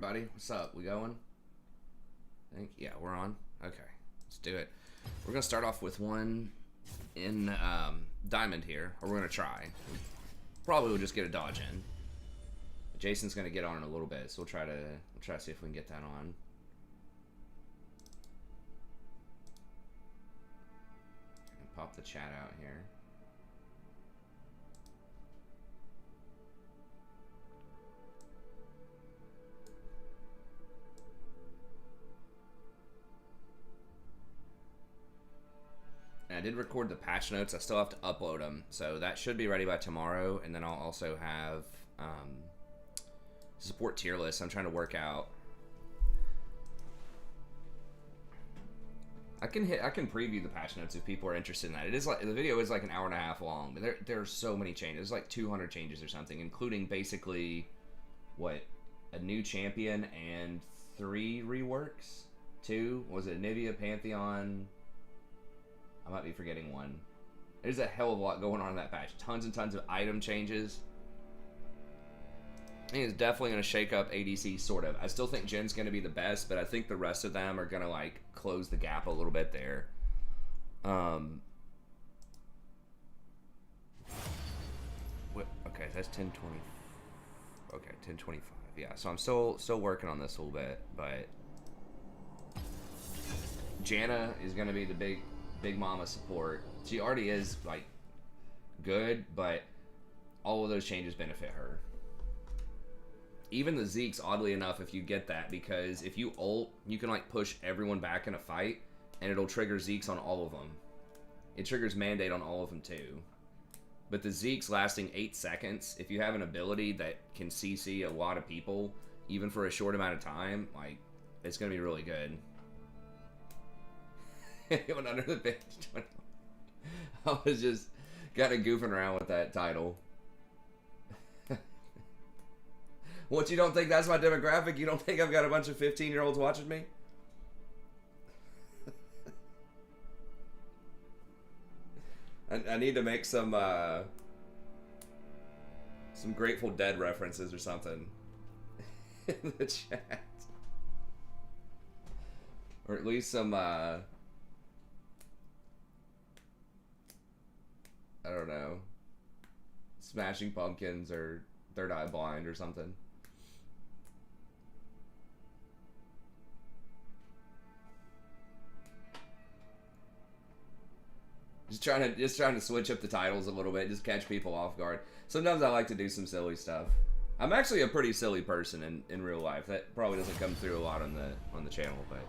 everybody. What's up? We going? Yeah, we're on. Okay, let's do it. We're gonna start off with one in diamond here, or we're gonna try. Probably we'll just get a dodge in. Jason's gonna get on in a little bit, so we'll try to see if we can get that on. Pop the chat out here. And I did record the patch notes. I still have to upload them, so that should be ready by tomorrow. And then I'll also have support tier list. I'm trying to work out. I can preview the patch notes if people are interested in that. It is like the video is like an hour and a half long, but there are so many changes. There's like 200 changes or something, including basically what, a new champion and 3 reworks. 2 was it Nivea, Pantheon? I might be forgetting one. There's a hell of a lot going on in that patch. Tons and tons of item changes. I think it's definitely going to shake up ADC, sort of. I still think Jin's going to be the best, but I think the rest of them are going to, like, close the gap a little bit there. What? Okay, that's 1020. Okay, 1025. Yeah, so I'm still working on this a little bit, but Janna is going to be the big mama support. She already is, like, good, but all of those changes benefit her. Even the Zeke's, oddly enough, if you get that, because if you ult, you can, like, push everyone back in a fight, and it'll trigger Zeke's on all of them. It triggers Mandate on all of them, too. But the Zeke's lasting 8 seconds, if you have an ability that can CC a lot of people, even for a short amount of time, like, it's going to be really good. It went under the bench. I was just kind of goofing around with that title. What, you don't think that's my demographic? You don't think I've got a bunch of 15-year-olds watching me? I need to make some Grateful Dead references or something in the chat. Or at least some, I don't know, Smashing Pumpkins or Third Eye Blind or something. Just trying to switch up the titles a little bit, just catch people off guard. Sometimes I like to do some silly stuff. I'm actually a pretty silly person in real life. That probably doesn't come through a lot on the channel, but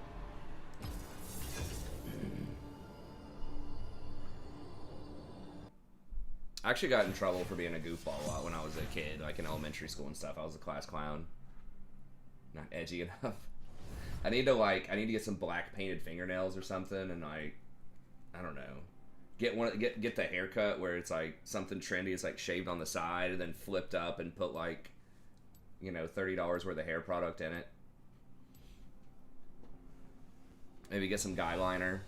I actually got in trouble for being a goofball a lot when I was a kid, like in elementary school and stuff. I was a class clown. Not edgy enough. I need to get some black painted fingernails or something, and I don't know. Get the haircut where it's like something trendy. It's like shaved on the side and then flipped up and put like, you know, $30 worth of hair product in it. Maybe get some guy liner.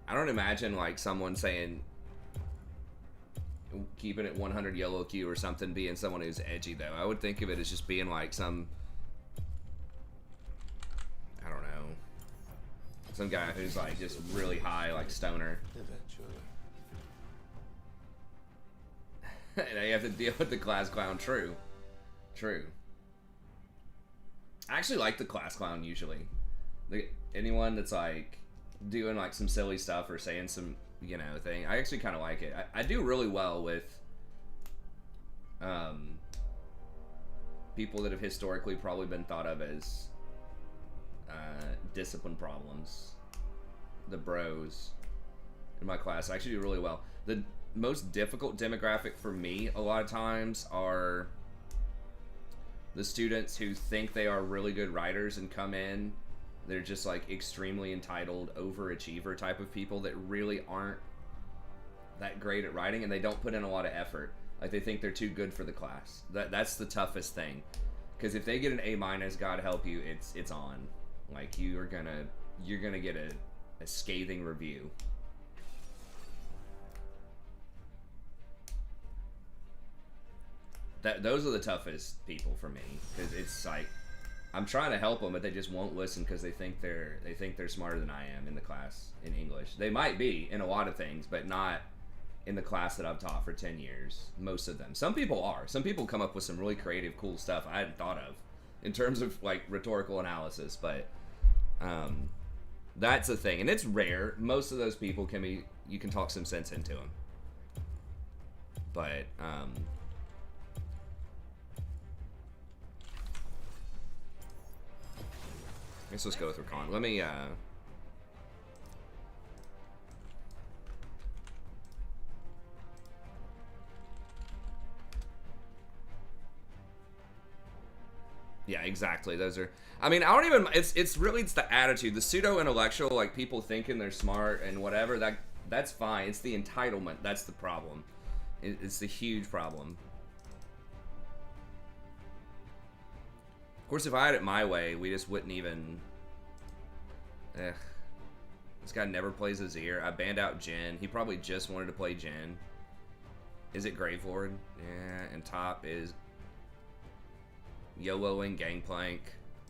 I don't imagine like someone saying keeping it 100 yellow Q or something being someone who's edgy though. I would think of it as just being like some, I don't know, some guy who's like just really high, like stoner. And you have to deal with the class clown. True. I actually like the class clown usually. Anyone that's like doing like some silly stuff or saying some, you know, thing, I actually kind of like it. I do really well with people that have historically probably been thought of as discipline problems. The bros in my class, I actually do really well. The most difficult demographic for me a lot of times are the students who think they are really good writers and come in. They're just like extremely entitled, overachiever type of people that really aren't that great at writing, and they don't put in a lot of effort. Like they think they're too good for the class. That's the toughest thing. Because if they get an A minus, God help you, it's on. Like you're gonna get a scathing review. Those are the toughest people for me, because it's like I'm trying to help them, but they just won't listen because they think they're smarter than I am in the class in English. They might be in a lot of things, but not in the class that I've taught for 10 years. Most of them. Some people are. Some people come up with some really creative, cool stuff I hadn't thought of in terms of like rhetorical analysis, but that's a thing, and it's rare. Most of those people you can talk some sense into them, but I guess let's go with Recon. Let me, yeah, exactly. Those are, I mean, I don't even, it's really, it's the attitude. The pseudo-intellectual, like, people thinking they're smart and whatever, that's fine. It's the entitlement. That's the problem. It's the huge problem. Of course, if I had it my way, we just wouldn't even... This guy never plays Azir. I banned out Jhin. He probably just wanted to play Jhin. Is it Gravelord? Yeah, and top is YOLOing Gangplank.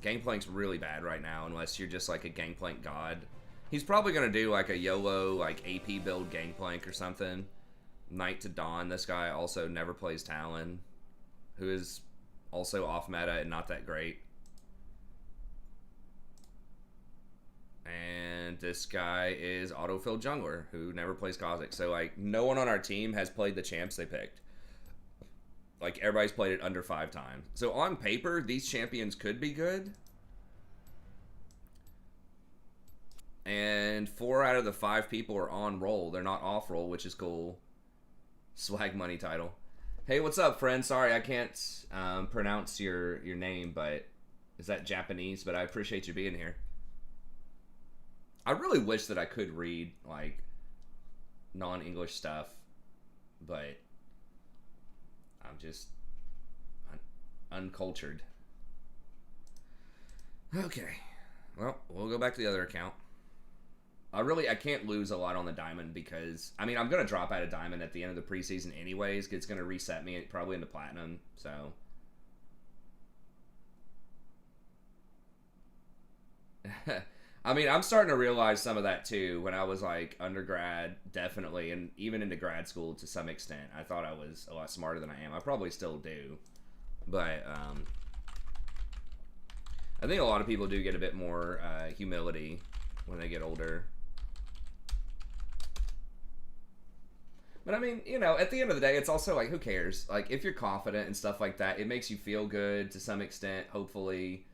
Gangplank's really bad right now, unless you're just like a Gangplank god. He's probably going to do like a YOLO, like AP build Gangplank or something. Night to Dawn. This guy also never plays Talon, who is... also off meta and not that great. And this guy is autofill jungler who never plays Kha'Zix. So like no one on our team has played the champs they picked. Like everybody's played it under 5 times. So on paper, these champions could be good. And 4 out of the 5 people are on roll. They're not off roll, which is cool. Swag money title. Hey, what's up, friend? Sorry, I can't pronounce your name, but is that Japanese? But I appreciate you being here. I really wish that I could read, like, non-English stuff, but I'm just uncultured. Okay. Well, we'll go back to the other account. I can't lose a lot on the diamond because, I mean, I'm going to drop out of diamond at the end of the preseason anyways. It's going to reset me probably into platinum, so. I mean, I'm starting to realize some of that too. When I was like undergrad, definitely, and even into grad school to some extent, I thought I was a lot smarter than I am. I probably still do, but I think a lot of people do get a bit more humility when they get older. But I mean, you know, at the end of the day, it's also like, who cares? Like, if you're confident and stuff like that, it makes you feel good to some extent, hopefully.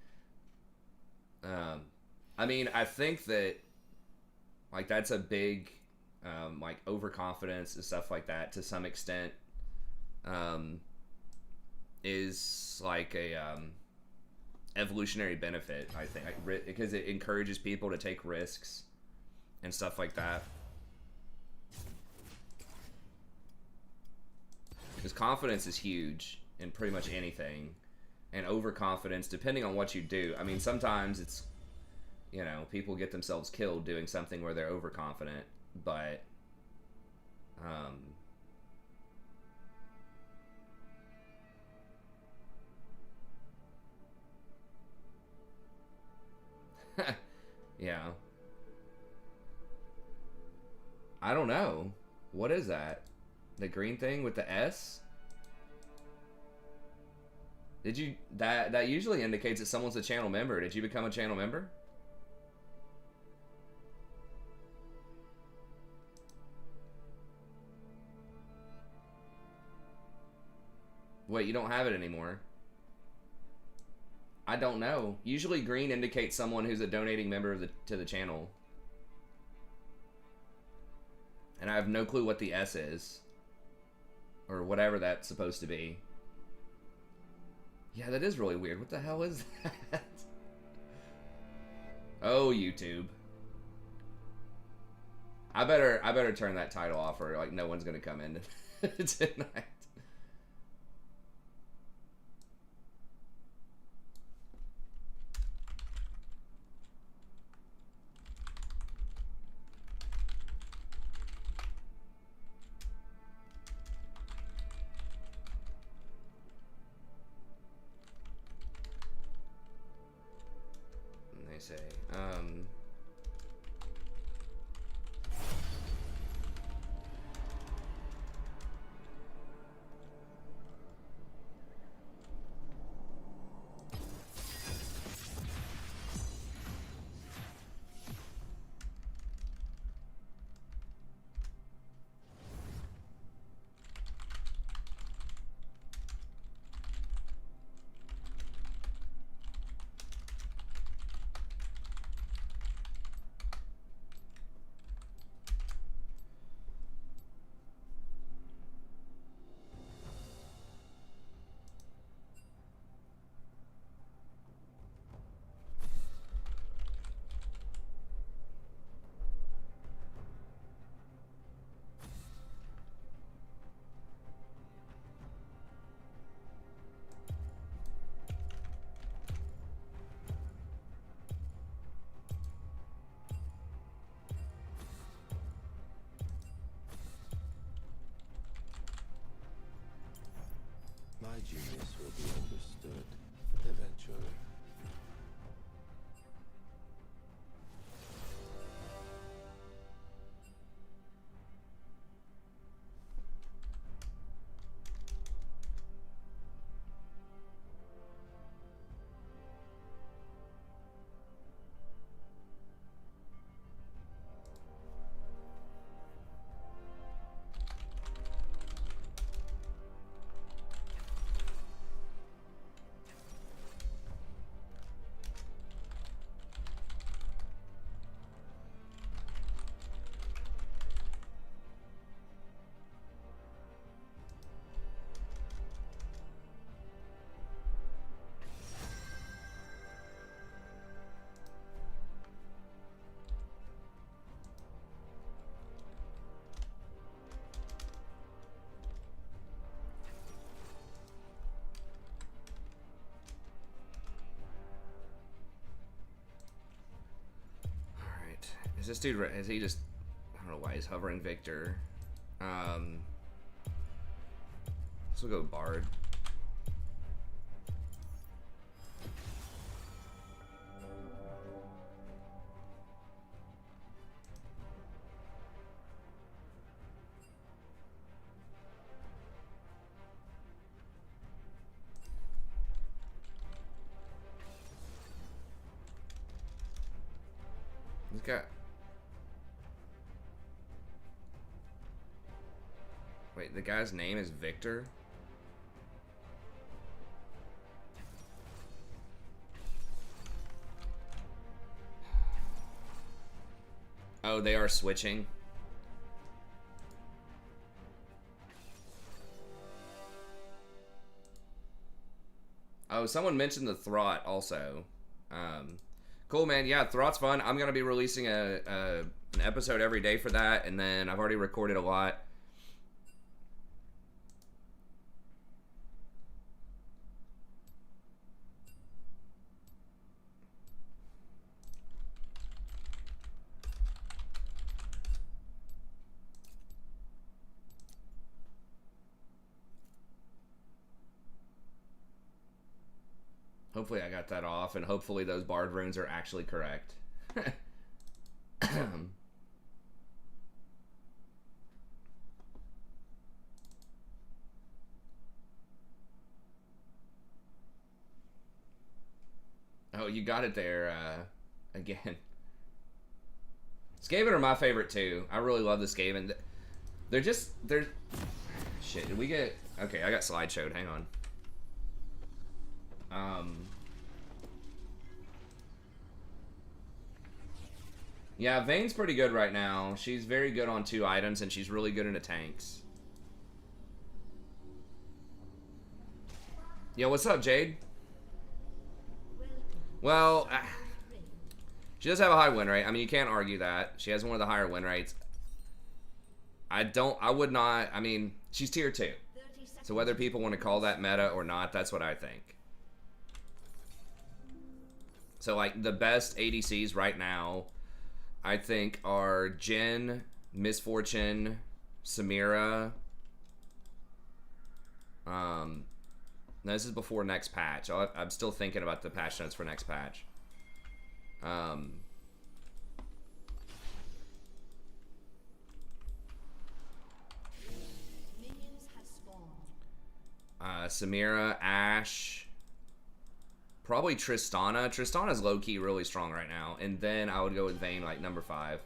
I mean, I think that, like, that's a big, like, overconfidence and stuff like that to some extent, is like a, evolutionary benefit, I think, like, because it encourages people to take risks and stuff like that. Because confidence is huge in pretty much anything, and overconfidence, depending on what you do. I mean, sometimes it's, you know, people get themselves killed doing something where they're overconfident, but yeah. I don't know. What is that? The green thing with the S? Did you... That usually indicates that someone's a channel member. Did you become a channel member? Wait, you don't have it anymore. I don't know. Usually green indicates someone who's a donating member of to the channel. And I have no clue what the S is. Or whatever that's supposed to be. Yeah, that is really weird. What the hell is that? Oh, YouTube. I better turn that title off, or like no one's gonna come in tonight. say? My genius will be understood eventually. Is this dude, is he just, I don't know why he's hovering Victor. This will go Bard. He's got... Wait, the guy's name is Victor? Oh, they are switching? Oh, someone mentioned the Throt also. Cool, man. Yeah, Throt's fun. I'm going to be releasing an episode every day for that, and then I've already recorded a lot. Hopefully I got that off, and hopefully those Bard runes are actually correct. Oh, you got it there, again. Skaven are my favorite, too. I really love the Skaven. They're... Shit, did we get... Okay, I got slideshowed. Hang on. Yeah, Vayne's pretty good right now. She's very good on 2 items, and she's really good into tanks. Yo, what's up, Jade? Well, she does have a high win rate. I mean, you can't argue that. She has one of the higher win rates. I would not, I mean, she's tier 2. So whether people want to call that meta or not, that's what I think. So, like, the best ADCs right now, I think, are Jhin, Misfortune, Samira. This is before next patch. I'm still thinking about the patch notes for next patch. Um, Samira, Ashe, probably Tristana. Tristana's low-key really strong right now. And then I would go with Vayne, like, number 5.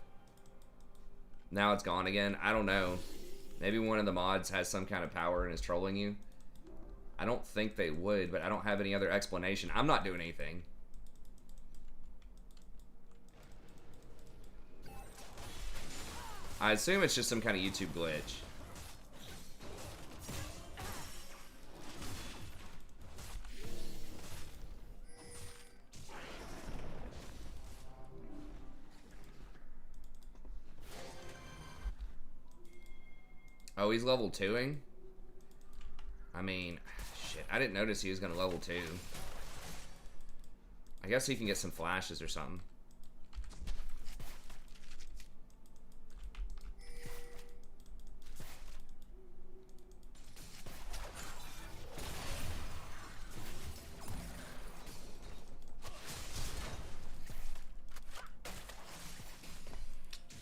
Now it's gone again. I don't know. Maybe one of the mods has some kind of power and is trolling you. I don't think they would, but I don't have any other explanation. I'm not doing anything. I assume it's just some kind of YouTube glitch. Oh, he's level 2ing? I mean, shit, I didn't notice he was going to level 2. I guess he can get some flashes or something.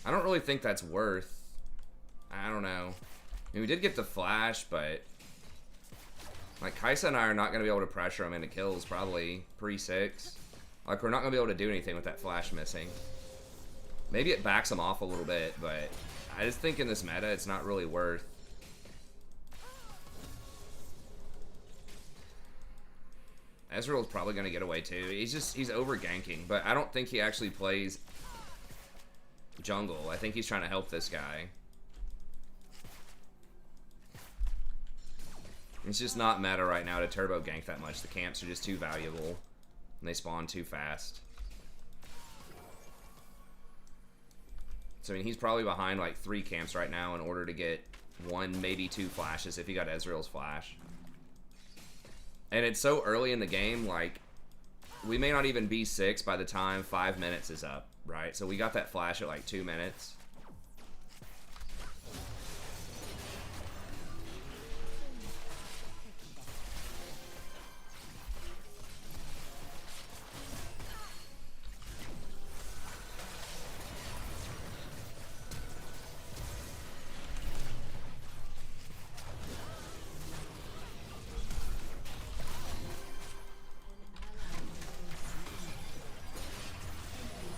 I don't really think that's worth. I don't know. I mean, we did get the flash, but like Kaisa and I are not going to be able to pressure him into kills probably pre-6. Like, we're not going to be able to do anything with that flash missing. Maybe it backs him off a little bit, but I just think in this meta it's not really worth. Ezreal's probably going to get away too. He's over ganking, but I don't think he actually plays jungle. I think he's trying to help this guy. It's just not meta right now to turbo gank that much. The camps are just too valuable, and they spawn too fast. So, I mean, he's probably behind like 3 camps right now in order to get 1, maybe 2 flashes if he got Ezreal's flash. And it's so early in the game, like, we may not even be 6 by the time 5 minutes is up, right? So we got that flash at like 2 minutes.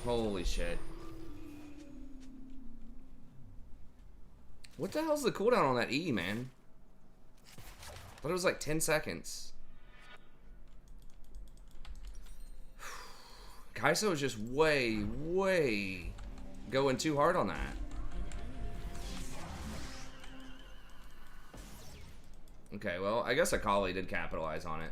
Holy shit. What the hell's the cooldown on that E, man? I thought it was like 10 seconds. Kai'Sa was just way going too hard on that. Okay, well, I guess Akali did capitalize on it.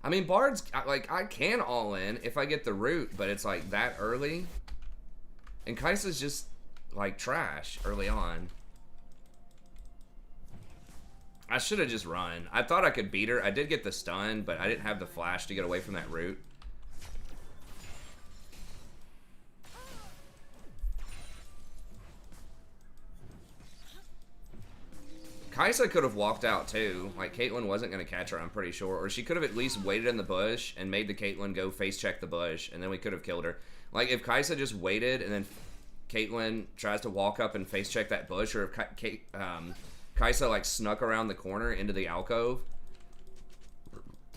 I mean, Bard's, like, I can all in if I get the root, but it's like that early. And Kai'Sa's just like trash early on. I should have just run. I thought I could beat her. I did get the stun, but I didn't have the flash to get away from that root. Kaisa could have walked out too. Like, Caitlyn wasn't going to catch her, I'm pretty sure. Or she could have at least waited in the bush and made the Caitlyn go face check the bush, and then we could have killed her. Like, if Kaisa just waited and then Caitlyn tries to walk up and face check that bush, or if Kaisa like snuck around the corner into the alcove,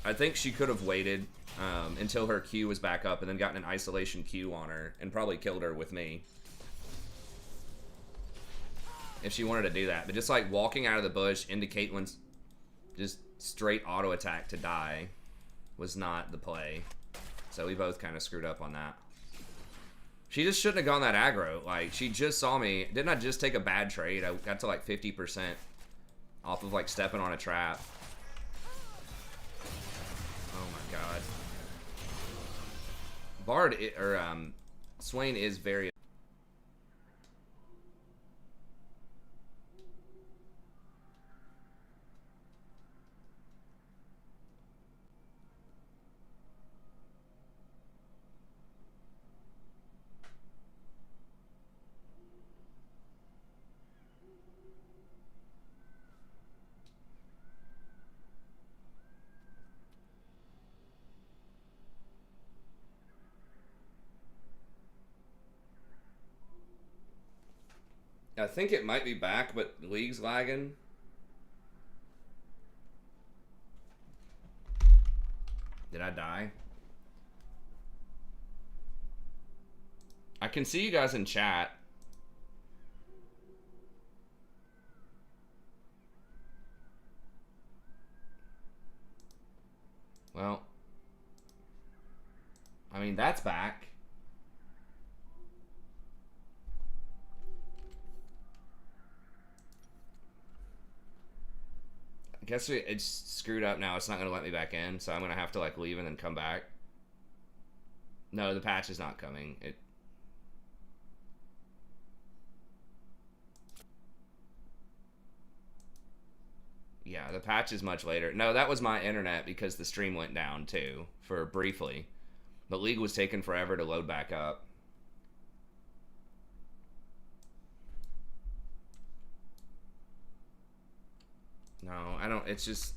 I think she could have waited until her Q was back up and then gotten an isolation Q on her and probably killed her with me. If she wanted to do that. But just like walking out of the bush into Caitlyn's just straight auto attack to die was not the play. So we both kind of screwed up on that. She just shouldn't have gone that aggro. Like, she just saw me. Didn't I just take a bad trade? I got to like 50% off of like stepping on a trap. Oh my god. Bard, Swain is very... I think it might be back, but League's lagging. Did I die? I can see you guys in chat. Well, I mean, that's back. I guess it's screwed up now. It's not going to let me back in, so I'm going to have to like leave and then come back. No, the patch is not coming. Yeah, the patch is much later. No, that was my internet because the stream went down too, for briefly. But League was taking forever to load back up. No, I don't, it's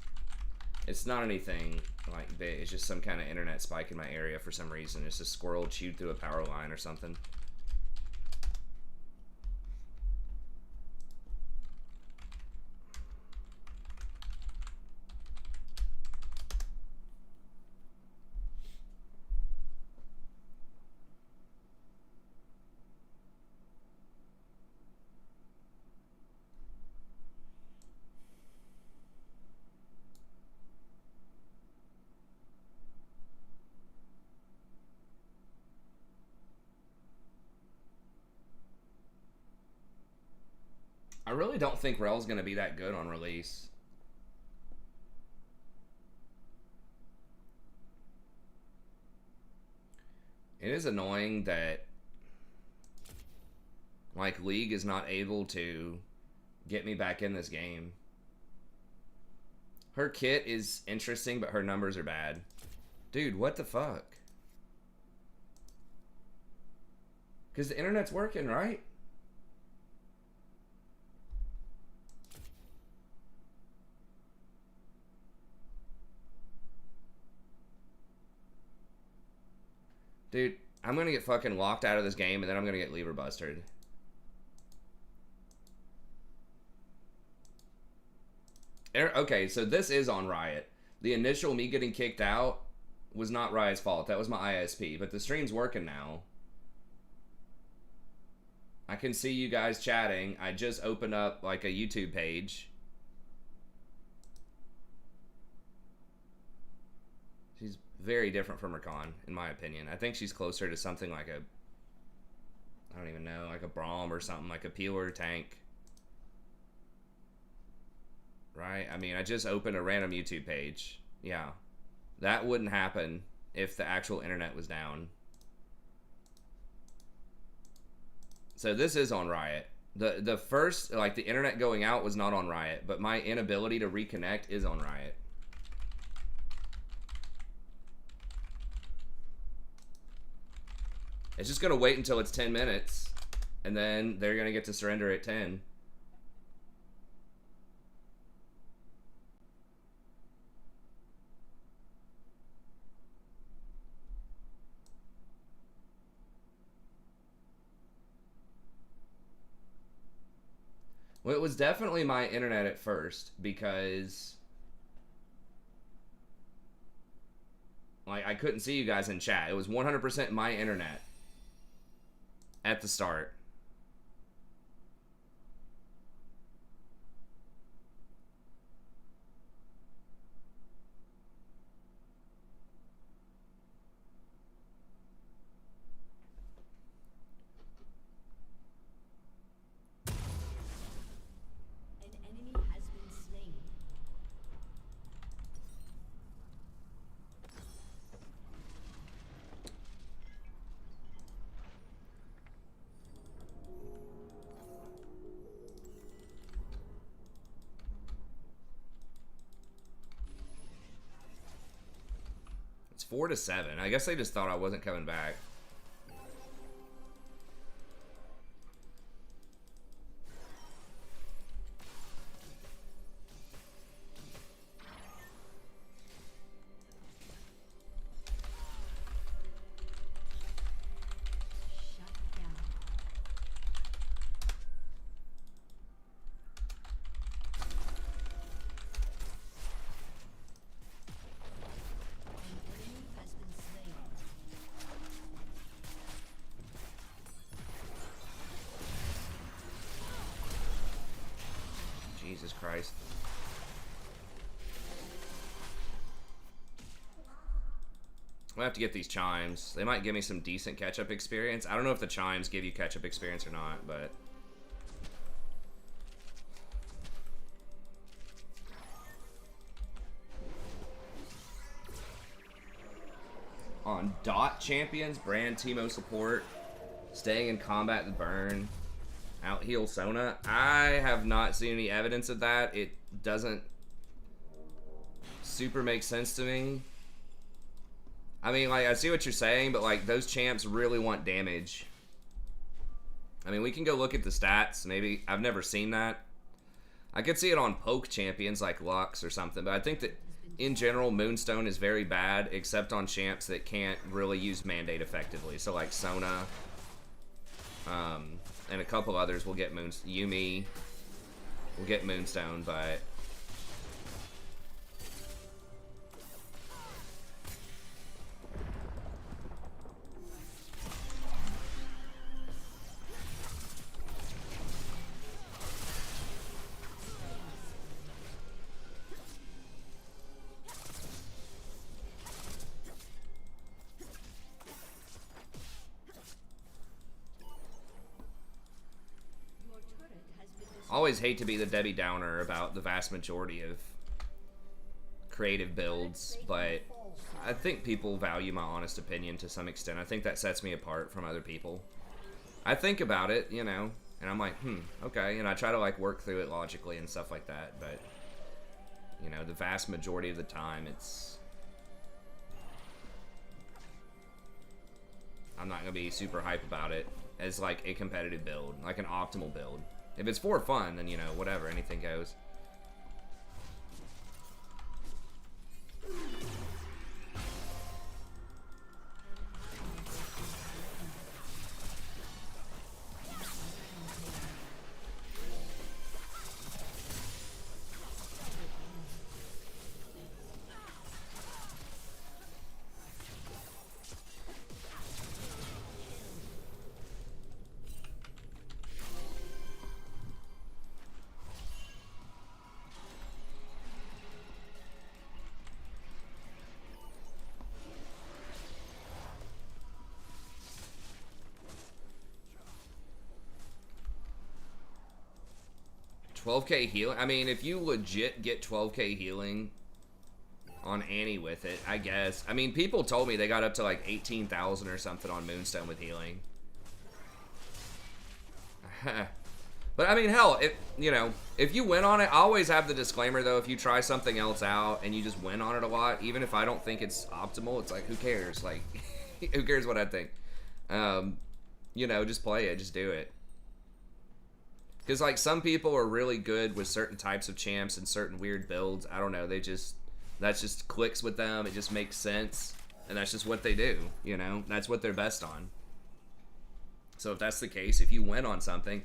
not anything like big. It's just some kind of internet spike in my area for some reason. It's a squirrel chewed through a power line or something. I really don't think Rel's going to be that good on release. It is annoying that like League is not able to get me back in this game. Her kit is interesting, but her numbers are bad. Dude, what the fuck? Because the internet's working, right? Dude, I'm gonna get fucking locked out of this game and then I'm gonna get lever busted. Okay, so this is on Riot. The initial me getting kicked out was not Riot's fault. That was my ISP. But the stream's working now. I can see you guys chatting. I just opened up like a YouTube page. She's very different from Rakan, in my opinion. I think she's closer to something like a, I don't even know, like a Braum or something, like a peeler tank. Right? I mean, I just opened a random YouTube page. Yeah. That wouldn't happen if the actual internet was down. So this is on Riot. The first, like the internet going out was not on Riot, but my inability to reconnect is on Riot. It's just going to wait until it's 10 minutes, and then they're going to get to surrender at 10. Well, it was definitely my internet at first, because like I couldn't see you guys in chat. It was 100% my internet at the start. An enemy has been slain. It's 4-7. I guess they just thought I wasn't coming back. Shut down. Christ. I'll have to get these chimes. They might give me some decent catch-up experience. I don't know if the chimes give you catch-up experience or not, but... On dot champions, brand Teemo support, staying in combat with burn, out heal Sona. I have not seen any evidence of that. It doesn't super make sense to me. I mean, like, I see what you're saying, but like those champs really want damage. I mean, we can go look at the stats. Maybe I've never seen that. I could see it on poke champions like Lux or something, but I think that in general, Moonstone is very bad, except on champs that can't really use Mandate effectively. So like Sona, and a couple others will get Yumi will get Moonstone, but always hate to be the Debbie Downer about the vast majority of creative builds, but I think people value my honest opinion to some extent. I think that sets me apart from other people. I think about it, you know, and I'm like, okay, and I try to like work through it logically and stuff like that, but you know, the vast majority of the time I'm not gonna be super hype about it as like a competitive build, like an optimal build. If it's for fun, then, you know, whatever, anything goes. 12k healing? I mean, if you legit get 12k healing on Annie with it, I guess. I mean, people told me they got up to like 18,000 or something on Moonstone with healing. But I mean, hell, you know, if you win on it, I always have the disclaimer though, if you try something else out and you just win on it a lot, even if I don't think it's optimal, it's like, who cares? Like, who cares what I think? You know, just play it, just do it. Because, like, some people are really good with certain types of champs and certain weird builds. I don't know, that just clicks with them, it just makes sense, and that's just what they do, you know? That's what they're best on. So if that's the case, if you win on something,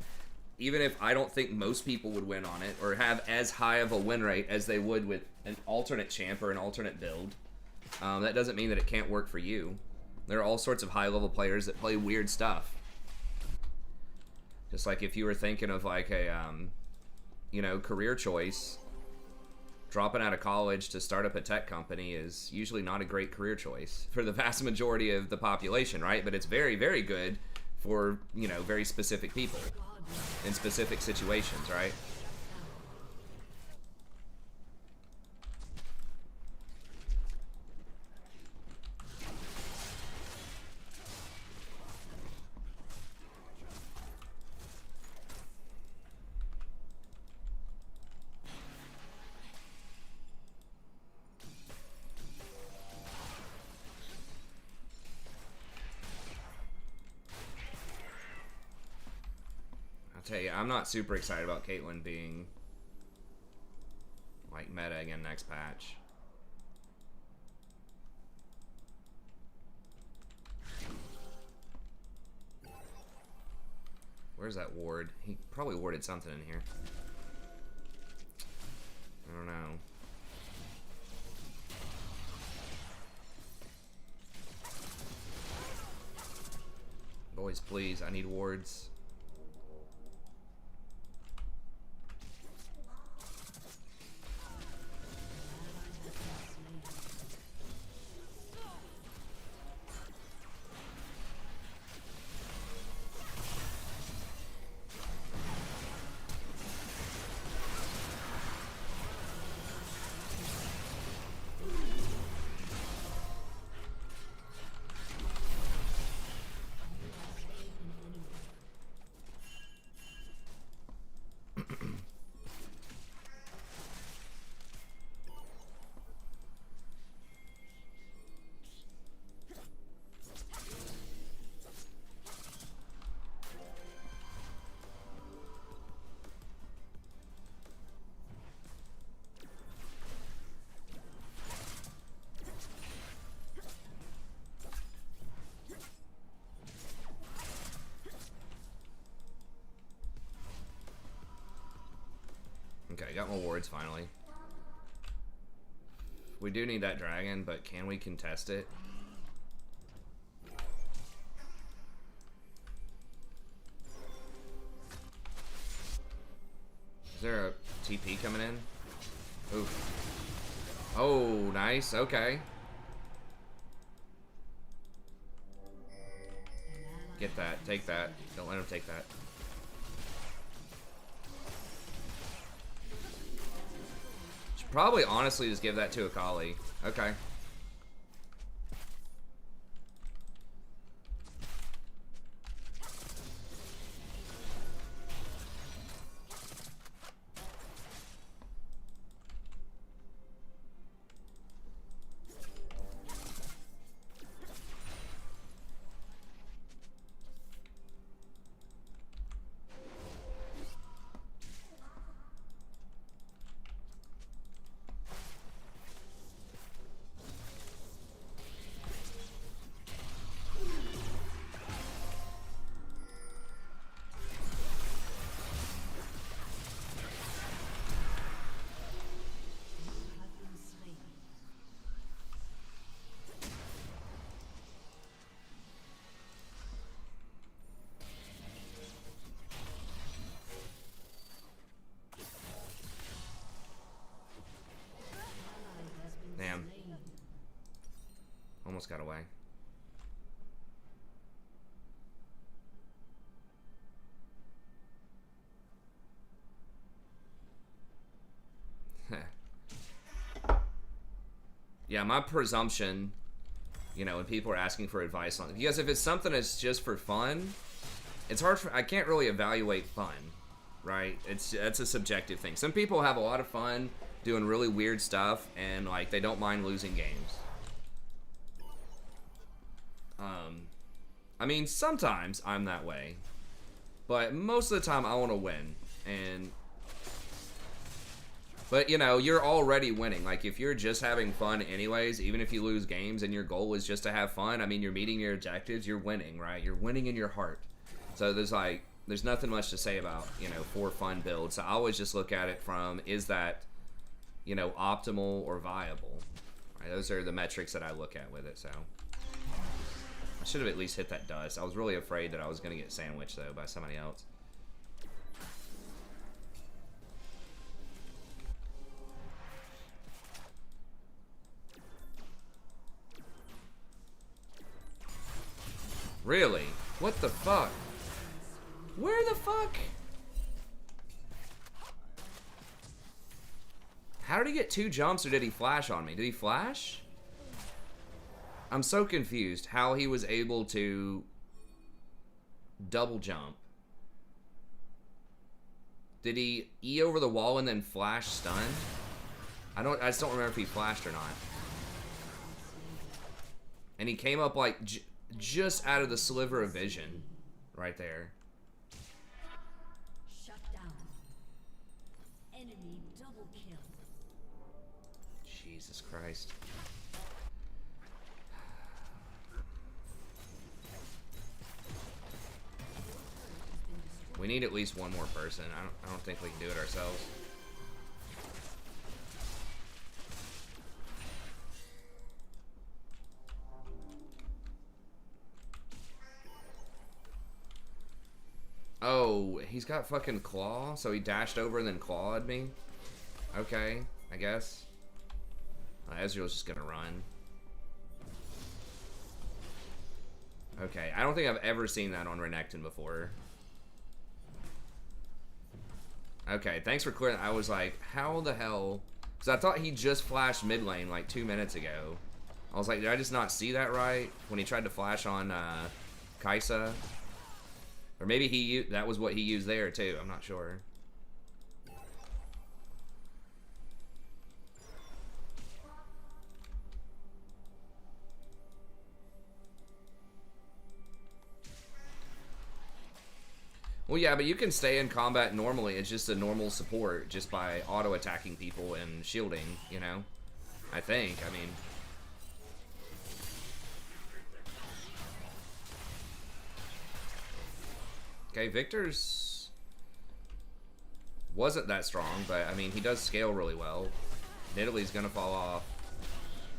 even if I don't think most people would win on it, or have as high of a win rate as they would with an alternate champ or an alternate build, that doesn't mean that it can't work for you. There are all sorts of high-level players that play weird stuff. Just like if you were thinking of like a, you know, career choice, dropping out of college to start up a tech company is usually not a great career choice for the vast majority of the population, right? But it's very, very good for, you know, very specific people in specific situations, right? Tell you, I'm not super excited about Caitlyn being like meta again next patch. Where's that ward? He probably warded something in here. I don't know. Boys, please, I need wards. got more wards finally. We do need that dragon, but can we contest it? Is there a TP coming in? Oof. Oh, nice. Okay. Get that. Take that. Don't let him take that. Should probably honestly just give that to Akali. Okay. Damn. Almost got away. Yeah, my presumption, you know, when people are asking for advice on it, because if it's something that's just for fun, it's hard for, I can't really evaluate fun, right? That's a subjective thing. Some people have a lot of fun doing really weird stuff, and like they don't mind losing games. I mean, sometimes I'm that way, but most of the time I want to win. But you know, you're already winning. Like if you're just having fun anyways, even if you lose games and your goal is just to have fun, I mean, you're meeting your objectives, you're winning, right? You're winning in your heart. So there's nothing much to say about, you know, for fun builds. So I always just look at it from, is that, you know, optimal or viable? Right, those are the metrics that I look at with it. So I should have at least hit that dust. I was really afraid that I was going to get sandwiched though by somebody else. Really? What the fuck? Where the fuck? How did he get 2 jumps, or did he flash on me? Did he flash? I'm so confused how he was able to double jump. Did he E over the wall and then flash stun? I just don't remember if he flashed or not. And he came up like just out of the sliver of vision right there. Shut down. Enemy double kill. Jesus Christ. We need at least one more person. I don't think we can do it ourselves. Oh, he's got fucking claw, so he dashed over and then clawed me. Okay, I guess. Ezreal's just gonna run. Okay, I don't think I've ever seen that on Renekton before. Okay, thanks for clearing. I was like, how the hell? Because I thought he just flashed mid lane like 2 minutes ago. I was like, did I just not see that right? When he tried to flash on Kaisa? Or maybe that was what he used there too. I'm not sure. Well, yeah, but you can stay in combat normally. It's just a normal support just by auto-attacking people and shielding, you know? I think, I mean... Okay, Victor's wasn't that strong, but I mean, he does scale really well. Nidalee's gonna fall off.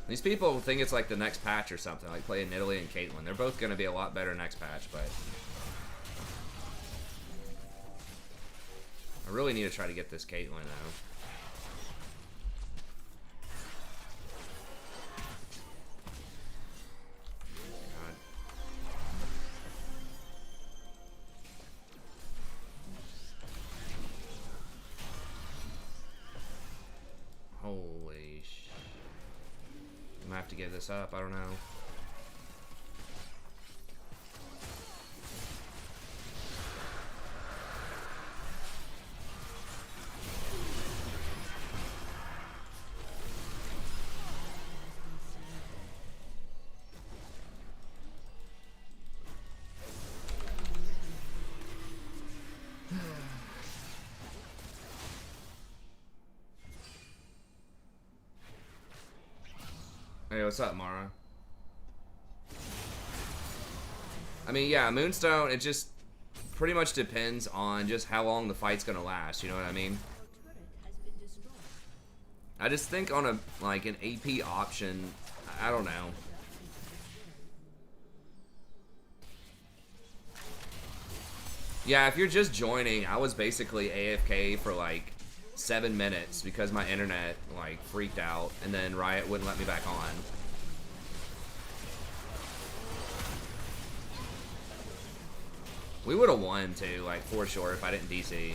These people think it's like the next patch or something, like playing Nidalee and Caitlyn. They're both gonna be a lot better next patch, but I really need to try to get this Caitlyn though. Holy sh... I'm gonna have to give this up, I don't know. Hey, what's up, Mara? I mean, yeah, Moonstone, it just pretty much depends on just how long the fight's gonna last, you know what I mean? I just think on a, like, an AP option, I don't know. Yeah, if you're just joining, I was basically AFK for, like, 7 minutes because my internet, like, freaked out, and then Riot wouldn't let me back on. We would have won, too, like, for sure, if I didn't DC.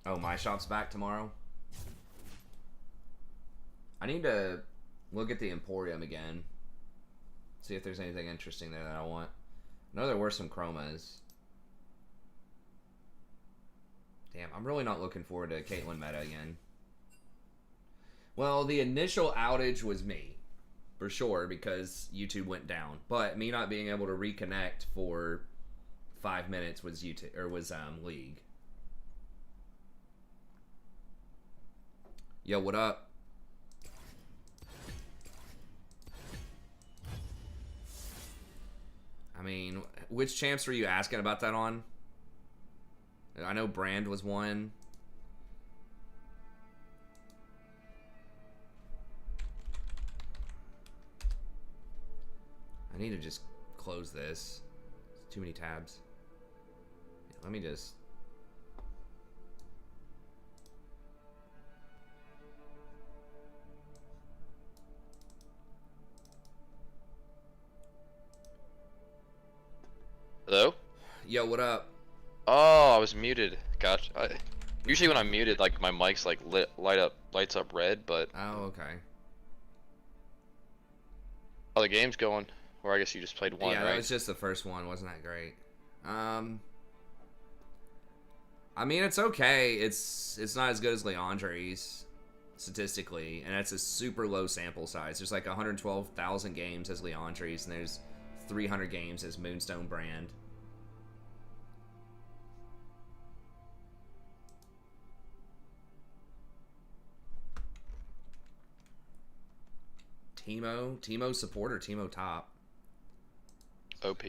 Oh, my shop's back tomorrow? I need to look at the Emporium again. See if there's anything interesting there that I want. I know there were some chromas. Damn, I'm really not looking forward to Caitlyn meta again. Well, the initial outage was me. For sure, because YouTube went down. But me not being able to reconnect for 5 minutes was YouTube, or was League. Yo, what up? I mean, which champs were you asking about that on? I know Brand was one. I need to just close this. It's too many tabs. Yeah, let me just... Hello? Yo, what up? Oh, I was muted. Gotcha. Usually when I'm muted, like my mic's like lights up red, but Oh, okay. how the game's going? Or I guess you just played one, Yeah, right? that was just the first one. Wasn't that great? I mean, it's okay. It's not as good as Leandre's statistically, and that's a super low sample size. There's like 112,000 games as Leandre's, and there's 300 games as Moonstone Brand. Teemo support or Teemo top? OP.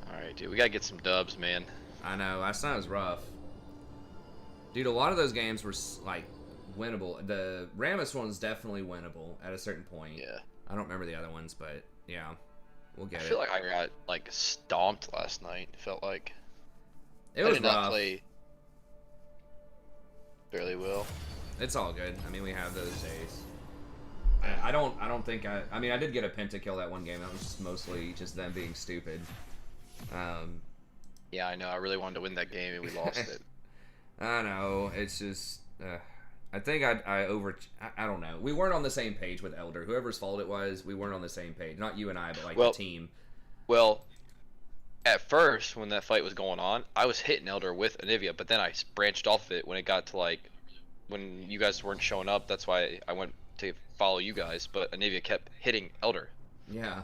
Alright, dude, we gotta get some dubs, man. I know, last night was rough. Dude, a lot of those games were, like, winnable. The Rammus one's definitely winnable at a certain point. Yeah. I don't remember the other ones, but, yeah. We'll get I it. feel like I got, like, stomped last night, it felt like. It was I did not rough. play. Barely will. It's all good. I mean, we have those days. I don't think I mean, I did get a pentakill that one game. That was just mostly just them being stupid. Yeah, I know. I really wanted to win that game and we lost it. I know. It's just. I think I don't know. We weren't on the same page with Elder. Whoever's fault it was, we weren't on the same page. Not you and I, but like the team. Well, at first when that fight was going on, I was hitting Elder with Anivia, but then I branched off of it when it got to like when you guys weren't showing up. That's why I went to follow you guys, but Anivia kept hitting Elder. Yeah.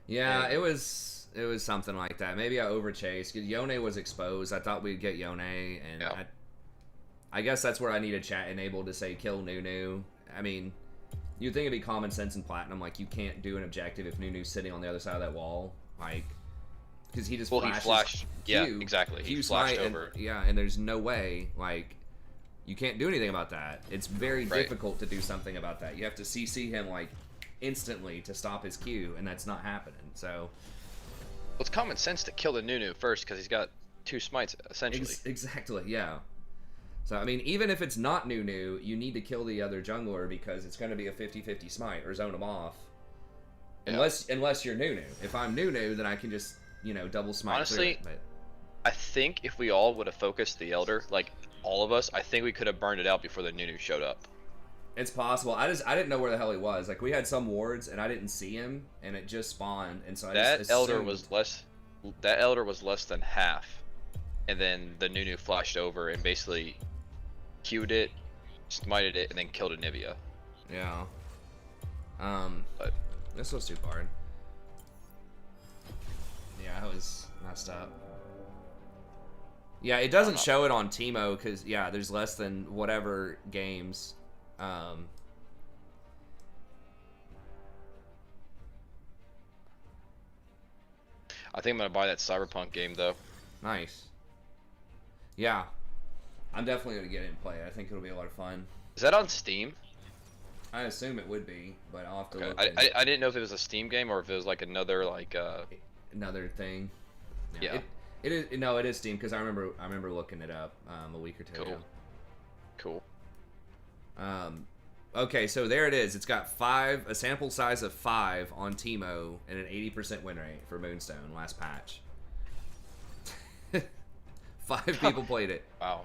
Yeah, it was something like that. Maybe I overchased. Yone was exposed. I thought we'd get Yone, and Yeah. I guess that's where I needed chat enabled to say kill Nunu. I mean, you'd think it'd be common sense in Platinum, like you can't do an objective if Nunu's sitting on the other side of that wall, like because he just Well, he flashed. Q, Yeah, exactly. He flashed smite over. and there's no way like you can't do anything about that. It's very difficult to do something about that. You have to CC him like instantly to stop his Q, and that's not happening. So, Well, it's common sense to kill the Nunu first because he's got 2 smites essentially. Exactly, yeah. So, I mean, even if it's not Nunu, you need to kill the other jungler because it's going to be a 50-50 smite or zone him off. Yeah. Unless you're Nunu. If I'm Nunu, then I can just, double smite. Honestly, through it, I think if we all would have focused the Elder, like all of us, I think we could have burned it out before the Nunu showed up. it's possible. I didn't know where the hell he was. Like, we had some wards, and I didn't see him, and it just spawned, and so I That just Elder assumed... was less. That Elder was less than half, and then the Nunu flashed over and basically Q'd it, smited it, and then killed Anivia. Yeah. But This was too hard. Yeah, I was messed up. Yeah, it doesn't show it on Teemo because yeah, there's less than whatever games. I think I'm gonna buy that Cyberpunk game though. Nice. Yeah, I'm definitely gonna get it and play it. I think it'll be a lot of fun. Is that on Steam? I assume it would be, but I'll have to Okay. look. I didn't know if it was a Steam game or if it was like another like Another thing. Yeah. It is. No, it is Steam because I remember looking it up a week or two ago. Cool. Okay, so there it is. It's got a sample size of 5 on Teemo and an 80% win rate for Moonstone last patch. 5 people played it. Wow.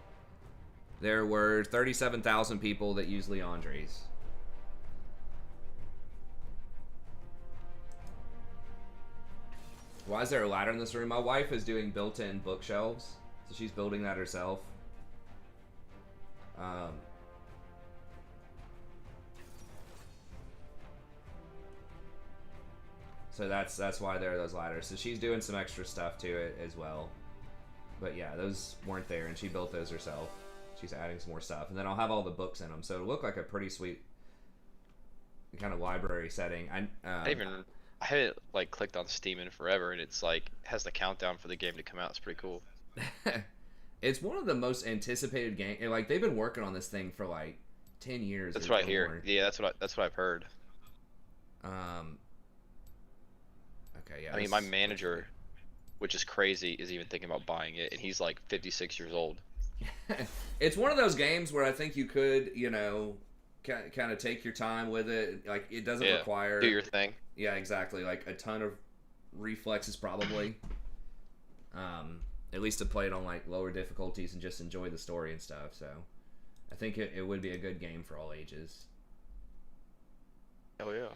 There were 37,000 people that use Leandre's. Why is there a ladder in this room? My wife is doing built-in bookshelves, so she's building that herself. So that's why there are those ladders. So she's doing some extra stuff to it as well. But yeah, those weren't there, and she built those herself. She's adding some more stuff, and then I'll have all the books in them, so it'll look like a pretty sweet kind of library setting. I haven't like clicked on Steam in forever, and it's like has the countdown for the game to come out. It's pretty cool. It's one of the most anticipated games. Like they've been working on this thing for like 10 years. That's what I hear. Yeah, that's what I've heard. Okay, yeah. I mean, my manager, which is crazy, is even thinking about buying it, and he's like 56 years old. It's one of those games where I think you could, kind of take your time with it. Like it doesn't require do your thing. Yeah, exactly. Like a ton of reflexes, probably. At least to play it on like lower difficulties and just enjoy the story and stuff. So, I think it would be a good game for all ages. Oh yeah.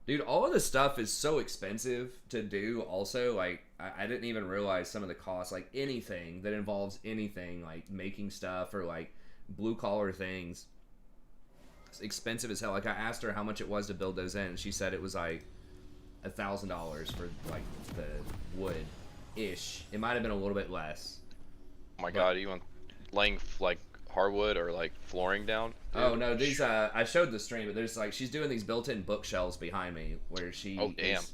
Dude, all of this stuff is so expensive to do also. Like, I didn't even realize some of the costs. Like, anything that involves anything, like making stuff or like blue-collar things, it's expensive as hell. Like, I asked her how much it was to build those in, and she said it was like $1,000 for like the wood-ish. It might have been a little bit less. Oh my god, you want laying like hardwood or like flooring down? Dude. Oh no, these I showed the stream, but there's like she's doing these built-in bookshelves behind me where she is,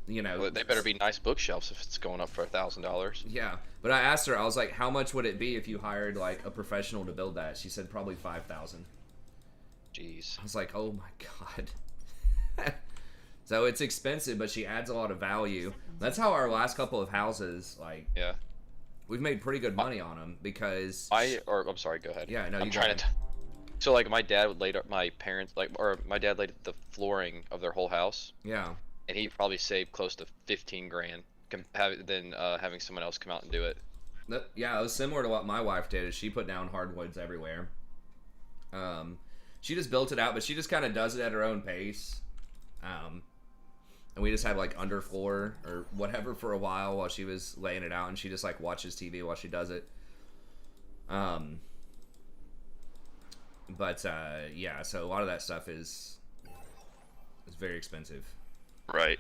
Well, they better be nice bookshelves if it's going up for $1,000. Yeah, but I asked her, I was like, how much would it be if you hired like a professional to build that? She said probably 5,000. Jeez. I was like, oh my god. So it's expensive, but she adds a lot of value. That's how our last couple of houses, like, yeah, we've made pretty good money on them because I'm sorry, go ahead. Yeah, no, I'm you go trying ahead. to. So like my dad would laid up my parents my dad laid the flooring of their whole house, Yeah. and he probably saved close to 15 grand than having someone else come out and do it. Yeah, it was similar to what my wife did. Is she put down hardwoods everywhere. She just built it out, but she just kind of does it at her own pace. And we just had like underfloor or whatever for a while she was laying it out, and she just like watches TV while she does it. But yeah, so a lot of that stuff is very expensive. Right.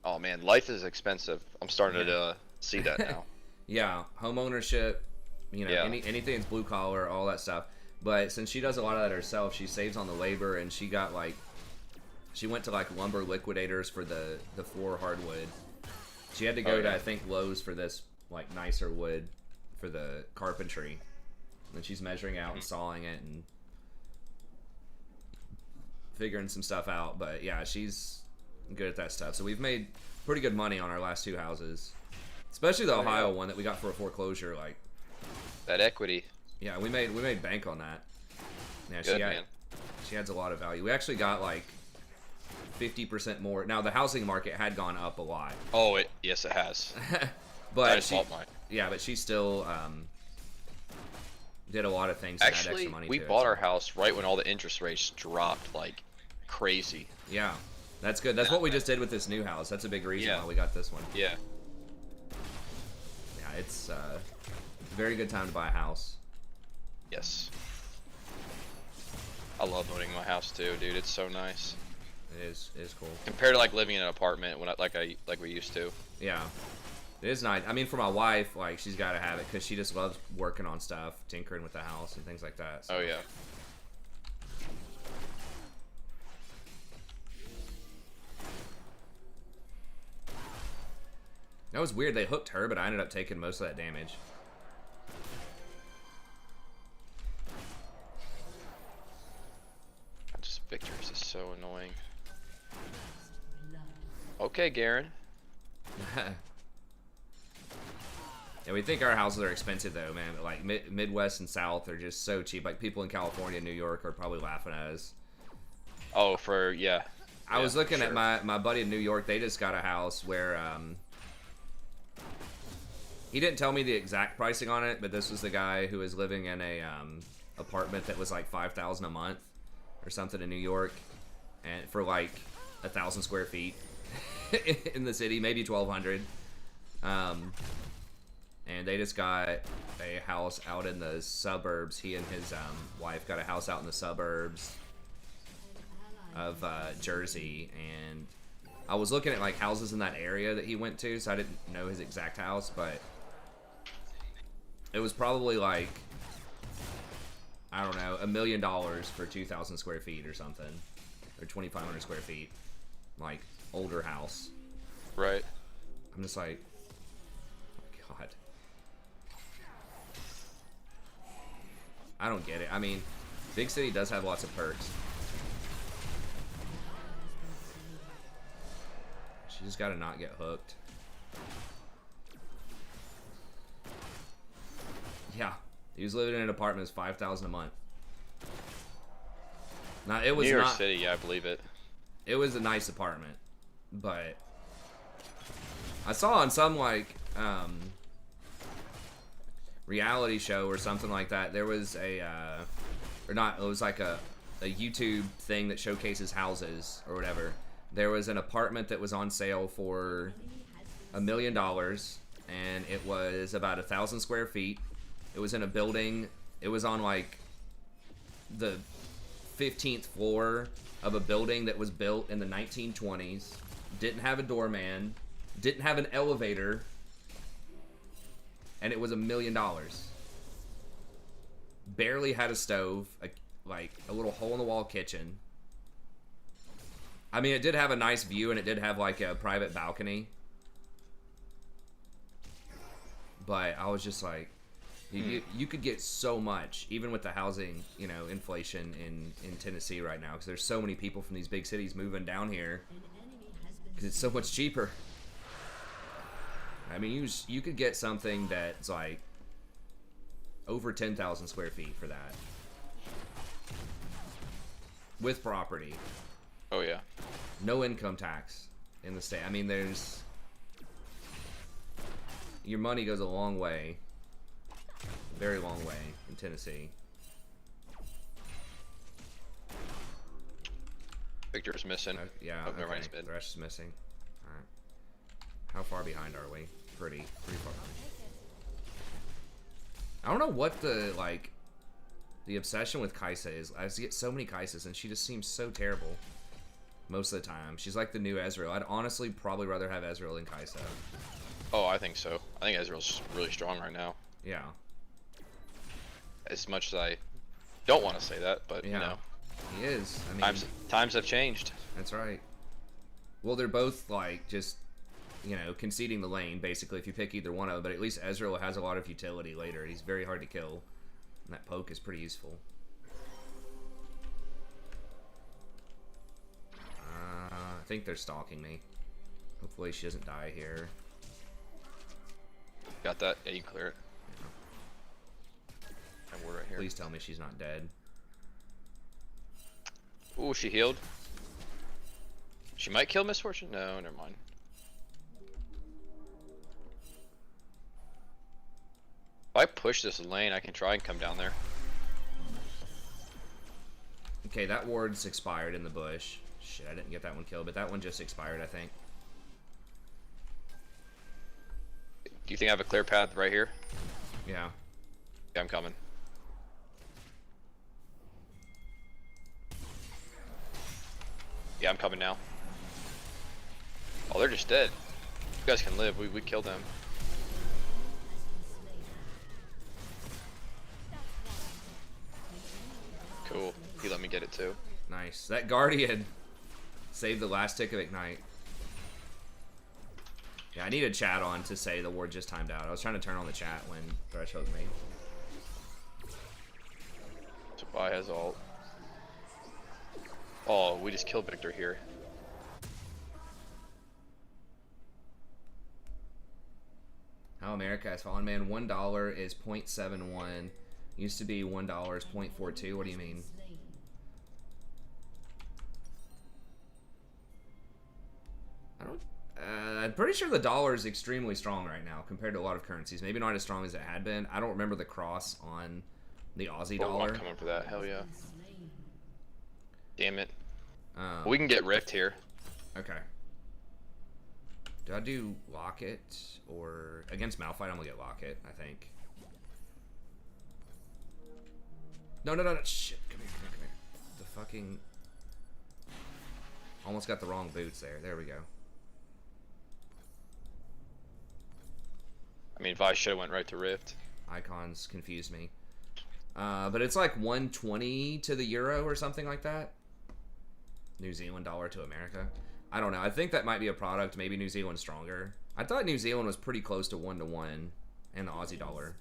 Oh man, life is expensive. I'm starting to see that now. Yeah, home ownership, Yeah. anything that's blue collar, all that stuff. But since she does a lot of that herself, she saves on the labor, and she went to like lumber liquidators for the floor hardwood. She had to go to I think Lowe's for this like nicer wood for the carpentry. And she's measuring out and sawing it and figuring some stuff out. But yeah, she's good at that stuff. So we've made pretty good money on our last 2 houses, especially the Ohio one that we got for a foreclosure. Like that equity. Yeah, we made bank on that. Yeah, Good, man. She adds a lot of value. We actually got like 50% more. Now the housing market had gone up a lot. Oh, yes, it has. But but she still did a lot of things to add Actually, extra money we to bought it. our house right when all the interest rates dropped like crazy. Yeah, that's good. That's what we just did with this new house. That's a big reason why we got this one. Yeah. Yeah, it's a very good time to buy a house. Yes. I love owning my house too, dude. It's so nice. It is cool. Compared to like living in an apartment like we used to. Yeah. It is nice. I mean, for my wife, like, she's got to have it because she just loves working on stuff, tinkering with the house and things like that. So. Oh, yeah. That was weird. They hooked her, but I ended up taking most of that damage. Just Victor's is so annoying. Okay, Garen. Yeah, we think our houses are expensive though, man. But like Midwest and South are just so cheap. Like people in California and New York are probably laughing at us. Oh, yeah. I was looking at my buddy in New York. They just got a house where he didn't tell me the exact pricing on it, but this was the guy who was living in a apartment that was like $5,000 a month or something in New York, and for like 1,000 square feet in the city, maybe 1,200. And they just got a house out in the suburbs. He and his wife got a house out in the suburbs of Jersey. And I was looking at like houses in that area that he went to, so I didn't know his exact house, but it was probably like, I don't know, $1 million for 2,000 square feet or something, or 2,500 square feet, like older house. Right. I'm just like, oh my God. I don't get it. I mean, big city does have lots of perks. She just gotta not get hooked. Yeah, he was living in an apartment that's $5,000 a month. Now it was New York not, City, yeah, I believe it. It was a nice apartment, but I saw on some like reality show or something like that, there was a or not, it was like a YouTube thing that showcases houses or whatever. There was an apartment that was on sale for $1 million, and it was about 1,000 square feet. It was in a building. It was on like the 15th floor of a building that was built in the 1920s. Didn't have a doorman. Didn't have an elevator. And it was $1 million. Barely had a stove, like a little hole-in-the-wall kitchen. I mean, it did have a nice view, and it did have like a private balcony. But I was just like, you could get so much, even with the housing, inflation in Tennessee right now, because there's so many people from these big cities moving down here because it's so much cheaper. I mean, you could get something that's like over 10,000 square feet for that. With property. Oh yeah. No income tax in the state. I mean, there's... Your money goes a long way. Very long way in Tennessee. Victor's missing. Yeah, Oh, never mind, okay. he's mid. The rest is missing. Alright. How far behind are we? Pretty far behind. I don't know what the, like, the obsession with Kaisa is. I just get so many Kaisas, and she just seems so terrible most of the time. She's like the new Ezreal. I'd honestly probably rather have Ezreal than Kaisa. Oh, I think so. I think Ezreal's really strong right now. Yeah. As much as I don't want to say that, but Yeah. you know, He is. I mean, times have changed. that's right. Well, they're both, like, just, you know, conceding the lane, basically, if you pick either one of them. But at least Ezreal has a lot of utility later. He's very hard to kill. And that poke is pretty useful. I think they're stalking me. Hopefully she doesn't die here. Got that? Yeah, you can clear it. And we're right here. Please tell me she's not dead. Ooh, she healed. She might kill Misfortune? No, never mind. If I push this lane, I can try and come down there. Okay, that ward's expired in the bush. Shit, I didn't get that one killed, but that one just expired, I think. Do you think I have a clear path right here? Yeah. Yeah, I'm coming. Yeah, I'm coming now. Oh, they're just dead. You guys can live. We killed them. Cool. He let me get it too. Nice. That Guardian saved the last tick of Ignite. Yeah, I need a chat on to say the ward just timed out. I was trying to turn on the chat when Threshold made. Supply has ult. Oh, we just killed Victor here. How America has fallen, man. $1 is 0.71. Used to be $1 is 0.42. What do you mean? I don't. I'm pretty sure the dollar is extremely strong right now compared to a lot of currencies. Maybe not as strong as it had been. I don't remember the cross on the Aussie Oh, dollar. I'm coming for that. Hell yeah. Damn it. Um, We can get Rift here. Okay. Do I do Locket or against Malphite? I'm gonna get Locket, I think. No, shit. Come here. The fucking. Almost got the wrong boots there. There we go. I mean, Vi should have went right to Rift. Icons confuse me. But it's like 120 to the euro or something like that. New Zealand dollar to America. I don't know. I think that might be a product. Maybe New Zealand's stronger. I thought New Zealand was pretty close to 1-to-1 and the Aussie dollar.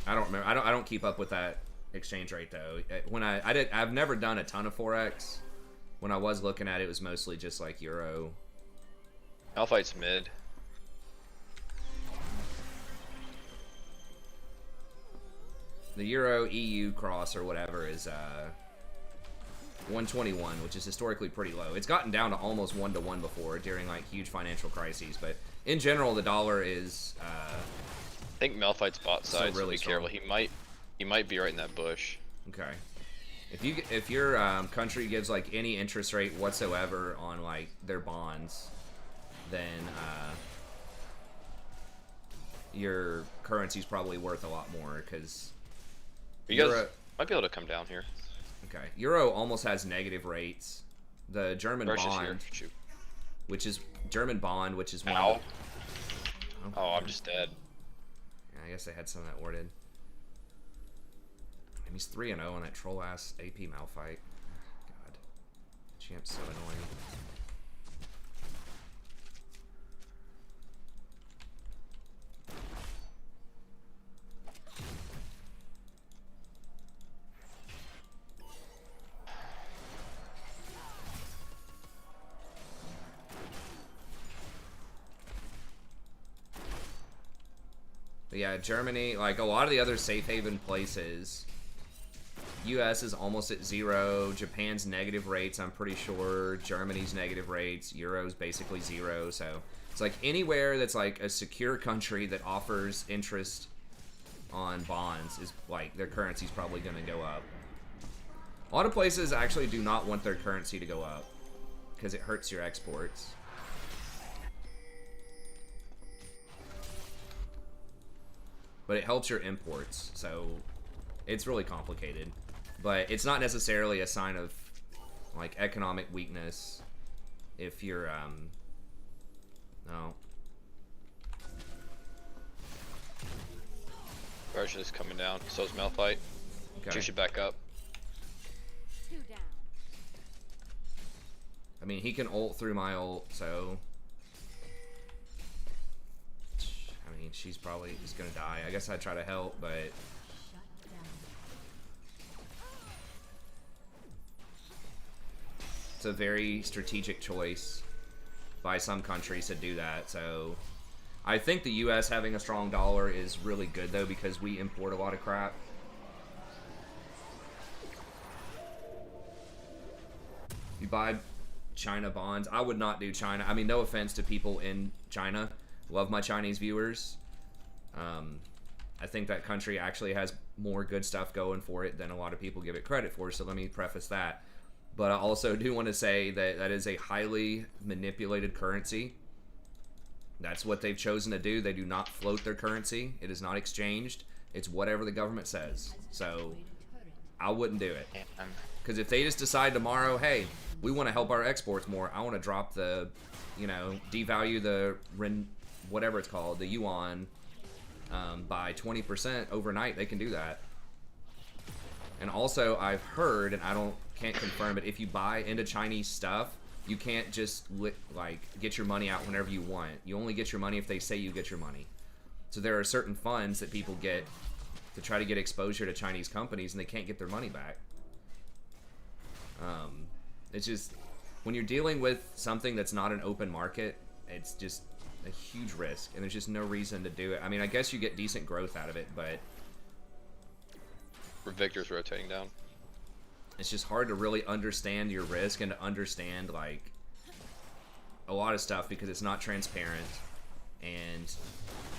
I don't remember. I don't keep up with that exchange rate though. When I've never done a ton of forex. When I was looking at it, it was mostly just like euro. Malphite's mid. The euro EU cross or whatever is 121, which is historically pretty low. It's gotten down to almost 1-to-1 before during like huge financial crises, but in general the dollar is I think Malphite's bot side, so really be careful. He might be right in that bush. okay. If your country gives like any interest rate whatsoever on like their bonds, then your currency's probably worth a lot more because You guys might be able to come down here. okay, euro almost has negative rates. The German Rush is here. bond, Shoot. which is German bond, which is one. Ow. Of the, Oh, I'm just dead. Yeah, I guess they had some of that warded. And he's 3-0 on that troll ass AP Malphite. God, champ's so annoying. But yeah, Germany, like a lot of the other safe haven places, US is almost at 0. Japan's negative rates, I'm pretty sure. Germany's negative rates. Euro's basically 0. So it's like anywhere that's like a secure country that offers interest on bonds is like their currency's probably going to go up. A lot of places actually do not want their currency to go up because it hurts your exports. But it helps your imports, so it's really complicated. But it's not necessarily a sign of like economic weakness if you're no. Russian is coming down. So's Malphite. Okay. You should back up. 2 down. I mean, he can ult through my ult, so I mean, she's probably just gonna die. I guess I'd try to help, but Shut down. it's a very strategic choice by some countries to do that. So I think the US having a strong dollar is really good though, because we import a lot of crap. You buy China bonds. I would not do China. I mean, no offense to people in China. Love my Chinese viewers. I think that country actually has more good stuff going for it than a lot of people give it credit for, so let me preface that. But I also do want to say that that is a highly manipulated currency. That's what they've chosen to do. They do not float their currency. It is not exchanged. It's whatever the government says. So I wouldn't do it. Because if they just decide tomorrow, hey, we want to help our exports more, I want to drop the, you know, devalue the whatever it's called, the yuan, by 20% overnight, they can do that. And also, I've heard, and can't confirm, but if you buy into Chinese stuff, you can't just like get your money out whenever you want. You only get your money if they say you get your money. So there are certain funds that people get to try to get exposure to Chinese companies, and they can't get their money back. It's just, when you're dealing with something that's not an open market, it's just a huge risk, and there's just no reason to do it. I mean, I guess you get decent growth out of it, but Victor's rotating down. it's just hard to really understand your risk and to understand like a lot of stuff because it's not transparent, and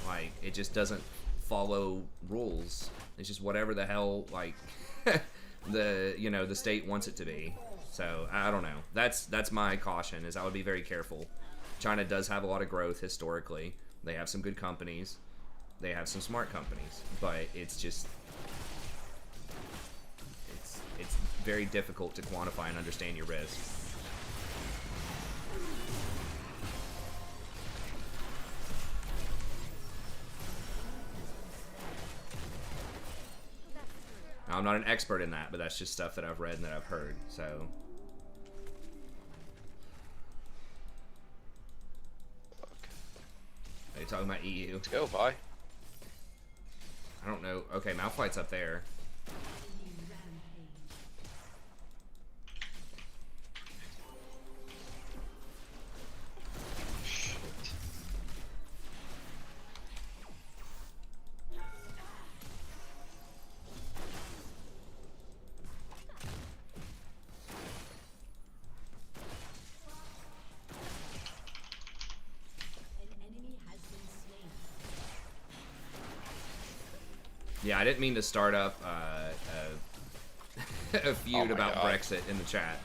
like it just doesn't follow rules. It's just whatever the hell like the state wants it to be. So I don't know. That's my caution, is I would be very careful. China does have a lot of growth historically. They have some good companies. They have some smart companies, but it's just it's very difficult to quantify and understand your risk. Now, I'm not an expert in that, but that's just stuff that I've read and that I've heard. So are you talking about EU? Let's go, bye. I don't know. Okay, Malphite's up there. Shit. An enemy has been slain. Yeah, I didn't mean to start up a feud Oh my about God. Brexit in the chat.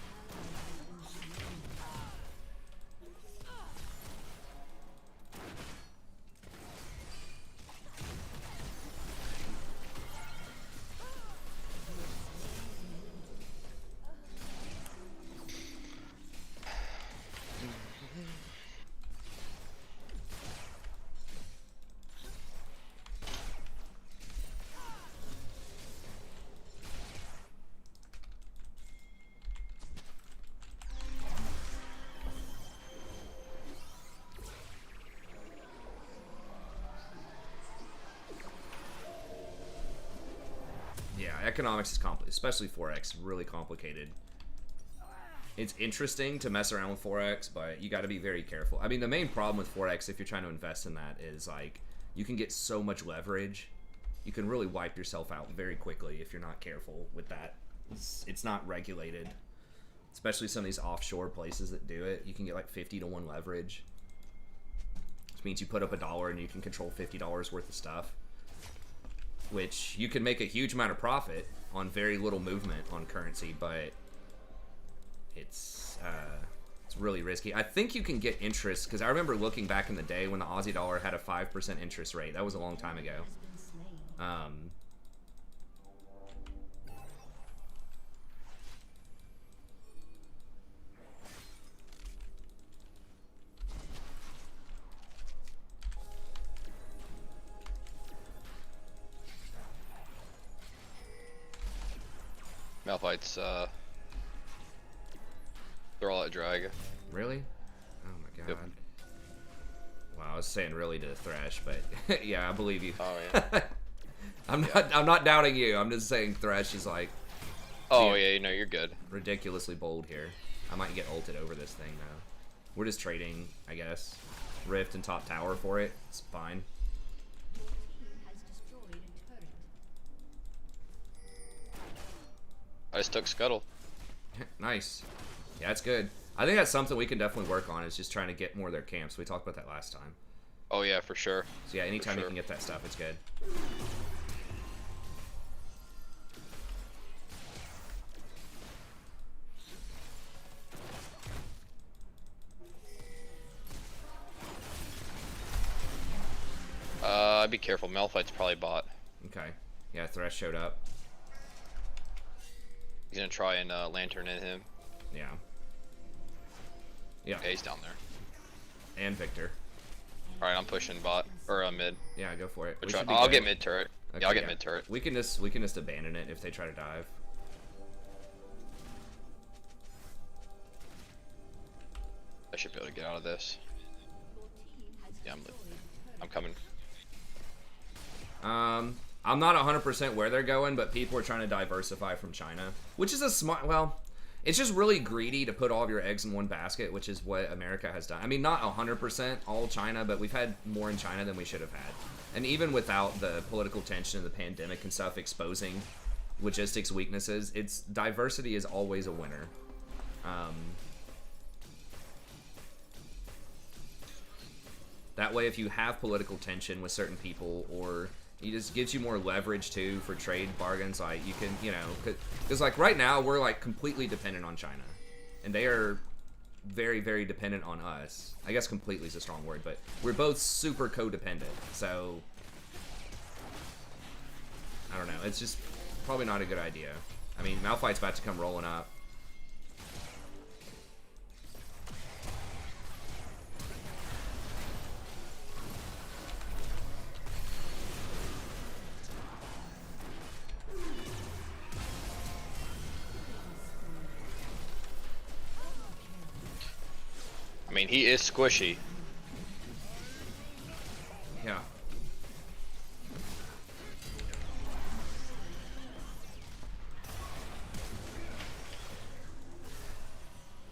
Yeah, economics is complicated, especially Forex, really complicated. It's interesting to mess around with Forex, but you got to be very careful. I mean, the main problem with Forex, if you're trying to invest in that, is like you can get so much leverage. You can really wipe yourself out very quickly if you're not careful with that. It's not regulated, especially some of these offshore places that do it. You can get like 50 to 1 leverage, which means you put up $1 and you can control $50 worth of stuff, which you can make a huge amount of profit on very little movement on currency, but it's really risky. I think you can get interest, because I remember looking back in the day when the Aussie dollar had a 5% interest rate. That was a long time ago. Malphite's, they're all at drag. Really? Oh my god. Yep. Wow, I was saying really to Thresh, but yeah, I believe you. Oh yeah. I'm not doubting you. I'm just saying Thresh is like Oh yeah, you know, you're good. ridiculously bold here. I might get ulted over this thing though. We're just trading, I guess. Rift and top tower for it. It's fine. Your team has destroyed a turret. I just took Scuttle. Nice. Yeah, that's good. I think that's something we can definitely work on, is just trying to get more of their camps. We talked about that last time. Oh yeah, for sure. So yeah, anytime you sure. can get that stuff, it's good. I'd be careful. Malphite's probably bot. Okay. Yeah, Thresh showed up. He's gonna try and lantern in him. Yeah. Yeah. Okay, he's down there. And Victor. All right, I'm pushing bot or mid. Yeah, go for it. We Which should be I'll good. get mid turret. Okay, Yeah, I'll get mid turret. We can just abandon it if they try to dive. I should be able to get out of this. Your team has Yeah, I'm lit. destroyed a turret. I'm coming. I'm not 100% where they're going, but people are trying to diversify from China, which is a smart. Well, it's just really greedy to put all of your eggs in one basket, which is what America has done. I mean, not 100% all China, but we've had more in China than we should have had. And even without the political tension of the pandemic and stuff exposing logistics weaknesses, it's diversity is always a winner. That way, if you have political tension with certain people, or it just gives you more leverage too for trade bargains, like you can, you know, because like right now we're like completely dependent on China, and they are very, very dependent on us. I guess completely is a strong word, but we're both super codependent. So I don't know. It's just probably not a good idea. I mean, Malphite's about to come rolling up. I mean, he is squishy. Yeah.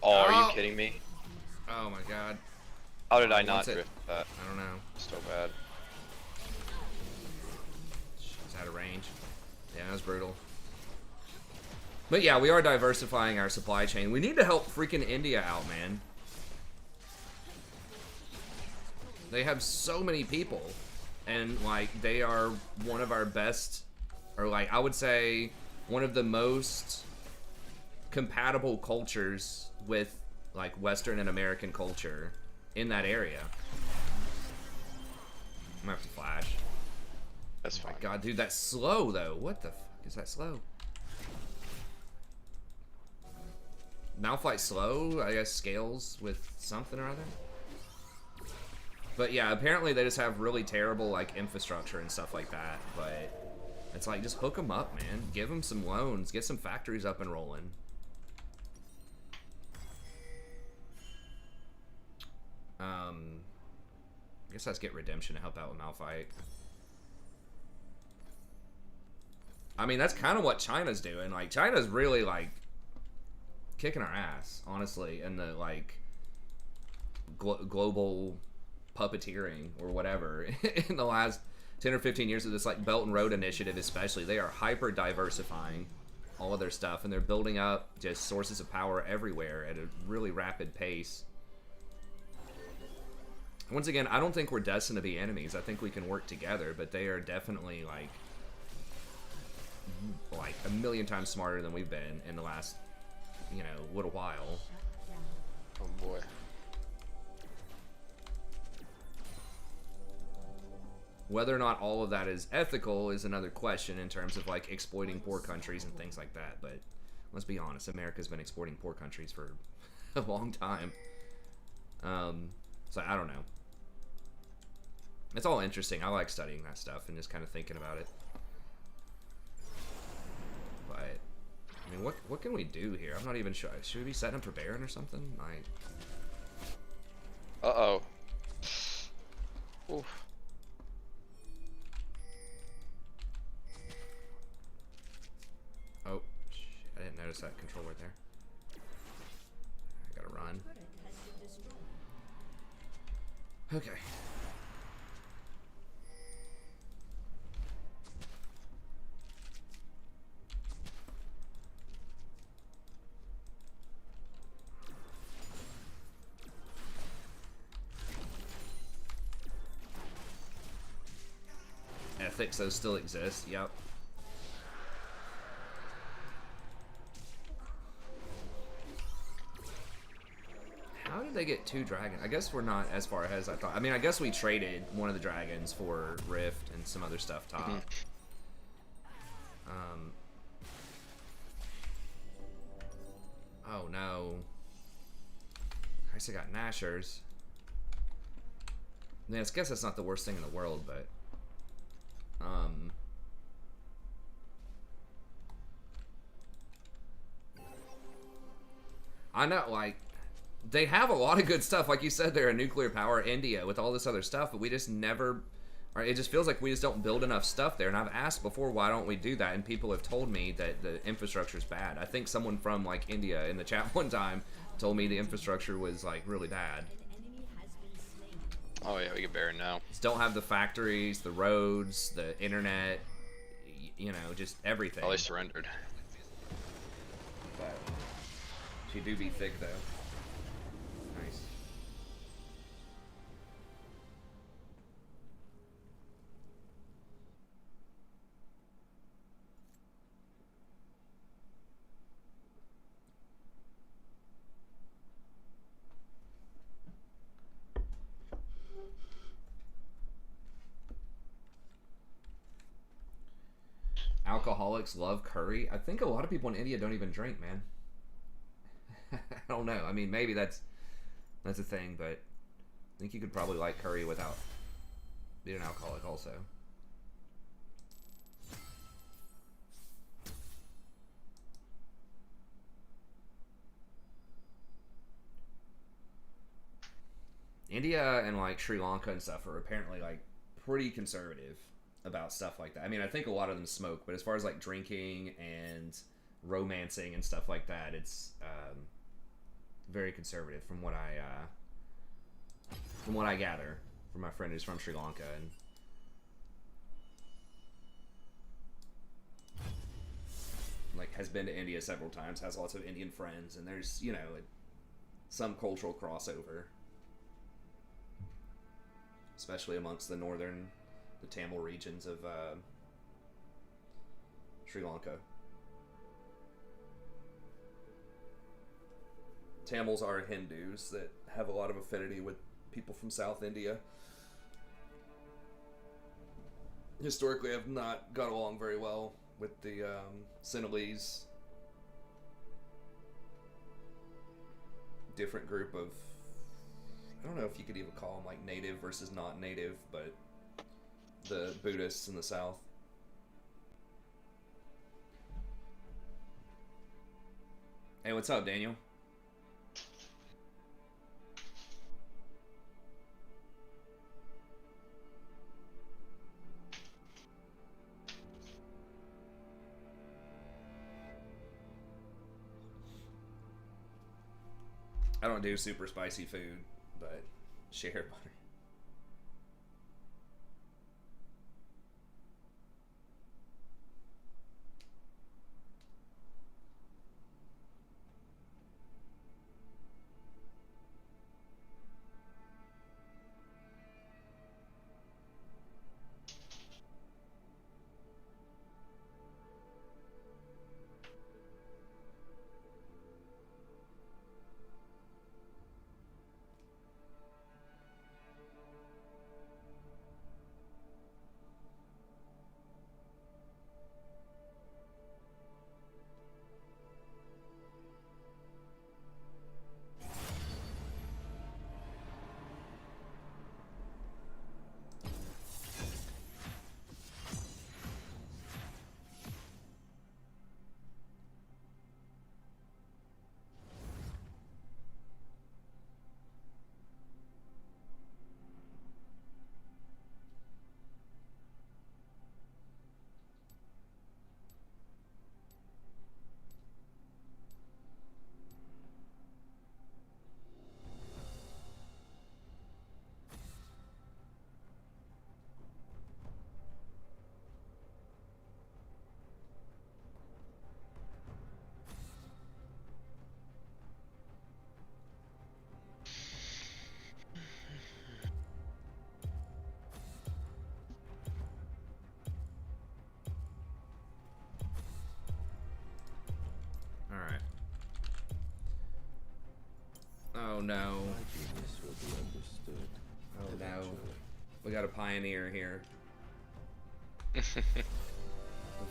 Oh, are Oh. you kidding me? Oh my god. How did I not What's it? drift that? I don't know. So bad. It's out of range. Yeah, that was brutal. But yeah, we are diversifying our supply chain. We need to help freaking India out, man. They have so many people, and like they are one of our best, or like I would say one of the most compatible cultures with like Western and American culture in that area. I'm gonna have to flash. That's Oh fine. my god, dude, that's slow though. What the fuck is that slow? Malphite slow, I guess scales with something or other. But yeah, apparently they just have really terrible like infrastructure and stuff like that. But it's like, just hook them up, man. Give them some loans. Get some factories up and rolling. I guess let's get Redemption to help out with Malphite. I mean, that's kind of what China's doing. Like, China's really like kicking our ass, honestly, in the like global puppeteering or whatever in the last 10 or 15 years of this like Belt and Road Initiative especially. They are hyper diversifying all of their stuff, and they're building up just sources of power everywhere at a really rapid pace. Once again, I don't think we're destined to be enemies. I think we can work together, but they are definitely like a million times smarter than we've been in the last, you know, little while. Oh boy. Whether or not all of that is ethical is another question in terms of like exploiting poor countries and things like that. But let's be honest, America's been exploiting poor countries for a long time. So I don't know. It's all interesting. I like studying that stuff and just kind of thinking about it. But I mean, what can we do here? I'm not even sure. Should we be setting up for Baron or something? Like. Uh-oh. Oof. Oh, shit, I didn't notice that control right there. I gotta run. Okay. Ethics, those still exist, yep. How did they get 2 dragons? I guess we're not as far ahead as I thought. I mean, I guess we traded one of the dragons for Rift and some other stuff top. Oh no. I guess I got Nashers. I mean, I guess that's not the worst thing in the world, but I know, like, they have a lot of good stuff. Like you said, they're a nuclear power, India, with all this other stuff, but we just never, or it just feels like we just don't build enough stuff there. And I've asked before, why don't we do that? And people have told me that the infrastructure is bad. I think someone from, like, India in the chat one time told me the infrastructure was, like, really bad. Oh yeah, we get Baron now. Just don't have the factories, the roads, the internet, you know, just everything. Oh, they surrendered. But she do be thick, though. Nice. Alcoholics love curry. I think a lot of people in India don't even drink, man. I don't know. I mean, maybe that's a thing, but I think you could probably like curry without being an alcoholic also. India and like Sri Lanka and stuff are apparently like pretty conservative about stuff like that. I mean, I think a lot of them smoke, but as far as like drinking and romancing and stuff like that, it's very conservative from what I gather from my friend who's from Sri Lanka and like has been to India several times, has lots of Indian friends, and there's, you know, some cultural crossover, especially amongst the Tamil regions of Sri Lanka. Tamils are Hindus that have a lot of affinity with people from South India. Historically, have not got along very well with the Sinhalese. Different group of, I don't know if you could even call them like native versus not native, but the Buddhists in the South. Hey, what's up, Daniel? I don't do super spicy food, but share butter. Oh no. My genius will be understood. Oh no. Eventually. We got a pioneer here.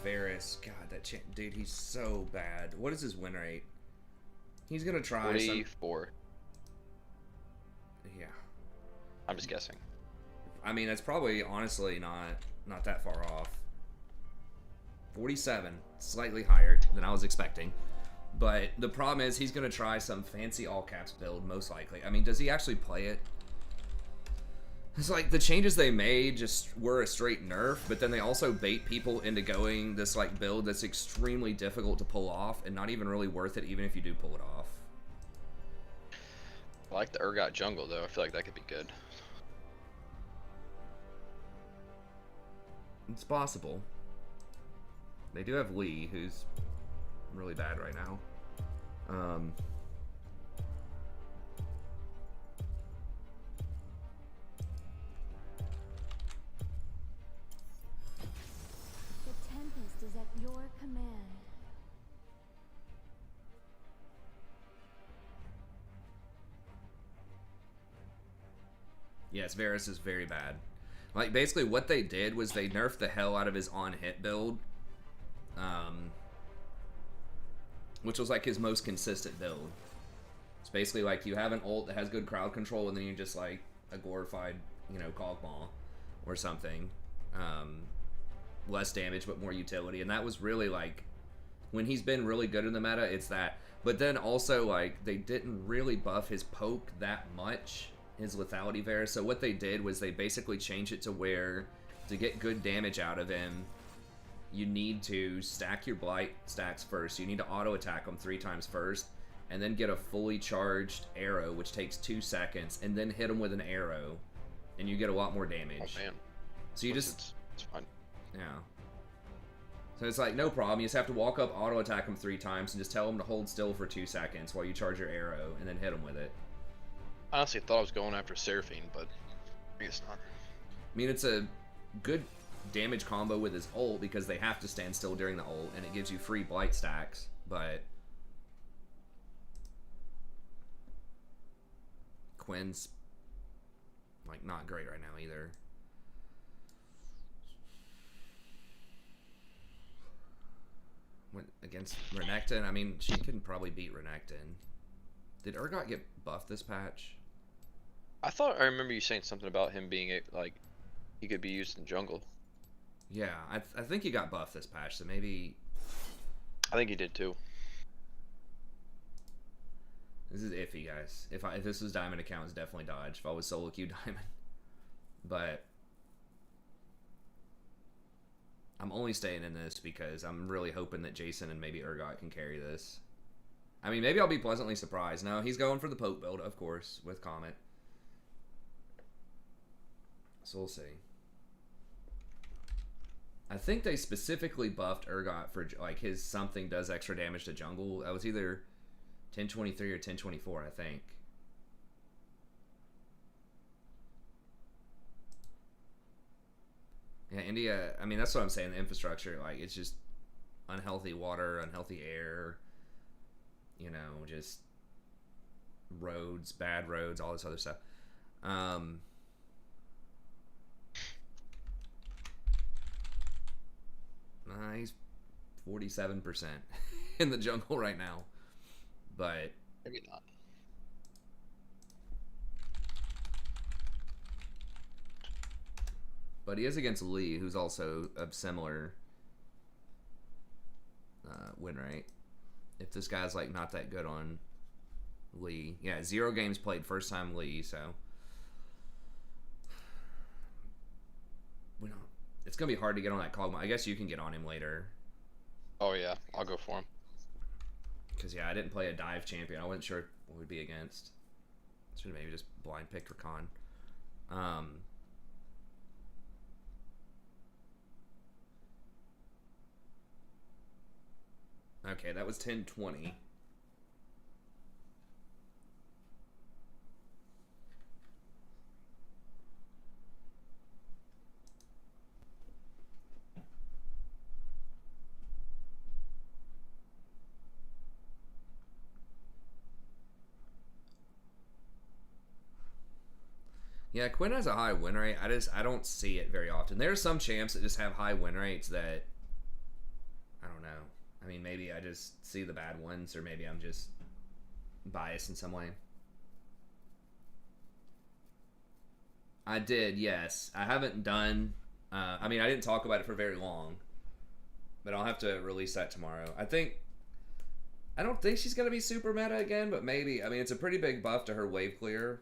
Varys. God, that dude, he's so bad. What is his win rate? He's gonna try 44. Yeah. I'm just guessing. I mean, that's probably honestly not that far off. 47, slightly higher than I was expecting. But the problem is he's gonna try some fancy all caps build, most likely. I mean, does he actually play it? It's like the changes they made just were a straight nerf, but then they also bait people into going this like build that's extremely difficult to pull off and not even really worth it, even if you do pull it off. I like the Urgot jungle though. I feel like that could be good. It's possible. They do have Lee, who's really bad right now. The Tempest is at your command. Yes, Varys is very bad. Like, basically what they did was they nerfed the hell out of his on-hit build. Which was like his most consistent build. It's basically like you have an ult that has good crowd control and then you just like a glorified, you know, Kog'Maw or something. Less damage but more utility. And that was really like, when he's been really good in the meta, it's that. But then also like, they didn't really buff his poke that much. His lethality Varys. So what they did was they basically changed it to where to get good damage out of him, you need to stack your blight stacks first. You need to auto attack them 3 times first, and then get a fully charged arrow, which takes 2 seconds, and then hit them with an arrow, and you get a lot more damage. Oh man. So you just it's fine. yeah. So it's like no problem. You just have to walk up, auto attack them 3 times, and just tell them to hold still for 2 seconds while you charge your arrow, and then hit them with it. I honestly thought I was going after Seraphine, but I guess not. I mean, it's a good damage combo with his ult because they have to stand still during the ult, and it gives you free blight stacks, but Quinn's like not great right now either. Went against Renekton. I mean, she can probably beat Renekton. Did Urgot get buffed this patch? I thought I remember you saying something about him being like he could be used in jungle. Yeah, I think he got buffed this patch, so maybe I think he did too. this is iffy, guys. If this was Diamond account, it's definitely dodge. If I was solo queue Diamond, but I'm only staying in this because I'm really hoping that Jason and maybe Urgot can carry this. I mean, maybe I'll be pleasantly surprised. No, he's going for the poke build, of course, with Comet. So we'll see. I think they specifically buffed Urgot for like his something does extra damage to jungle. That was either 1023 or 1024, I think. Yeah, India, I mean, that's what I'm saying, the infrastructure, like, it's just unhealthy water, unhealthy air, you know, just roads, bad roads, all this other stuff. He's 47% in the jungle right now, but Maybe not. he is against Lee, who's also a similar win rate. If this guy's like not that good on Lee, yeah, 0 games played, first time Lee, so we don't. It's gonna be hard to get on that Kog'Maw. I guess you can get on him later. Oh yeah, I'll go for him. Cause yeah, I didn't play a dive champion. I wasn't sure what we'd be against. Should have maybe just blind picked Rakan. Okay, that was 10-20. Yeah, Quinn has a high win rate. I don't see it very often. There are some champs that just have high win rates that I don't know. I mean, maybe I just see the bad ones, or maybe I'm just biased in some way. I did, yes. I haven't done. I mean, I didn't talk about it for very long, but I'll have to release that tomorrow. I don't think she's gonna be super meta again, but maybe. I mean, it's a pretty big buff to her wave clear.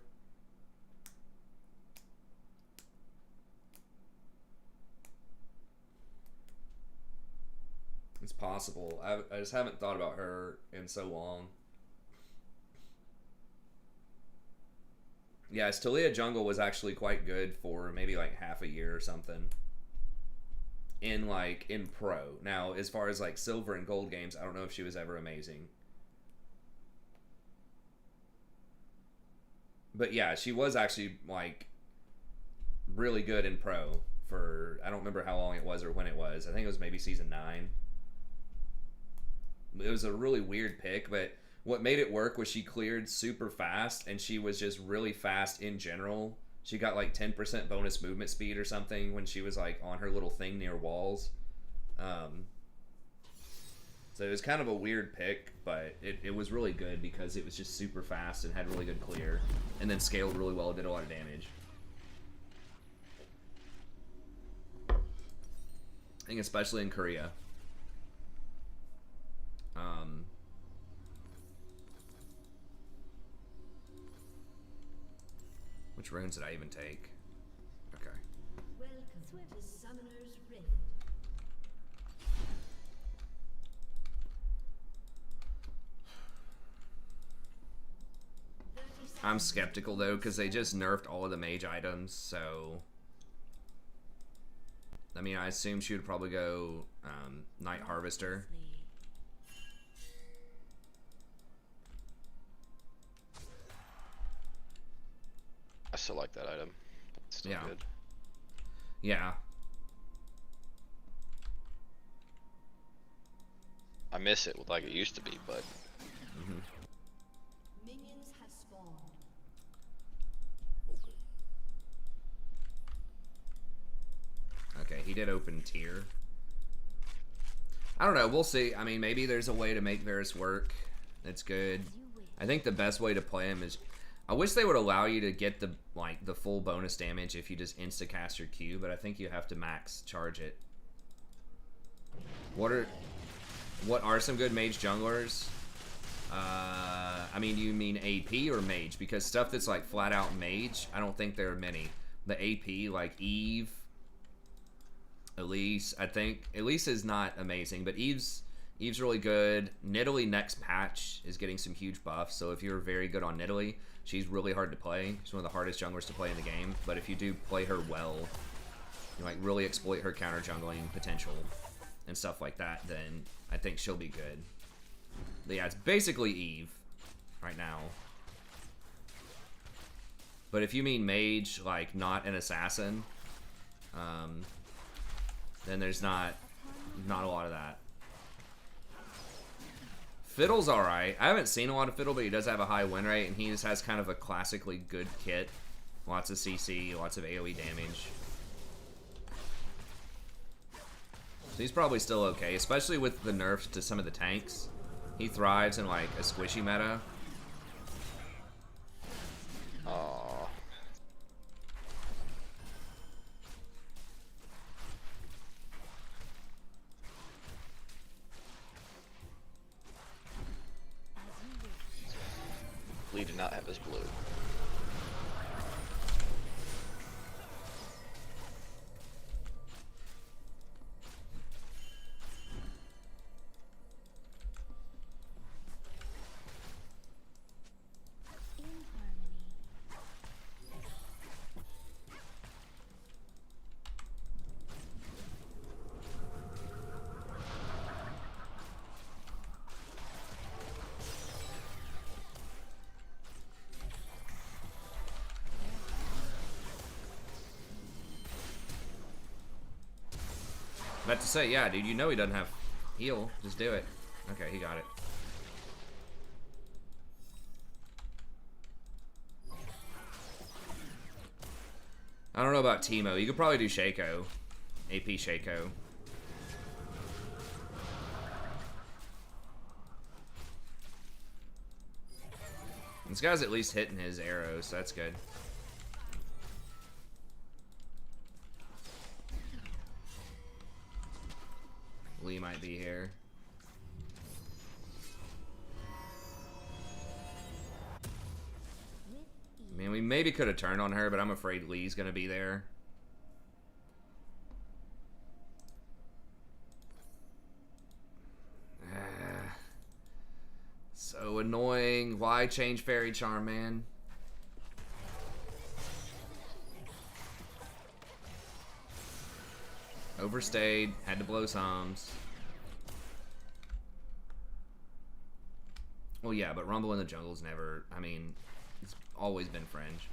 It's possible. I just haven't thought about her in so long. Yes, Talia Jungle was actually quite good for maybe like half a year or something. In pro. Now, as far as like silver and gold games, I don't know if she was ever amazing. But yeah, she was actually like really good in pro for, I don't remember how long it was or when it was. I think it was maybe season 9. It was a really weird pick, but what made it work was she cleared super fast, and she was just really fast in general. She got like 10% bonus movement speed or something when she was like on her little thing near walls. So it was kind of a weird pick, but it was really good because it was just super fast and had really good clear, and then scaled really well, did a lot of damage. I think especially in Korea. Which runes did I even take? Okay. Welcome to Summoner's Rift. I'm skeptical though, because they just nerfed all of the mage items, so I mean, I assume she would probably go Night Harvester. I still like that item. It's still Yeah. good. Yeah. I miss it like it used to be, but Minions have spawned. Okay, he did open tier. I don't know, we'll see. I mean, maybe there's a way to make Varus work that's good. I think the best way to play him is, I wish they would allow you to get the full bonus damage if you just insta cast your Q, but I think you have to max charge it. What are some good mage junglers? I mean, do you mean AP or mage? Because stuff that's like flat out mage, I don't think there are many. The AP, like Eve, Elise, I think Elise is not amazing, but Eve's really good. Nidalee next patch is getting some huge buffs, so if you're very good on Nidalee, she's really hard to play. She's one of the hardest junglers to play in the game, but if you do play her well, you like really exploit her counter jungling potential and stuff like that, then I think she'll be good. But yeah, it's basically Eve right now. But if you mean mage, like not an assassin, then there's not a lot of that. Fiddle's alright. I haven't seen a lot of Fiddle, but he does have a high win rate, and he just has kind of a classically good kit. Lots of CC, lots of AoE damage. So he's probably still okay, especially with the nerfs to some of the tanks. He thrives in like a squishy meta. Aww. Lee did not have his blue. In harmony. About to say, yeah, dude, you know he doesn't have heal. Just do it. Okay, he got it. I don't know about Teemo. You could probably do Shaco. AP Shaco. This guy's at least hitting his arrows, so that's good. Lee might be here. I mean, we maybe could have turned on her, but I'm afraid Lee's gonna be there. So annoying. Why change Fairy Charm, man? Overstayed. Had to blow sums. Well, yeah, but Rumble in the Jungle's never... I mean, it's always been fringe.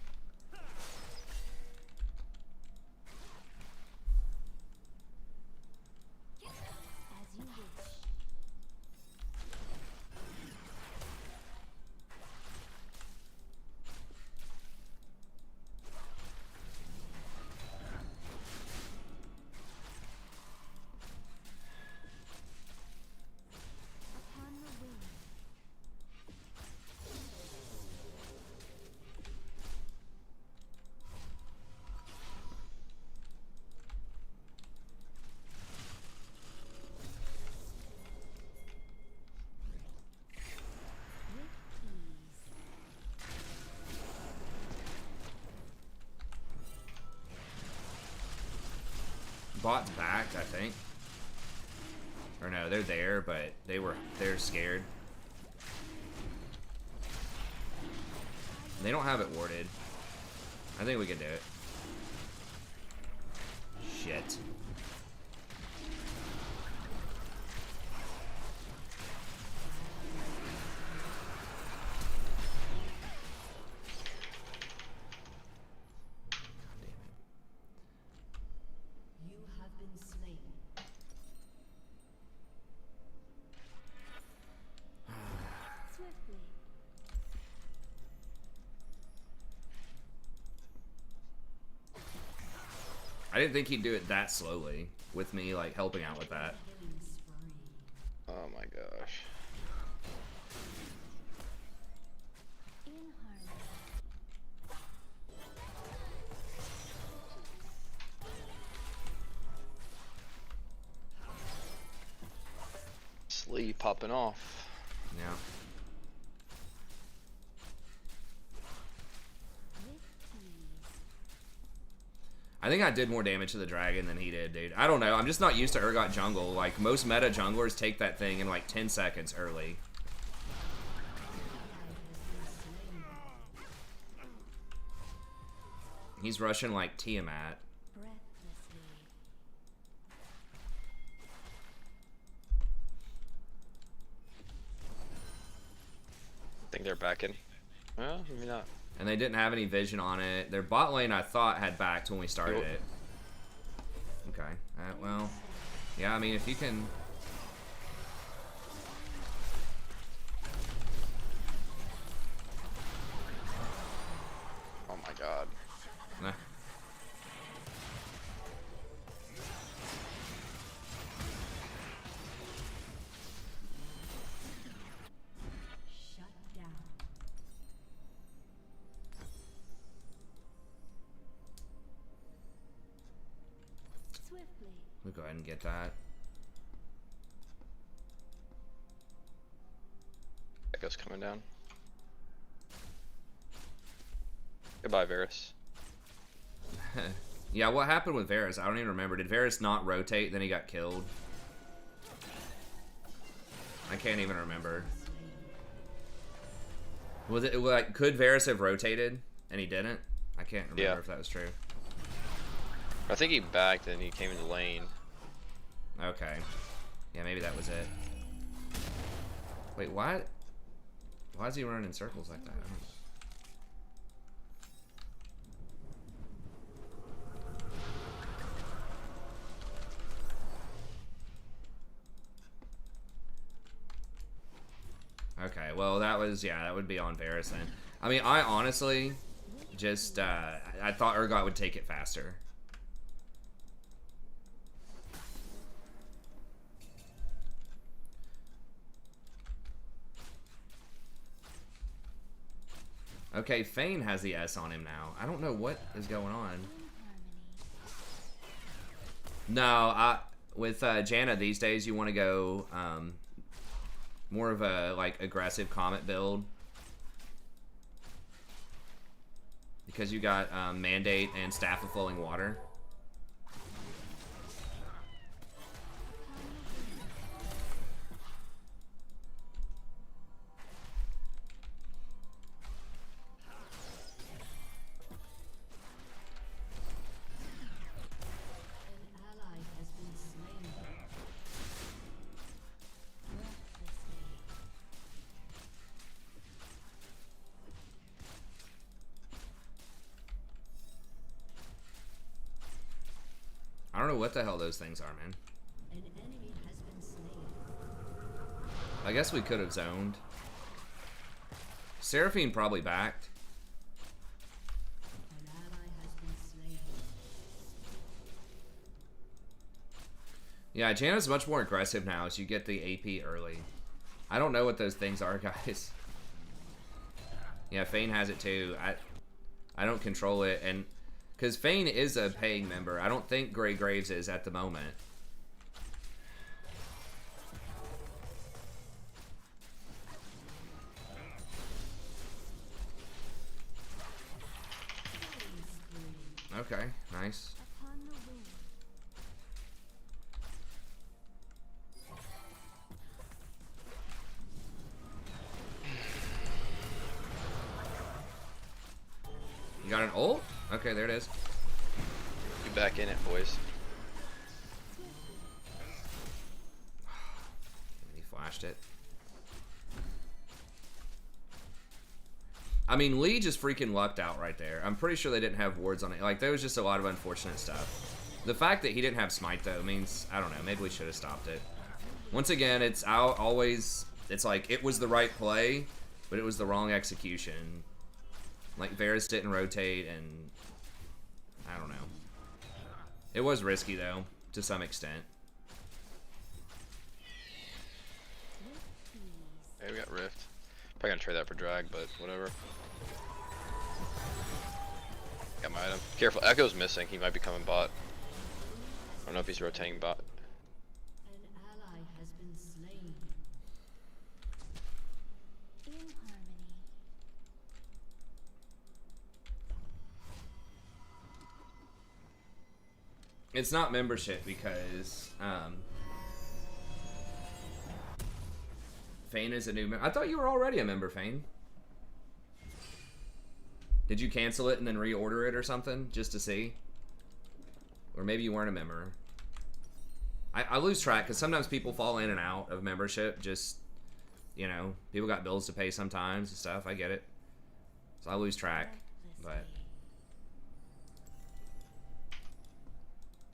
As you wish. Upon the wing. With ease. Bot's backed, I think. Or no, they're there, but they're scared. They don't have it warded. I think we can do it. Shit. You have been slain. Swiftly. I didn't think he'd do it that slowly with me, like, helping out with that. Killing spree. Oh my gosh. In harmony. Sleep popping off. Yeah. With ease. I think I did more damage to the dragon than he did, dude. I don't know. I'm just not used to Urgot jungle. Like, most meta junglers take that thing in, like, 10 seconds early. He's rushing, like, Tiamat. Breathlessly. Think they're backing. Well, maybe not. And they didn't have any vision on it. Their bot lane, I thought, had backed when we started Nope. it. Okay. Well, yeah, I mean, if you can... Oh my god. Nah. Shut down. Swiftly. We'll go ahead and get that. Echo's coming down. Goodbye, Varus. Yeah, what happened with Varus? I don't even remember. Did Varus not rotate, then he got killed? I can't even remember. Was it like, could Varus have rotated and he didn't? I can't remember Yeah. if that was true. I think he backed and he came into lane. Okay. Yeah, maybe that was it. Wait, why? Why is he running in circles like that? I don't know. Okay, well that was, yeah, that would be on Varus then. I mean, I honestly, Just, I thought Urgot would take it faster. Okay, Fane has the S on him now. I don't know what is going on. No, with Janna these days, you want to go more of a like aggressive Comet build because you got Mandate and Staff of Flowing Water. I don't know what the hell those things are, man. An enemy has been slain. I guess we could have zoned. Seraphine probably backed. An ally has been slain. Yeah, Janna's much more aggressive now as you get the AP early. I don't know what those things are, guys. Yeah, Fane has it too. I don't control it, and because Fane is a paying member. I don't think Grey Graves is at the moment. Okay, nice. Upon the wing. You got an ult? Okay, there it is. Get back in it, boys. He flashed it. I mean, Lee just freaking lucked out right there. I'm pretty sure they didn't have wards on it. Like, there was just a lot of unfortunate stuff. The fact that he didn't have smite, though, means, I don't know, maybe we should have stopped it. Once again, it's always, it's like, it was the right play, but it was the wrong execution. Like, Varus didn't rotate, and I don't know. It was risky, though, to some extent. Hey, we got Rift. Probably gonna trade that for Drag, but whatever. Got my item. Careful, Echo's missing. He might be coming bot. I don't know if he's rotating bot. An ally has been slain. In harmony. It's not membership because Fane is a new member. I thought you were already a member, Fane. Did you cancel it and then reorder it or something just to see? Or maybe you weren't a member. I lose track because sometimes people fall in and out of membership. Just, you know, people got bills to pay sometimes and stuff. I get it. So I lose track. But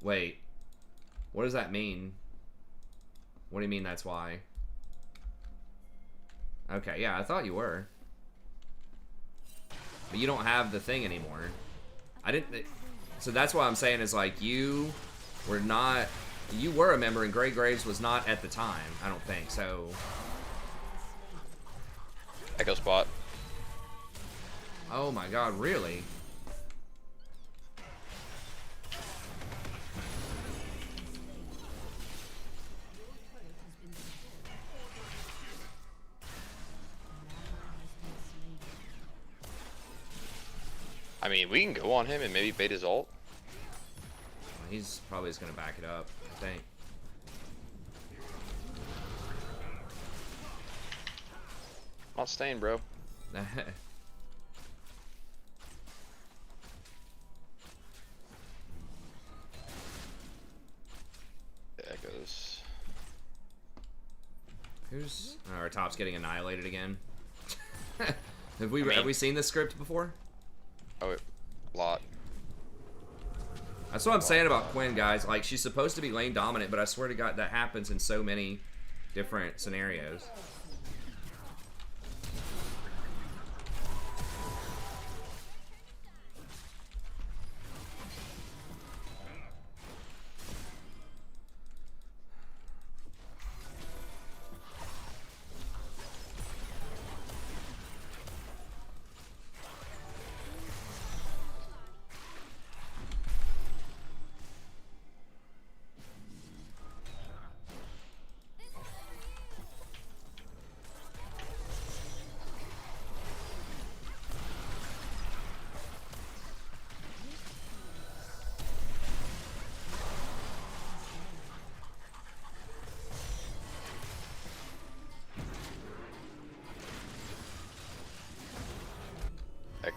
wait, what does that mean? What do you mean that's why? Okay, yeah, I thought you were. But you don't have the thing anymore. I didn't. So that's why I'm saying is like you were not. You were a member and Grey Graves was not at the time. I don't think so. Echo spot. Oh my God, really? I mean, we can go on him and maybe bait his ult. He's probably just gonna back it up, I think. Not staying, bro. Echoes. Who's our top's getting annihilated again? Have we seen this script before? Oh, wait. Lot. That's what I'm saying about Quinn, guys. Like, she's supposed to be lane dominant, but I swear to God, that happens in so many different scenarios.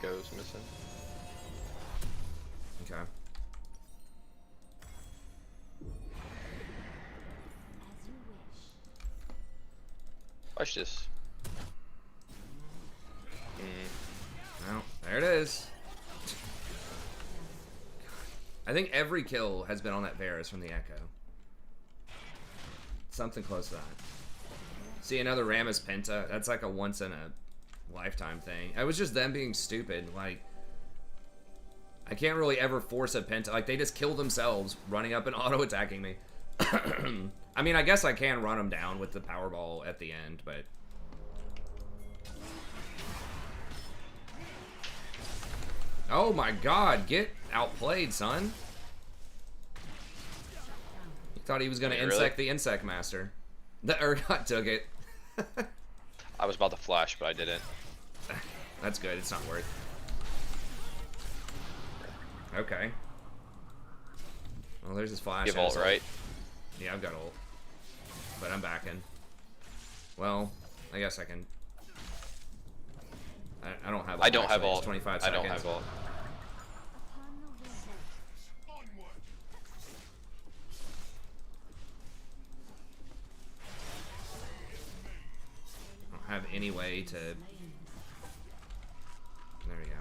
Echo's missing. Okay. As you wish. Watch this. Well, there it is. I think every kill has been on that Varus from the Echo. Something close to that. See, another Rammus Penta. That's like a once in a lifetime thing. It was just them being stupid. Like, I can't really ever force a Penta. Like, they just kill themselves running up and auto-attacking me. I mean, I guess I can run them down with the Powerball at the end, but... Oh my god, get outplayed, son. He thought he was gonna insect the Insect Master. The Urgot took it. I was about to flash, but I didn't. That's good, it's not worth. Okay. Well, there's his flash. You have ult, right? Yeah, I've got ult. But I'm backing. Well, I guess I can... I don't have ult. I don't have actually. It's ult. 25 I seconds. don't have ult. Upon the wind. I don't have any way to... There we go.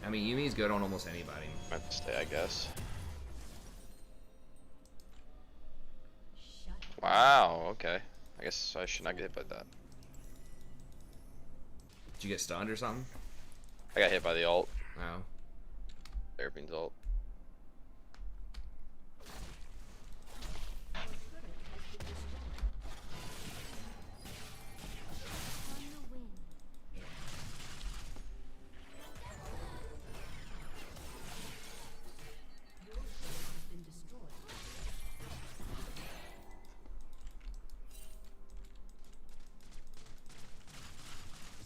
I mean, Yumi's good on almost anybody. I have to stay, I guess. Wow, okay. I guess I should not get hit by that. Did you get stunned or something? I got hit by the ult. No. Airbeam's ult. Upon the wind.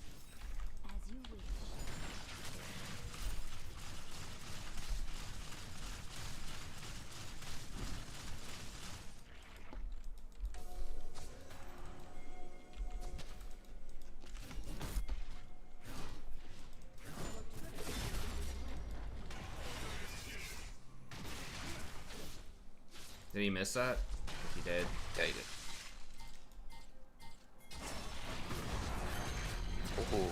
As you wish. Did he miss that? If he did. Yeah, he did. Ooh.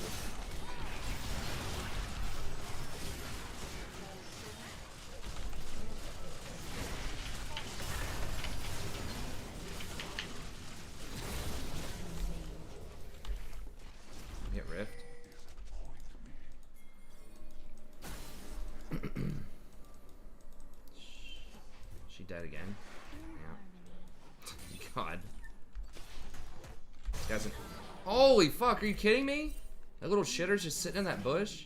Get rift. She dead again. Yeah. God. This guy's holy fuck, are you kidding me? That little shitter's just sitting in that bush?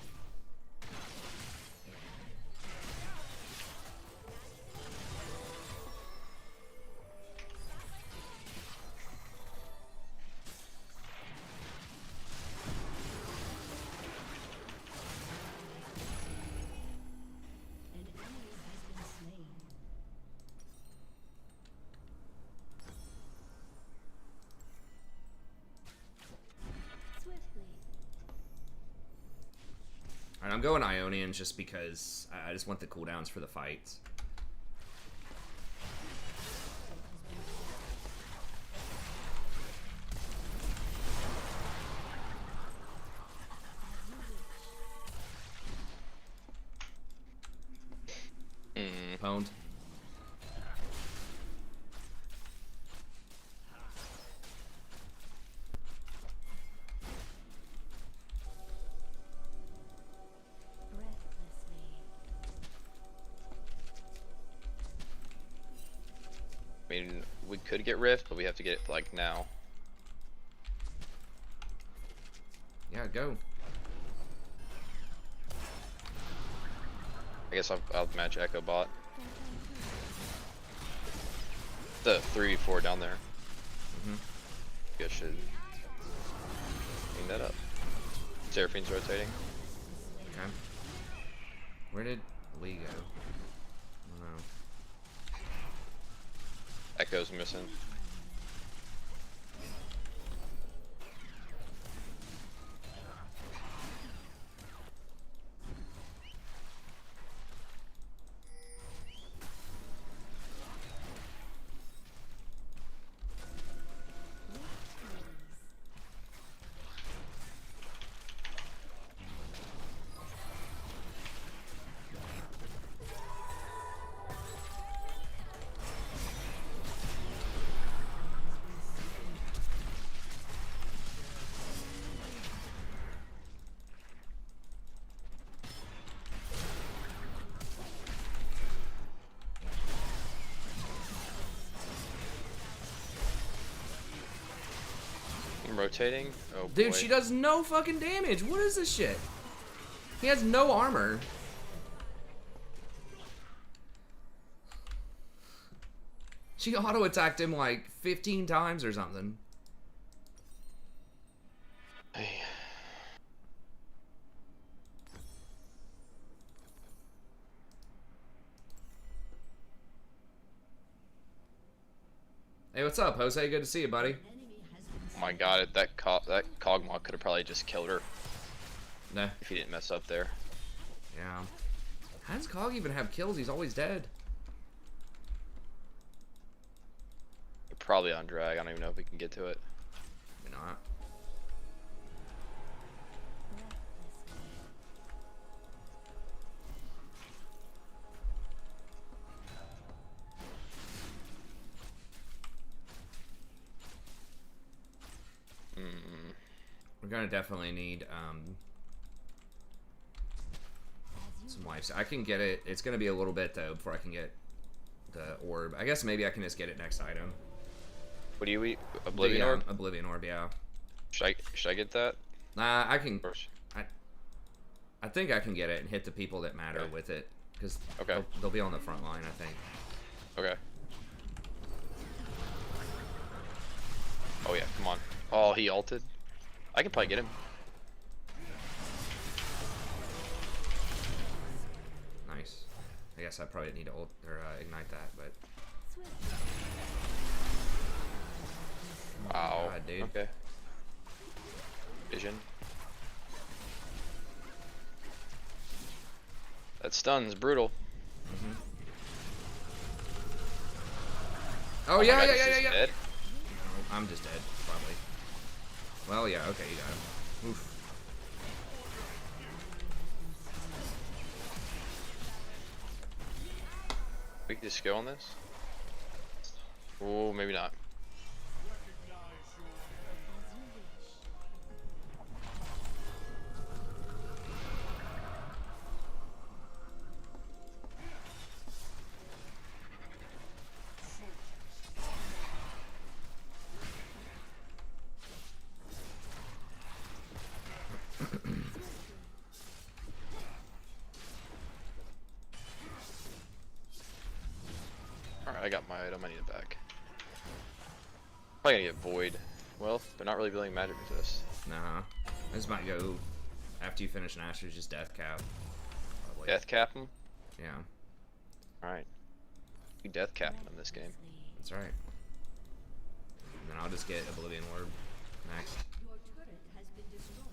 Swiftly. Alright, I'm going Ionian just because I just want the cooldowns for the fights. Pwned. Breathlessly. I mean, we could get Rift, but we have to get it like now. Yeah, go. I guess I'll match Echo bot. The 3-4 down there. Guess should clean that up. Seraphine's rotating. Okay. Where did Lee go? I don't know. Echo's missing. I'm rotating. Oh boy. Dude, she does no fucking damage. What is this shit? He has no armor. She auto attacked him like 15 times or something. Hey. Hey, what's up, Jose? Good to see you, buddy. Oh my god, that Cogmaw could have probably just killed her Nah. if he didn't mess up there. Yeah. How does Cog even have kills? He's always dead. Probably on drag. I don't even know if we can get to it. Maybe not. We're gonna definitely need some wipes. I can get it. It's gonna be a little bit though before I can get the orb. I guess maybe I can just get it next item. What do you eat? Oblivion Orb? Oblivion Orb, yeah. Should I get that? Nah, I can. Or sh- I think I can get it and hit the people that matter Okay. with it, because Okay. they'll be on the front line, I think. Okay. Oh yeah, come on. Oh, he ulted. I can probably get him. Nice. I guess I probably need to ult or ignite that, but Wow. God, dude. Okay. Vision. That stun's brutal. Oh, my yeah, God, yeah, this yeah, is yeah, yeah. dead? No, I'm just dead, probably. Well, yeah, okay, you got him. Oof. We can just go on this? Oh, maybe not. Alright, I got my item, I need it back. Probably gonna get Void. Well, they're not really building magic resist. Nah. This might go after you finish Nashor's just death cap. Probably. Death cap him? Yeah, Alright. We death cap him in this game. that's right. And then I'll just get Oblivion Orb next. Your turret has been destroyed.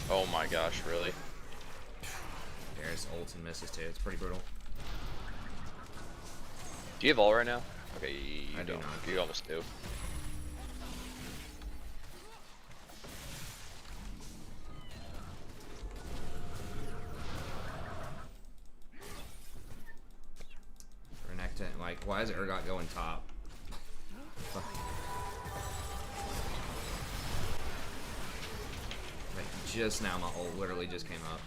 Oh my gosh, really? There's ults and misses too. It's pretty brutal. Do you have all right now? Okay, you I do don't. not. You almost do. Renekton, like, why is Urgot going top? Fuck. Like, just now my ult literally just came up.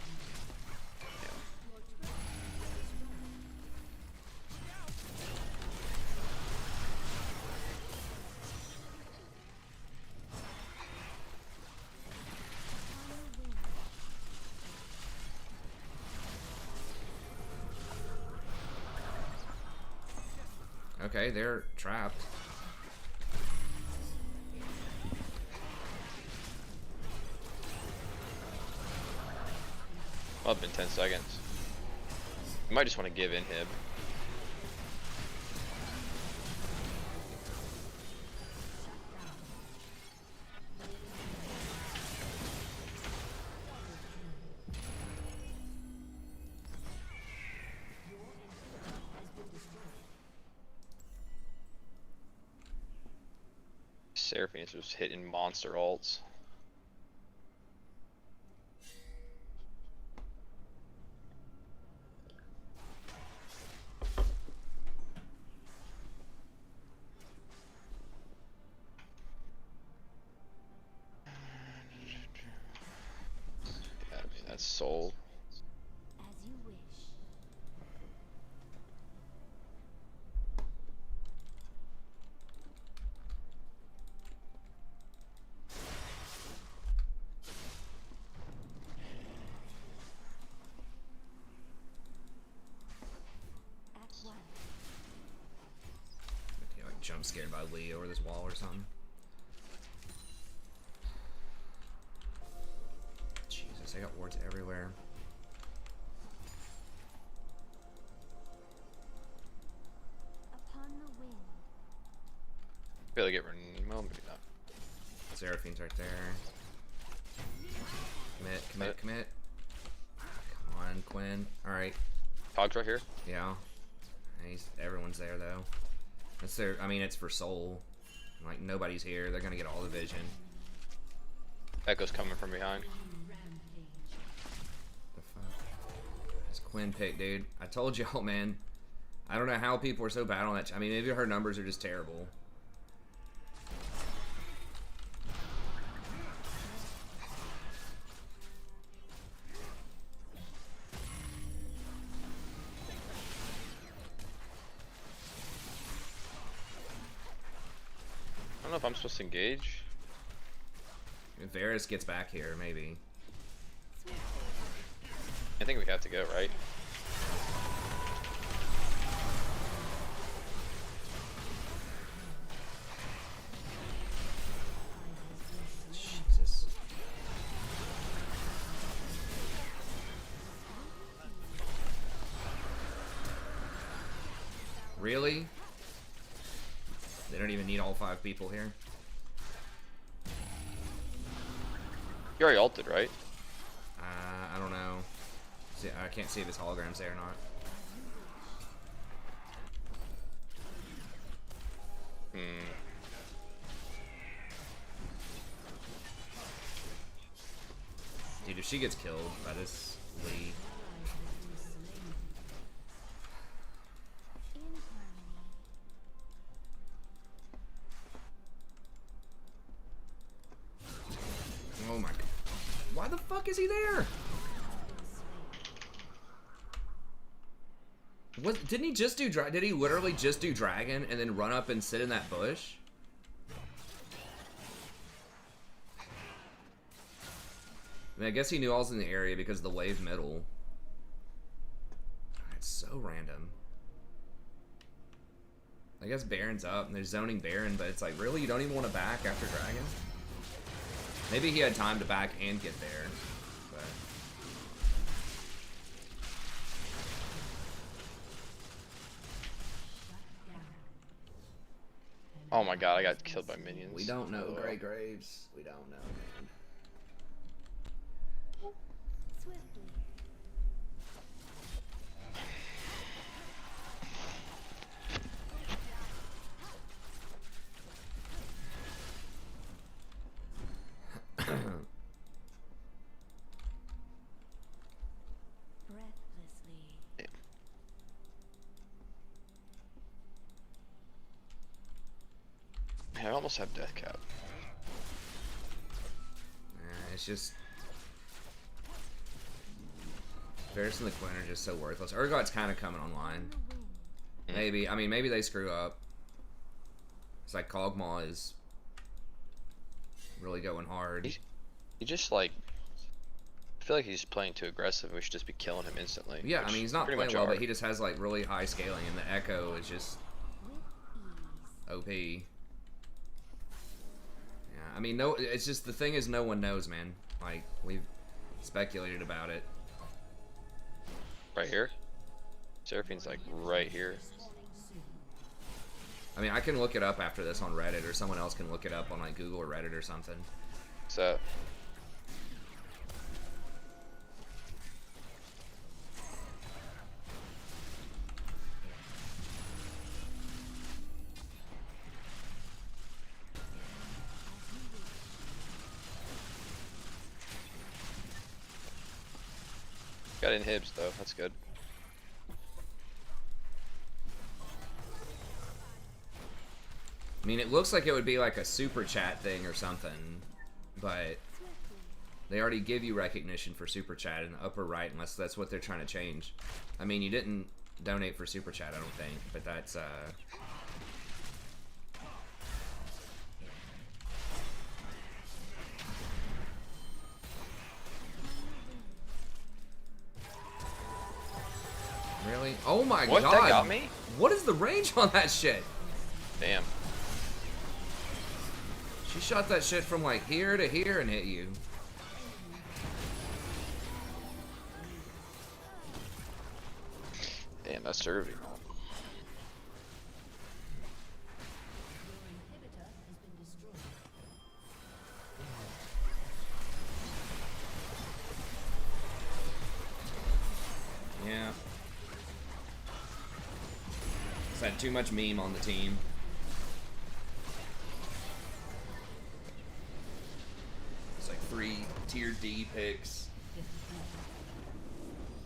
Okay, they're trapped. Up in 10 seconds. You might just want to give inhib. Seraphine was hitting monster ults. Yeah, I mean, that's soul. As you wish. jump scared by Lee over this wall or something. Jesus, I got wards everywhere. Upon the wind. Barely get rid. Well, maybe not. Seraphine's right there. Commit. Come on, Quinn. Alright. Cog's right here. Yeah. Everyone's there, though. That's their, I mean, it's for soul. Like, nobody's here. They're gonna get all the vision. Echo's coming from behind. The fuck? This Quinn pick, dude. I told y'all, man. I don't know how people are so bad on that. I mean, maybe her numbers are just terrible. I don't know if I'm supposed to engage. If Varys gets back here, maybe. I think we have to go, right? Jesus. Really? They don't even need all 5 people here. You already ulted, right? I don't know. See, I can't see if his hologram's there or not. Dude, if she gets killed by this Lee. In harmony. Oh my god. Why the fuck is he there? What, didn't he just do did he literally just do dragon and then run up and sit in that bush? I mean, I guess he knew I was in the area because of the wave middle. It's so random. I guess Baron's up and they're zoning Baron, but it's like, really? You don't even want to back after dragon? Maybe he had time to back and get there, but... Oh my god, I got killed by minions. We don't know, Oh. Grey Graves. We don't know, man. Swiftly. Breathlessly. I almost have death cap. It's just... Varys and the Quinn are just so worthless. Urgot's kind of coming online. Maybe. I mean, maybe they screw up. It's like Kog'Maw is really going hard. He just like... I feel like he's playing too aggressive. We should just be killing him instantly. Yeah, I which mean, he's not pretty playing much well, are. but he just has like really high scaling, and the Echo is just OP. Yeah, I mean, no, it's just the thing is no one knows, man. Like, we've speculated about it. Right here? Seraphine's like right here. I mean, I can look it up after this on Reddit, or someone else can look it up on like Google or Reddit or something. So... Got inhibs though, that's good. I mean, it looks like it would be like a super chat thing or something, but they already give you recognition for super chat in the upper right, unless that's what they're trying to change. I mean, you didn't donate for super chat, I don't think, but that's Really? Oh my What? god! That got me? What is the range on that shit? Damn. She shot that shit from like here to here and hit you. Damn, that served you. Inhibitor has been destroyed. Yeah. Just had too much meme on the team. It's like 3 tier D picks.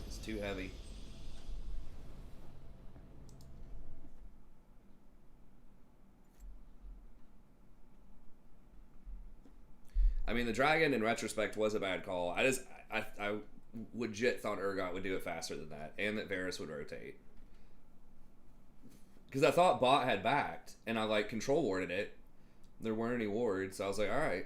It's too heavy. I mean, the dragon in retrospect was a bad call. I legit thought Urgot would do it faster than that, and that Varus would rotate. Because I thought bot had backed, and I like control warded it. There weren't any wards, so I was like, all right.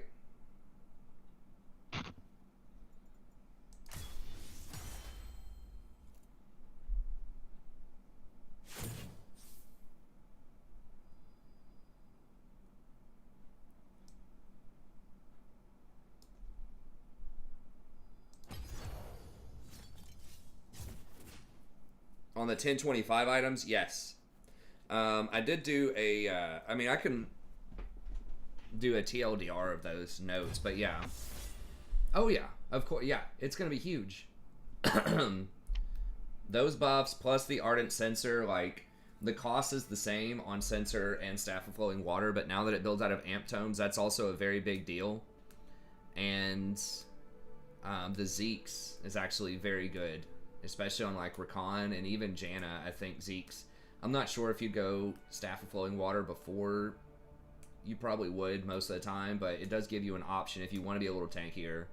On the 1025 items, yes. I did do a, I mean, I can do a TLDR of those notes, but yeah. Oh yeah, of course, yeah, it's going to be huge. Those buffs plus the Ardent Sensor, like, the cost is the same on Sensor and Staff of Flowing Water, but now that it builds out of Amp Tomes, that's also a very big deal. And the Zeke's is actually very good, especially on like Rakan and even Janna. I think Zeke's, I'm not sure if you go Staff of Flowing Water before, you probably would most of the time, but it does give you an option if you want to be a little tankier.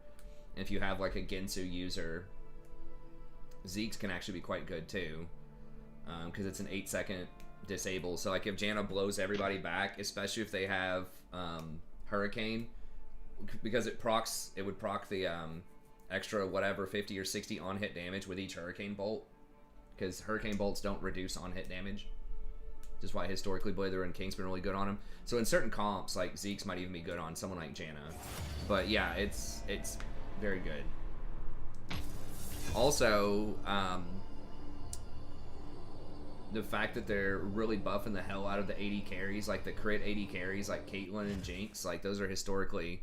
If you have like a Gensu user, Zeke's can actually be quite good too, because it's an 8-second disable. So like if Janna blows everybody back, especially if they have Hurricane, because it would proc the extra whatever 50 or 60 on hit damage with each Hurricane Bolt, because Hurricane Bolts don't reduce on hit damage. Just why historically Blazer and King's been really good on him. So in certain comps, like Zeke's might even be good on someone like Janna. But yeah, it's very good. Also, the fact that they're really buffing the hell out of the 80 carries, like the crit 80 carries, like Caitlyn and Jinx, like those are historically,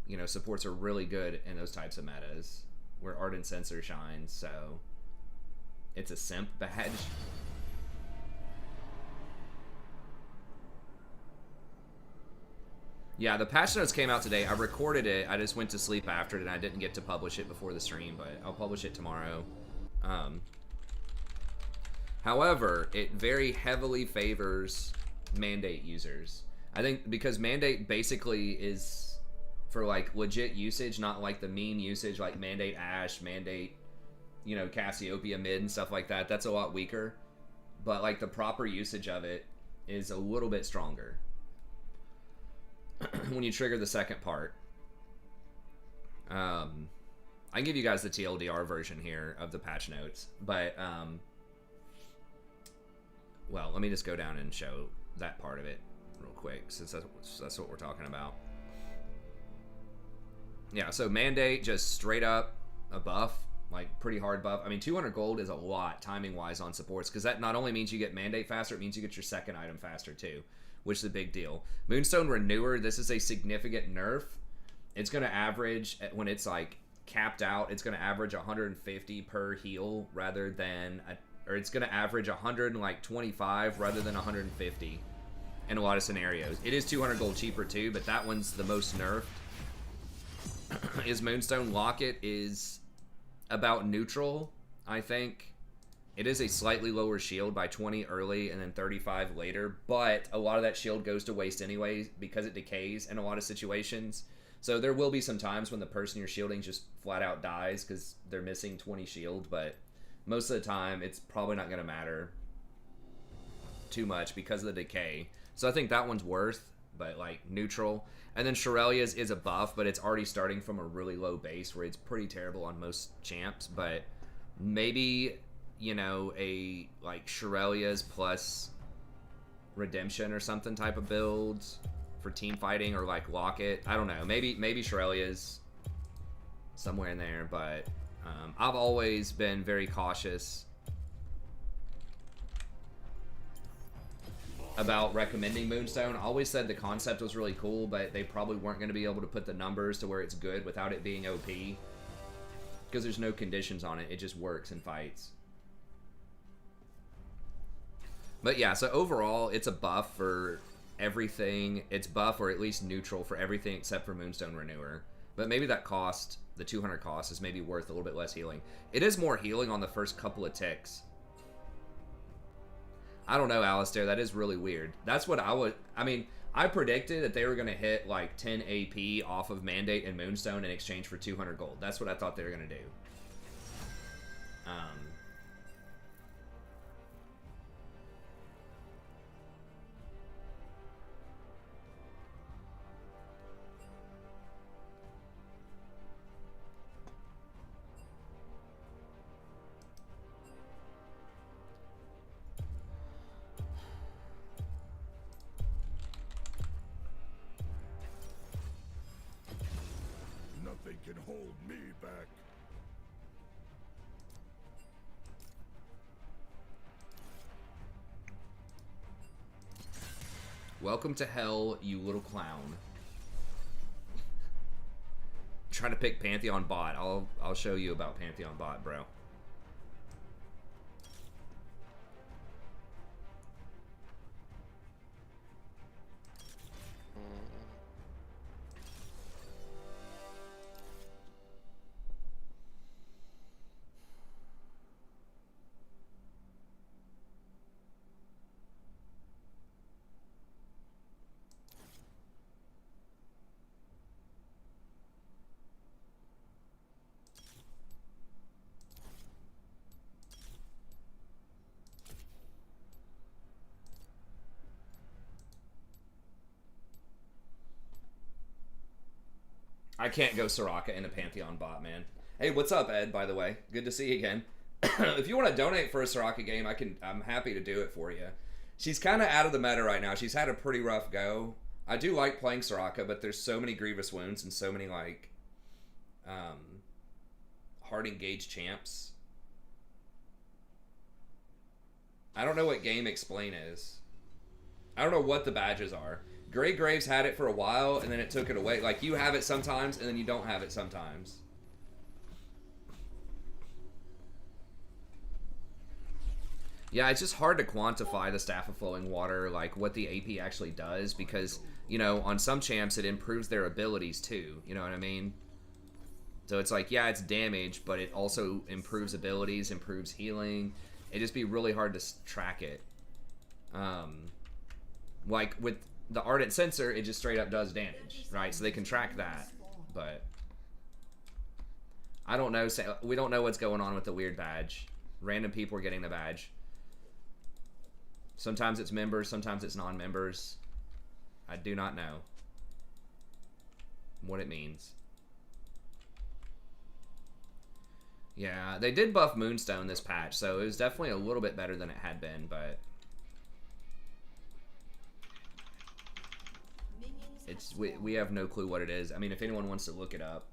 you know, supports are really good in those types of metas where Ardent Sensor shines. So it's a simp badge. Yeah, the patch notes came out today. I recorded it. I just went to sleep after it, and I didn't get to publish it before the stream, but I'll publish it tomorrow. However, it very heavily favors Mandate users. I think because Mandate basically is for like legit usage, not like the meme usage like Mandate Ashe, Mandate, you know, Cassiopeia mid and stuff like that. That's a lot weaker. But like the proper usage of it is a little bit stronger when you trigger the second part. I can give you guys the TLDR version here of the patch notes, but well, let me just go down and show that part of it real quick, since that's what we're talking about. Yeah, so Mandate, just straight up a buff, like pretty hard buff. I mean, 200 gold is a lot timing wise on supports, because that not only means you get Mandate faster, it means you get your second item faster too, which is a big deal. Moonstone Renewer, this is a significant nerf. It's going to average, when it's like capped out, it's going to average 150 per heal rather than, or it's going to average 125 rather than 150 in a lot of scenarios. It is 200 gold cheaper too, but that one's the most nerfed. Is Moonstone Locket is about neutral, I think. It is a slightly lower shield by 20 early and then 35 later, but a lot of that shield goes to waste anyway because it decays in a lot of situations. So there will be some times when the person you're shielding just flat out dies because they're missing 20 shield, but most of the time it's probably not going to matter too much because of the decay. So I think that one's worth, but like neutral. And then Shirelia's is a buff, but it's already starting from a really low base where it's pretty terrible on most champs, but maybe, you know, a like Shirelia's plus Redemption or something type of build for team fighting or like Locket. I don't know. Maybe Shirelia's somewhere in there, but I've always been very cautious about recommending Moonstone. I always said the concept was really cool, but they probably weren't going to be able to put the numbers to where it's good without it being OP. Because there's no conditions on it. It just works in fights. But yeah, so overall, it's a buff for everything. It's buff or at least neutral for everything except for Moonstone Renewer. But maybe that cost, the 200 cost, is maybe worth a little bit less healing. It is more healing on the first couple of ticks. I don't know, Alistair. That is really weird. That's what I would... I mean, I predicted that they were going to hit like 10 AP off of Mandate and Moonstone in exchange for 200 gold. That's what I thought they were going to do. Nothing can hold me back. Welcome to hell, you little clown. Trying to pick Pantheon bot. I'll show you about Pantheon bot, bro. I can't go Soraka in a Pantheon bot, man. Hey, what's up, Ed, by the way? Good to see you again. If you want to donate for a Soraka game, I'm happy to do it for you. She's kind of out of the meta right now. She's had a pretty rough go. I do like playing Soraka, but there's so many grievous wounds and so many, like, hard engaged champs. I don't know what game Explain is. I don't know what the badges are. Grey Graves had it for a while, and then it took it away. Like, you have it sometimes, and then you don't have it sometimes. Yeah, it's just hard to quantify the Staff of Flowing Water, like, what the AP actually does, because, you know, on some champs, it improves their abilities, too. You know what I mean? So it's like, yeah, it's damage, but it also improves abilities, improves healing. It'd just be really hard to track it. Like, with the Ardent Sensor, it just straight up does damage, right? So they can track that, but I don't know. We don't know what's going on with the weird badge. Random people are getting the badge. Sometimes it's members, sometimes it's non-members. I do not know what it means. Yeah, they did buff Moonstone this patch, so it was definitely a little bit better than it had been, but it's we have no clue what it is. I mean, if anyone wants to look it up,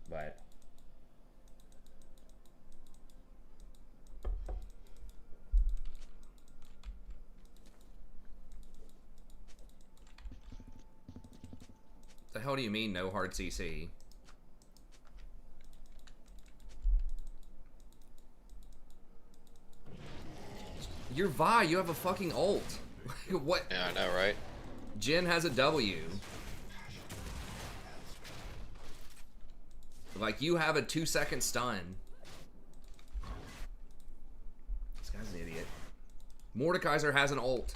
but the hell do you mean no hard CC? You're Vi, you have a fucking ult. What? Yeah, I know, right? Jin has a W. Like, you have a 2-second stun. This guy's an idiot. Mordekaiser has an ult.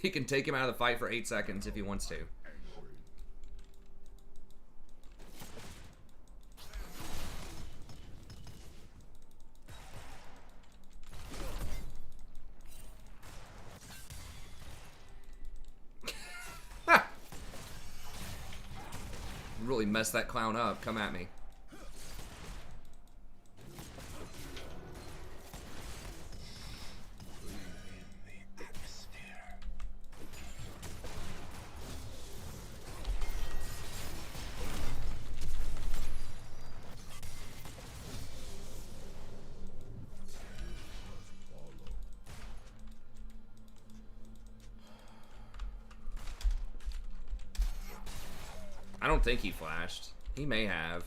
He can take him out of the fight for 8 seconds if he wants to. Really messed that clown up. Come at me. don't think he flashed. He may have.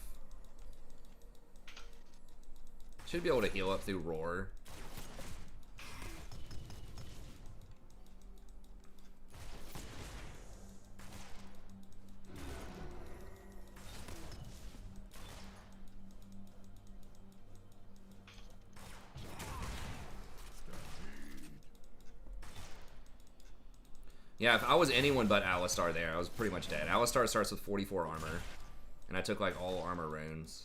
Should be able to heal up through Roar. Yeah, if I was anyone but Alistar there, I was pretty much dead. Alistar starts with 44 armor, and I took like all armor runes.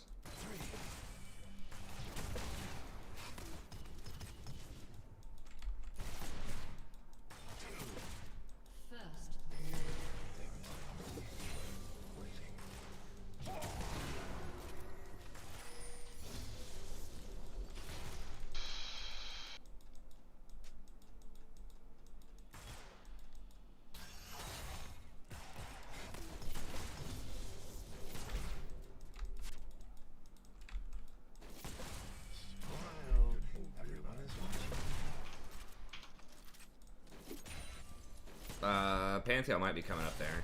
Pantheon might be coming up there.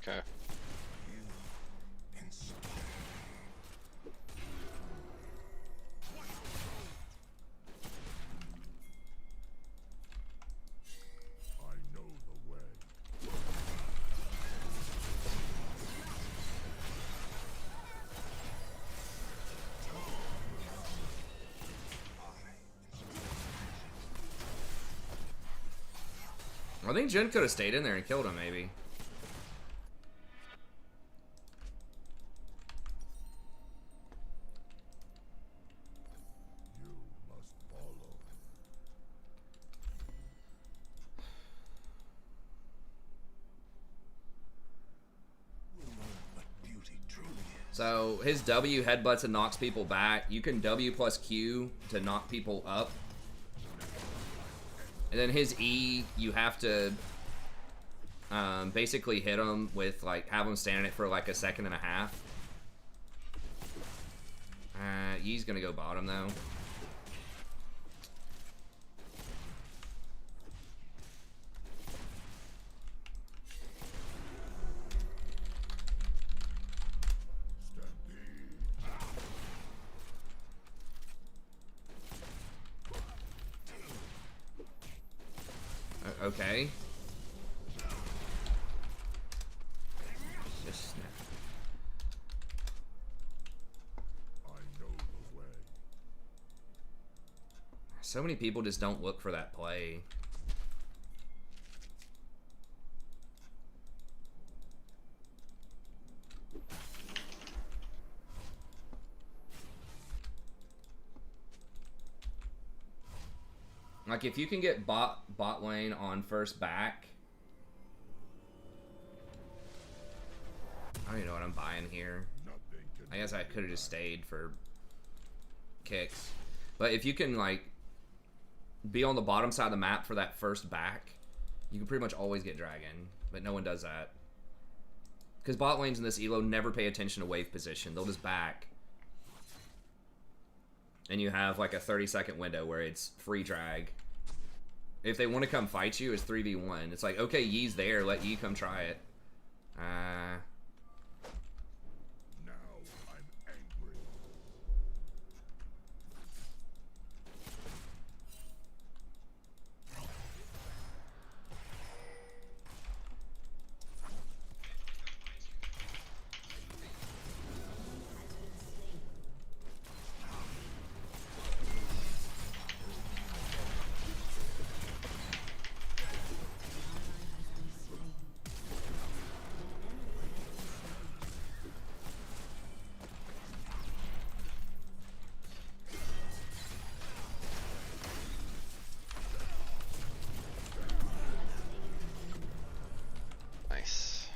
Okay. I know the way. I think Jin could have stayed in there and killed him, maybe. You must follow. What beauty truly is. So his W headbutts and knocks people back. You can W plus Q to knock people up. And then his E, you have to basically hit him with, like, have him stand in it for like a second and a half. E's gonna go bottom though. Okay. Just snap. I know the way. So many people just don't look for that play. Like, if you can get bot lane on first back, I don't even know what I'm buying here. I guess I could have just stayed for kicks. But if you can, like, be on the bottom side of the map for that first back, you can pretty much always get dragon. But no one does that. Because bot lanes in this elo never pay attention to wave position. They'll just back. And you have like a 30-second window where it's free drag. If they want to come fight you, it's 3v1. It's like, okay, Yee's there, let Yee come try it. Now I'm angry. Nice.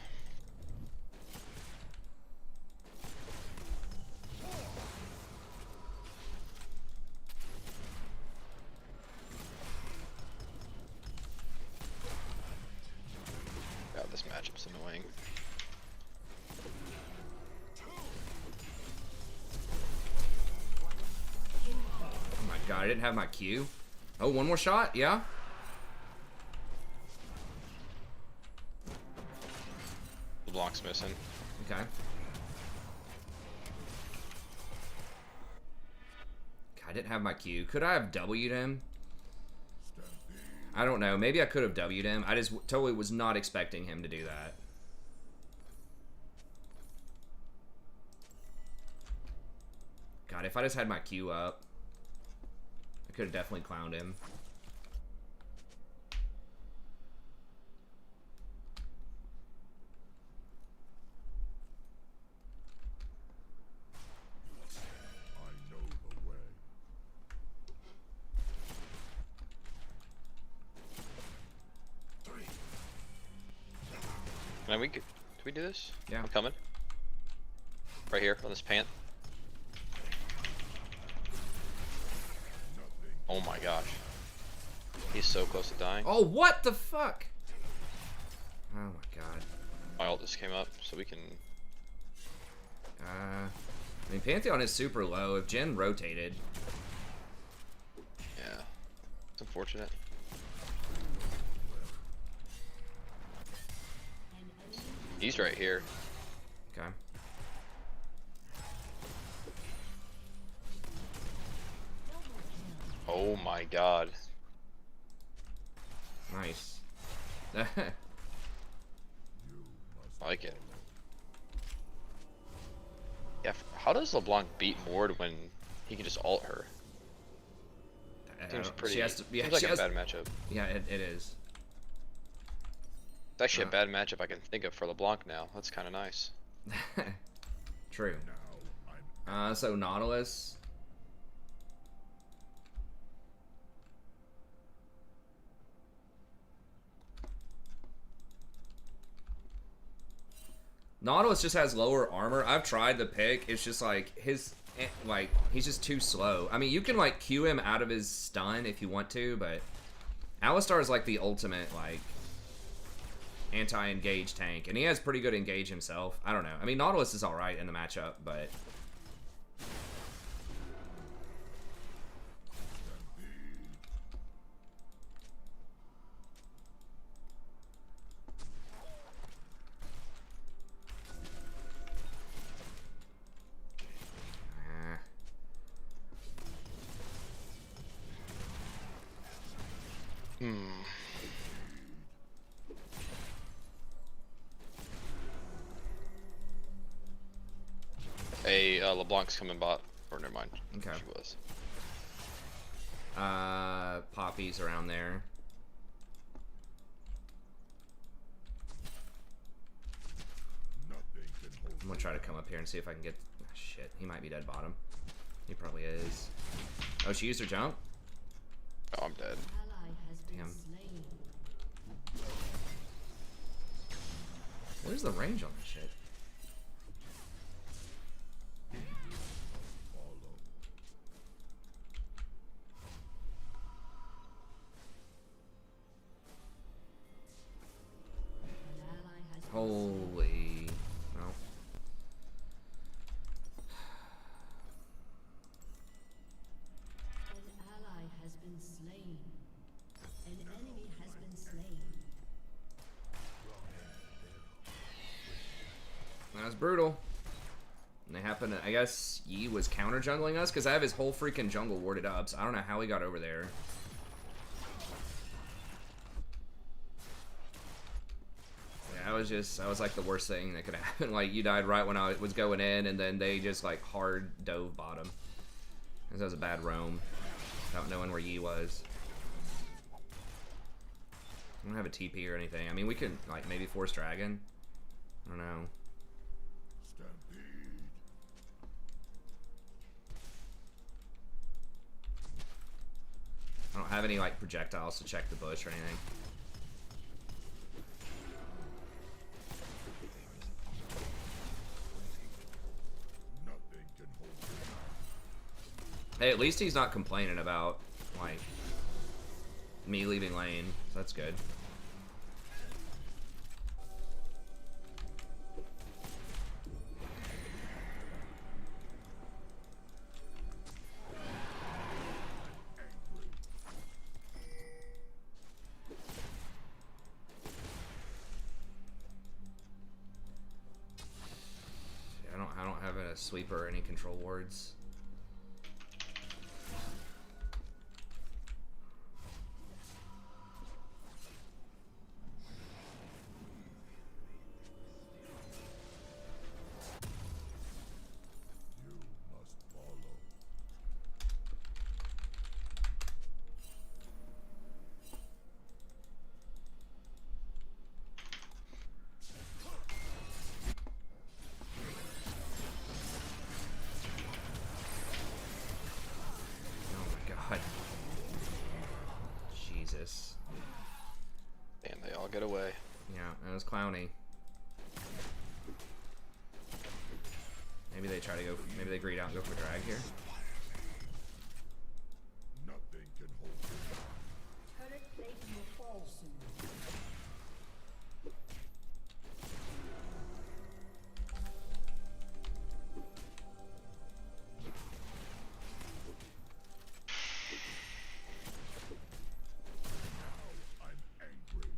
God, this matchup's annoying. Oh my god, I didn't have my Q. Oh, one more shot? Yeah? LeBlanc's missing. Okay. I didn't have my Q. Could I have W'd him? I don't know. Maybe I could have W'd him. I just totally was not expecting him to do that. God, if I just had my Q up, I could have definitely clowned him. I know the way. Man, can we do this? Yeah. I'm coming. Right here on this pant. Oh my gosh. He's so close to dying. Oh, what the fuck? Oh my god. My ult just came up, so we can. I mean, Pantheon is super low. If Jhin rotated. Yeah. It's unfortunate. He's right here. Okay. Oh my god. Nice. I like it. Yeah, how does LeBlanc beat Mord when he can just ult her? Seems pretty. She has to, yeah, seems like she a has, bad matchup. yeah, it is. It's actually a bad matchup I can think of for LeBlanc now. That's kind of nice. True. So Nautilus. Nautilus just has lower armor. I've tried the pick. It's just like his, like, he's just too slow. I mean, you can like Q him out of his stun if you want to, but Alistar is like the ultimate like anti-engage tank, and he has pretty good engage himself. I don't know. I mean, Nautilus is all right in the matchup, but LeBlanc's coming bot. Or never mind. Okay. She was. Poppy's around there. I'm gonna try to come up here and see if I can get. Oh, shit, he might be dead bottom. He probably is. Oh, she used her jump. Oh, I'm dead. Ally has been Damn. slain. What is the range on this shit? An ally has been Holy. No. An ally has been slain. An enemy has been slain. That was brutal. And they happen to, I guess Yi was counter jungling us because I have his whole freaking jungle warded up, so I don't know how he got over there. Yeah, that was like the worst thing that could happen. Like, you died right when I was going in, and then they just like hard dove bottom. Because that was a bad roam. Without knowing where Yi was. I don't have a TP or anything. I mean, we could like maybe force dragon. I don't know. I don't have any like projectiles to check the bush or anything. Hey, at least he's not complaining about like me leaving lane, so that's good. a sweeper or any control wards. You must follow. Oh my god. Jesus. And they all get away. Yeah, that was clowny. Maybe they try to go. Maybe they greed out and go for drag here. Nothing can hold me back. Turret plate will fall soon. I'm angry.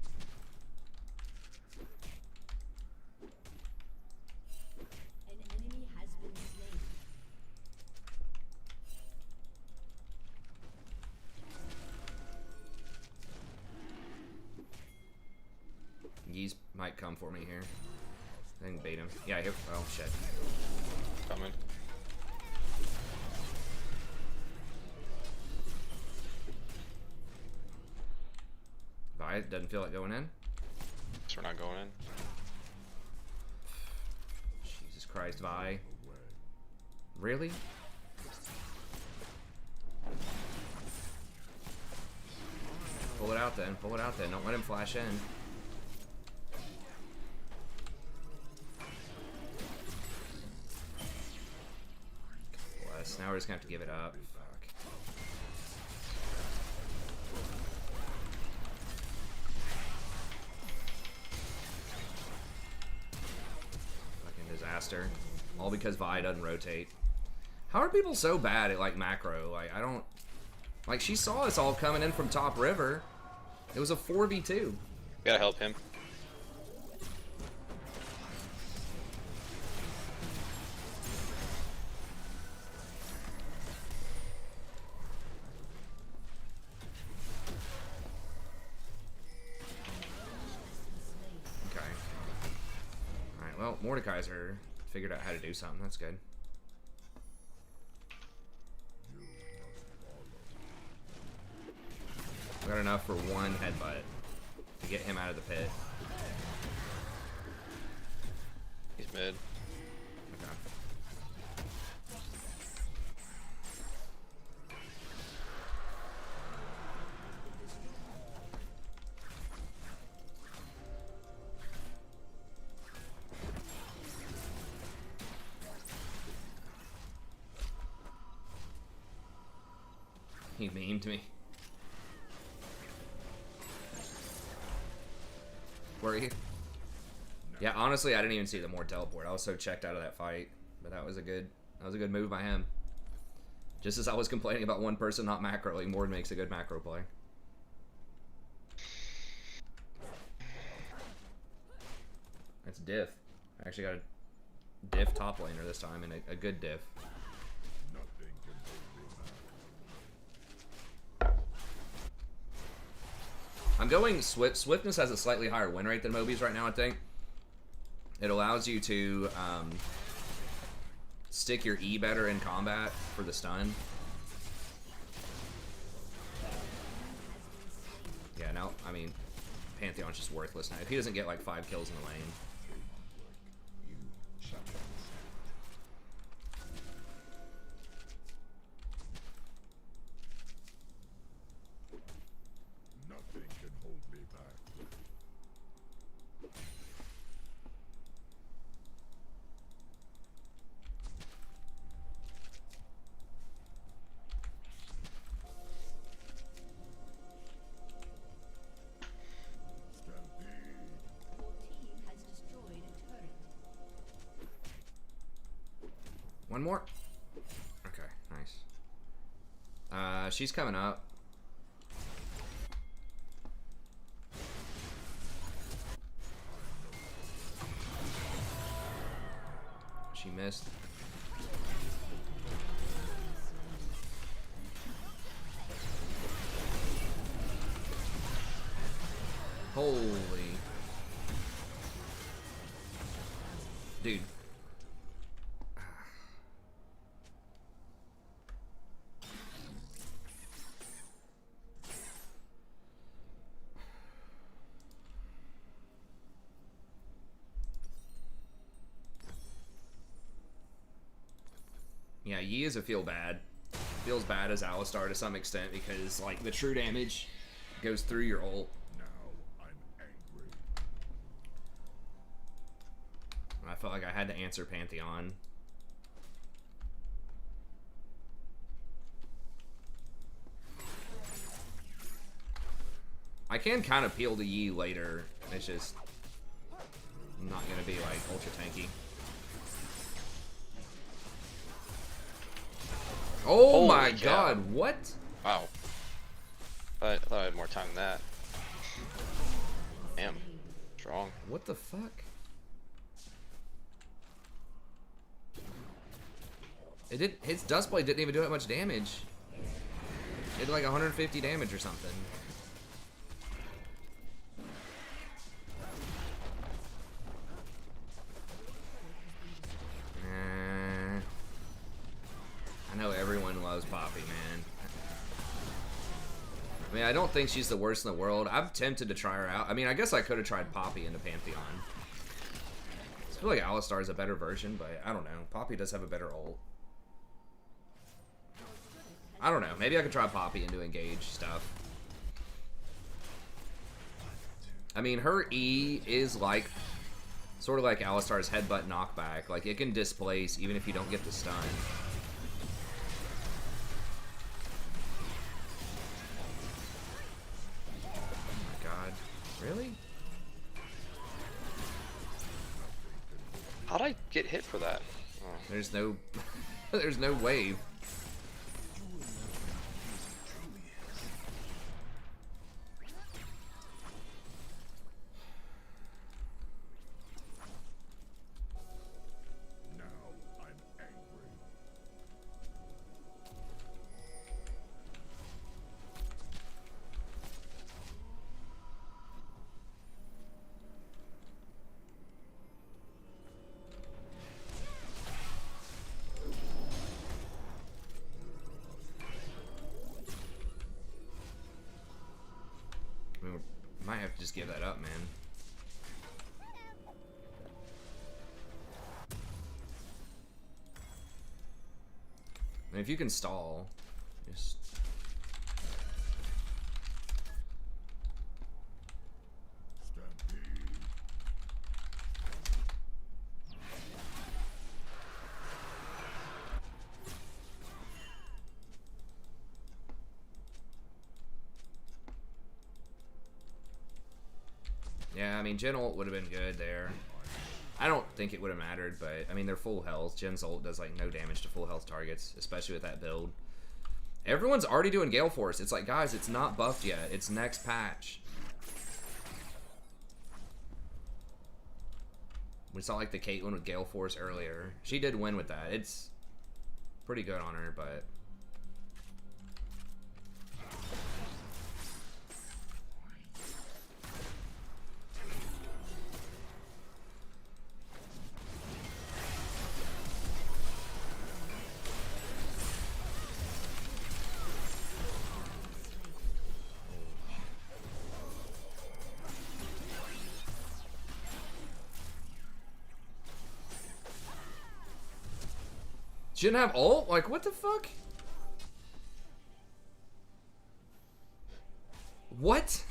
An enemy has been slain. Yeez might come for me here. I can bait him. Yeah, here. Oh shit. Coming. Vi doesn't feel like going in. So we're not going in. Jesus Christ, Vi. Away. Really? Pull it out then. Pull it out then. Don't let him flash in. Bless. Now we're just gonna have to give it up. Fuck. Fucking disaster. All because Vi doesn't rotate. How are people so bad at like macro? Like I don't. Like she saw us all coming in from top river. It was a 4v2. Gotta help him. Okay. Alright, well, Mordekaiser figured out how to do something. That's good. We got enough for one headbutt to get him out of the pit. He's mid. Okay. He memed me. Were you? Yeah, honestly, I didn't even see the Mord teleport. I was so checked out of that fight, but that was a good move by him. Just as I was complaining about one person not macroing, Mord makes a good macro play. That's diff. I actually got a diff top laner this time, and a good diff. Nothing can hold me back. I'm going Swift. Swiftness has a slightly higher win rate than Moby's right now, I think. It allows you to stick your E better in combat for the stun. Yeah, now, I mean, Pantheon's just worthless now. If he doesn't get like 5 kills in the lane. Nothing can hold me back. Stampede. Your team has destroyed a turret. One more. Okay, nice. She's coming up. She missed. Holy. Dude. Yeah, Yi is a feel bad. Feels bad as Alistar to some extent because, like, the true damage goes through your ult. Now I'm angry. I felt like I had to answer Pantheon. I can kind of peel the Yi later. It's just not going to be, like, ultra tanky. Oh Holy my cow. god, what? Wow. I thought I had more time than that. Damn. Strong. What the fuck? It did. His Dustblade didn't even do that much damage. It did like 150 damage or something. I know everyone loves Poppy, man. I mean, I don't think she's the worst in the world. I'm tempted to try her out. I mean, I guess I could have tried Poppy into Pantheon. I feel like Alistar is a better version, but I don't know. Poppy does have a better ult. I don't know. Maybe I could try Poppy into engage stuff. I mean, her E is like, sort of like Alistar's headbutt knockback. Like, it can displace even if you don't get the stun. Really? How'd I get hit for that? Oh. There's no there's no wave. Now I'm angry. I mean, we might have to just give that up, man. I mean, if you can stall, just... Stampede. Yeah, I mean, Gen ult would have been good there. I don't think it would have mattered, but, I mean, they're full health. Gen's ult does, like, no damage to full health targets, especially with that build. Everyone's already doing Gale Force. It's like, guys, it's not buffed yet. It's next patch. We saw, like, the Caitlyn with Gale Force earlier. She did win with that. It's pretty good on her, but... She didn't have ult? Like, what the fuck? What?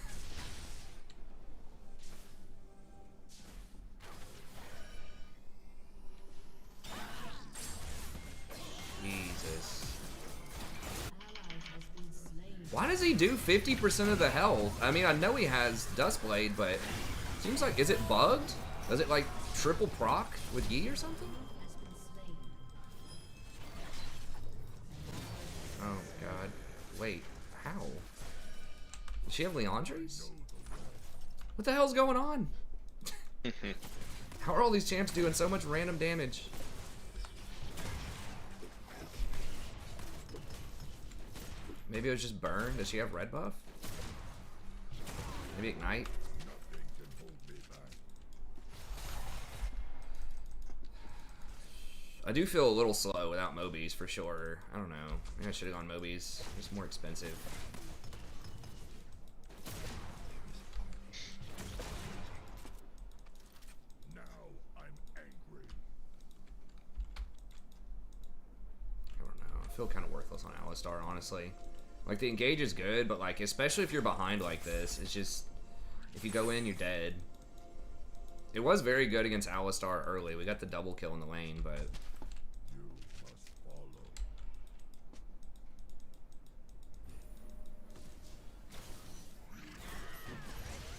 Jesus. Why does he do 50% of the health? I mean, I know he has Dustblade, but it seems like, is it bugged? Does it like triple proc with Yi or something? Oh god. Wait, how? Does she have Leandre's? What the hell's going on? How are all these champs doing so much random damage? Maybe it was just burn. Does she have red buff? Maybe ignite? I do feel a little slow without Mobies for sure. I don't know. Maybe I should have gone Mobies. It's more expensive. Now I'm angry. I don't know. I feel kind of worthless on Alistar, honestly. Like, the engage is good, but, like, especially if you're behind like this, it's just... If you go in, you're dead. It was very good against Alistar early. We got the double kill in the lane, but... You must follow.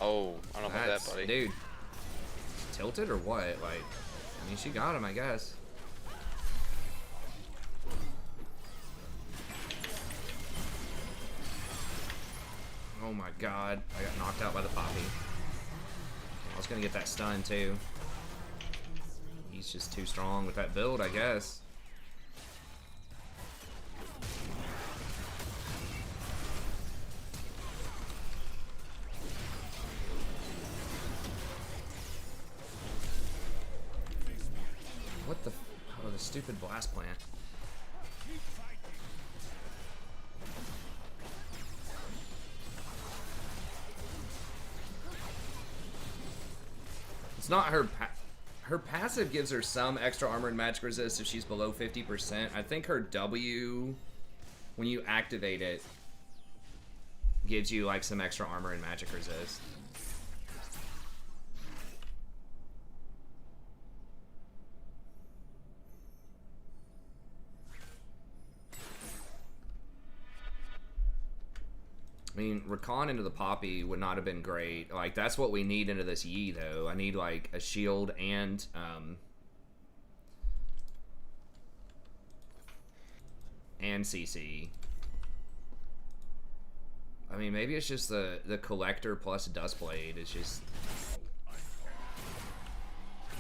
Oh, I don't know about that, buddy. Dude. Tilted or what? Like, I mean, she got him, I guess. Oh my god. I got knocked out by the Poppy. I was gonna get that stun, too. He's just too strong with that build, I guess. What the... Oh, the stupid blast plant. It's not her... Her passive gives her some extra armor and magic resist if she's below 50%. I think her W, when you activate it, gives you like some extra armor and magic resist. I mean, Rakan into the Poppy would not have been great. Like, that's what we need into this Yi, though. I need, like, a shield and CC. I mean, maybe it's just the Collector plus Dustblade. It's just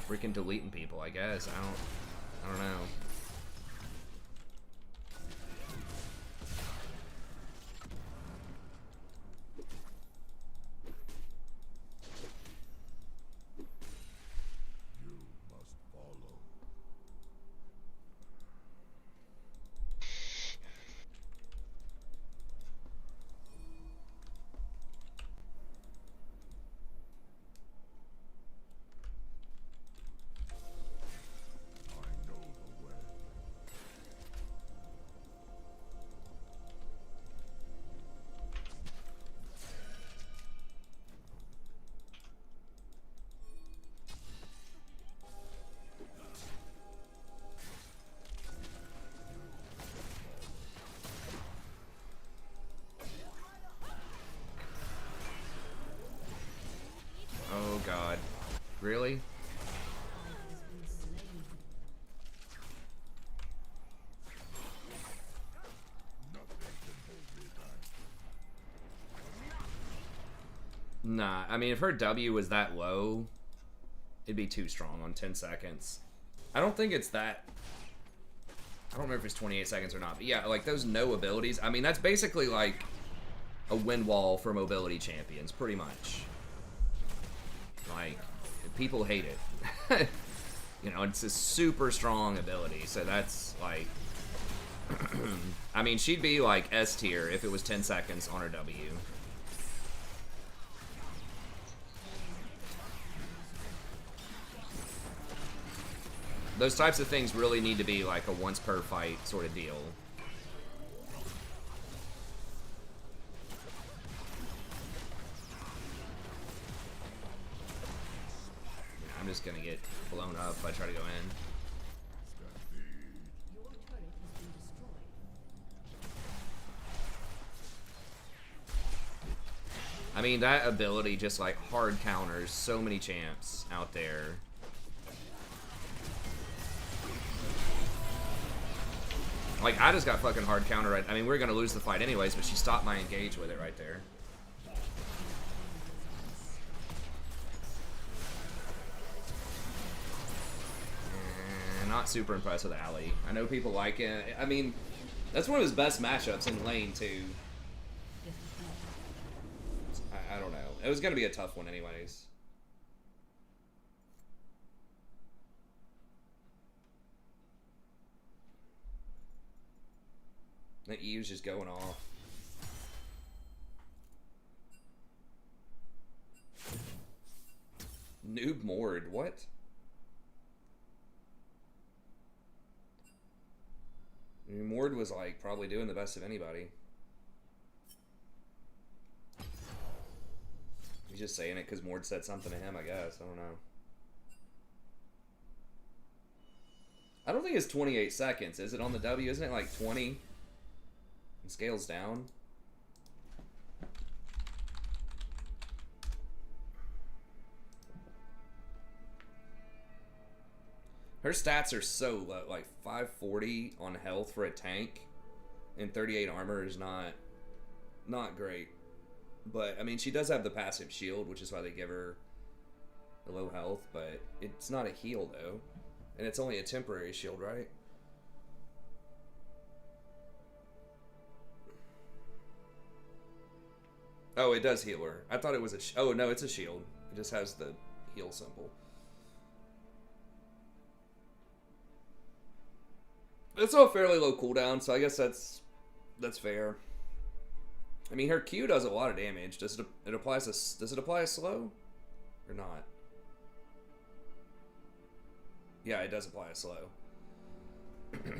freaking deleting people, I guess. I don't know. Oh god. Really? Nah, I mean, if her W was that low, it'd be too strong on 10 seconds. I don't think it's that... I don't remember if it's 28 seconds or not, but yeah, like, those no abilities, I mean, that's basically like a wind wall for mobility champions, pretty much. Like, people hate it. You know, it's a super strong ability, so that's, like... I mean, she'd be, like, S tier if it was 10 seconds on her W. Those types of things really need to be, like, a once-per-fight sort of deal. I'm just gonna get blown up if I try to go in. Your turret has been destroyed. I mean, that ability just, like, hard counters so many champs out there. Like, I just got fucking hard counter right. I mean, we were gonna lose the fight anyways, but she stopped my engage with it right there. Not super impressed with Ali. I know people like it. I mean, that's one of his best matchups in lane, too. I don't know. It was going to be a tough one anyways. That Eve's just going off. Noob Mord, what? I mean, Mord was like probably doing the best of anybody. He's just saying it because Mord said something to him, I guess. I don't know. I don't think it's 28 seconds. Is it on the W? Isn't it like 20? And scales down. Her stats are so low, like 540 on health for a tank, and 38 armor is not great. But I mean, she does have the passive shield, which is why they give her the low health. But it's not a heal though, and it's only a temporary shield, right? Oh, it does heal her. I thought it was a. Oh no, it's a shield. It just has the heal symbol. It's a fairly low cooldown, so I guess that's fair. I mean, her Q does a lot of damage. Does it apply a slow or not? Yeah, it does apply a slow.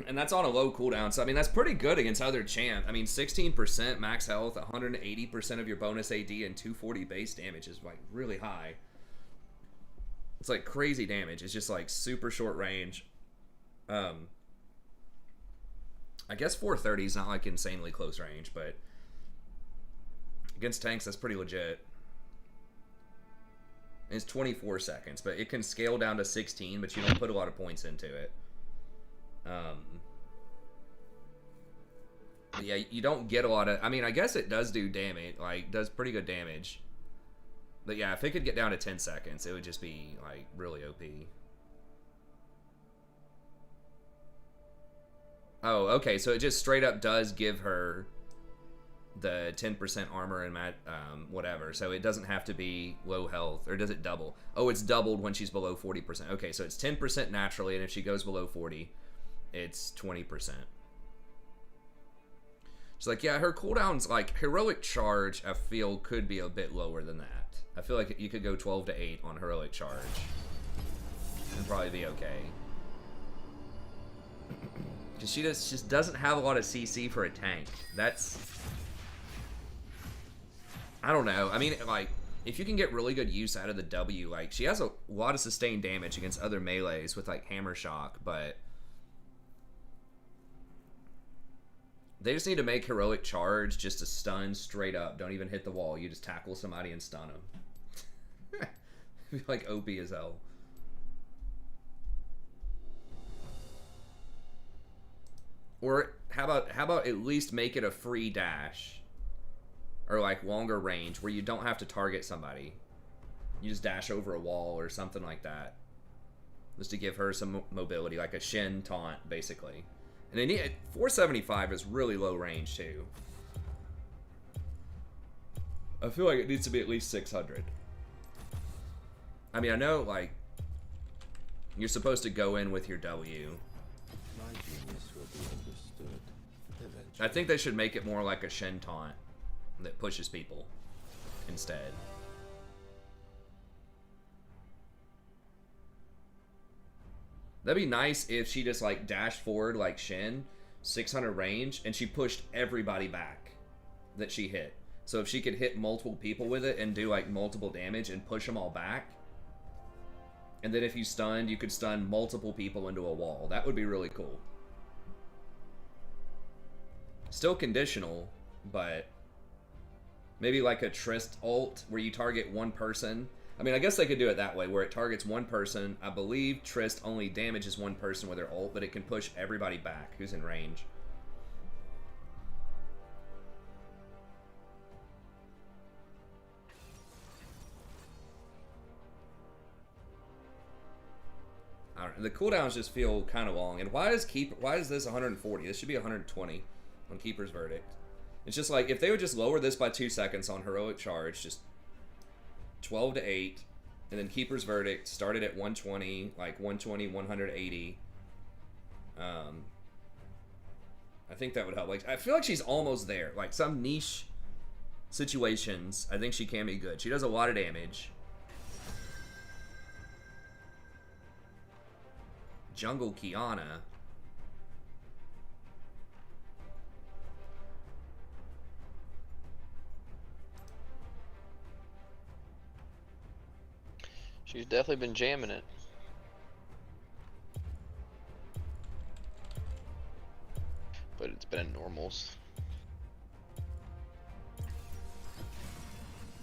And that's on a low cooldown, so I mean that's pretty good against other champ. I mean, 16% max health, 180% of your bonus AD, and 240 base damage is like really high. It's like crazy damage. It's just like super short range. I guess 430 is not like insanely close range, but against tanks, that's pretty legit. It's 24 seconds, but it can scale down to 16, but you don't put a lot of points into it. Yeah, you don't get a lot of... I mean, I guess it does do damage, like, does pretty good damage. But yeah, if it could get down to 10 seconds, it would just be, like, really OP. Oh, okay, so it just straight up does give her the 10% armor and whatever, so it doesn't have to be low health, or does it double? Oh, it's doubled when she's below 40%. Okay, so it's 10% naturally, and if she goes below 40, it's 20%. It's like, yeah, her cooldown's like, Heroic Charge, I feel, could be a bit lower than that. I feel like you could go 12 to 8 on Heroic Charge and probably be okay. Because she just doesn't have a lot of CC for a tank. That's... I don't know. I mean, like, if you can get really good use out of the W, like, she has a lot of sustained damage against other melees with, like, Hammer Shock, but... They just need to make Heroic Charge just a stun straight up. Don't even hit the wall. You just tackle somebody and stun them. Like, OP as hell. Or how about at least make it a free dash, or like longer range where you don't have to target somebody. You just dash over a wall or something like that, just to give her some mobility, like a Shin taunt basically. And they need 475 is really low range too. I feel like it needs to be at least 600. I mean, I know like you're supposed to go in with your W. My genius will be understood eventually. I think they should make it more like a Shin taunt that pushes people instead. That'd be nice if she just like dashed forward like Shin, 600 range, and she pushed everybody back that she hit. So if she could hit multiple people with it and do like multiple damage and push them all back, and then if you stunned, you could stun multiple people into a wall. That would be really cool. Still conditional, but maybe like a Trist ult where you target one person. I mean, I guess they could do it that way, where it targets one person. I believe Trist only damages one person with her ult, but it can push everybody back who's in range. I don't know. The cooldowns just feel kind of long. And why is this 140? This should be 120 on Keeper's Verdict. It's just like, if they would just lower this by 2 seconds on Heroic Charge, just 12 to 8, and then Keeper's Verdict started at 120, like 120, 180. I think that would help. Like, I feel like she's almost there. Like, some niche situations, I think she can be good. She does a lot of damage. Jungle Kiana. She's definitely been jamming it. But it's been in normals.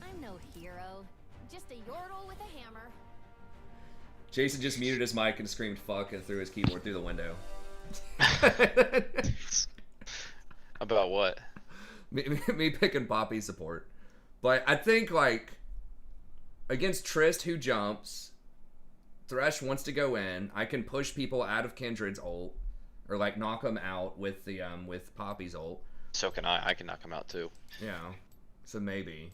I'm no hero. Just a yordle with a hammer. Jason just muted his mic and screamed fuck and threw his keyboard through the window. About what? Me picking Poppy support. But I think, like, against Trist, who jumps, Thresh wants to go in. I can push people out of Kindred's ult, or like knock them out with the with Poppy's ult. So can I. I can knock him out too. Yeah, so maybe.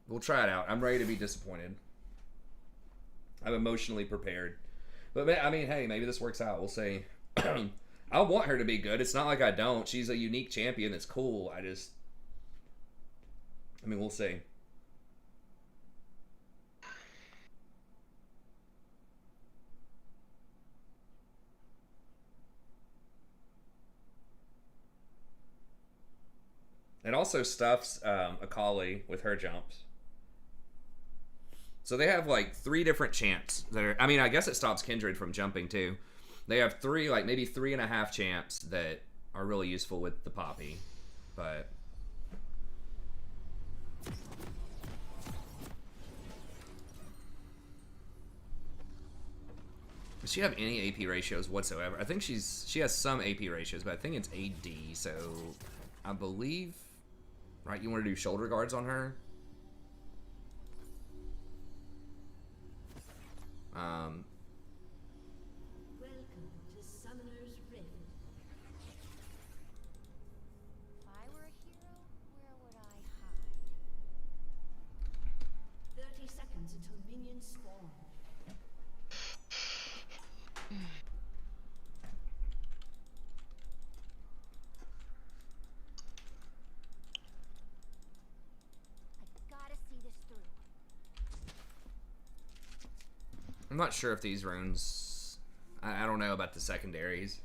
We'll try it out. I'm ready to be disappointed. I'm emotionally prepared. But, I mean, hey, maybe this works out. We'll see. I want her to be good. It's not like I don't. She's a unique champion that's cool. I mean, we'll see. It also stuffs Akali with her jumps. So they have like 3 different champs that are. I mean, I guess it stops Kindred from jumping too. They have 3, like maybe 3.5 champs that are really useful with the Poppy, but. Does she have any AP ratios whatsoever? I think she has some AP ratios, but I think it's AD. So I believe, right? You want to do shoulder guards on her? Welcome to Summoner's Rift. If I were a hero, where would I hide? 30 seconds until minions spawn. I gotta see this through. I'm not sure if these runes. I don't know about the secondaries.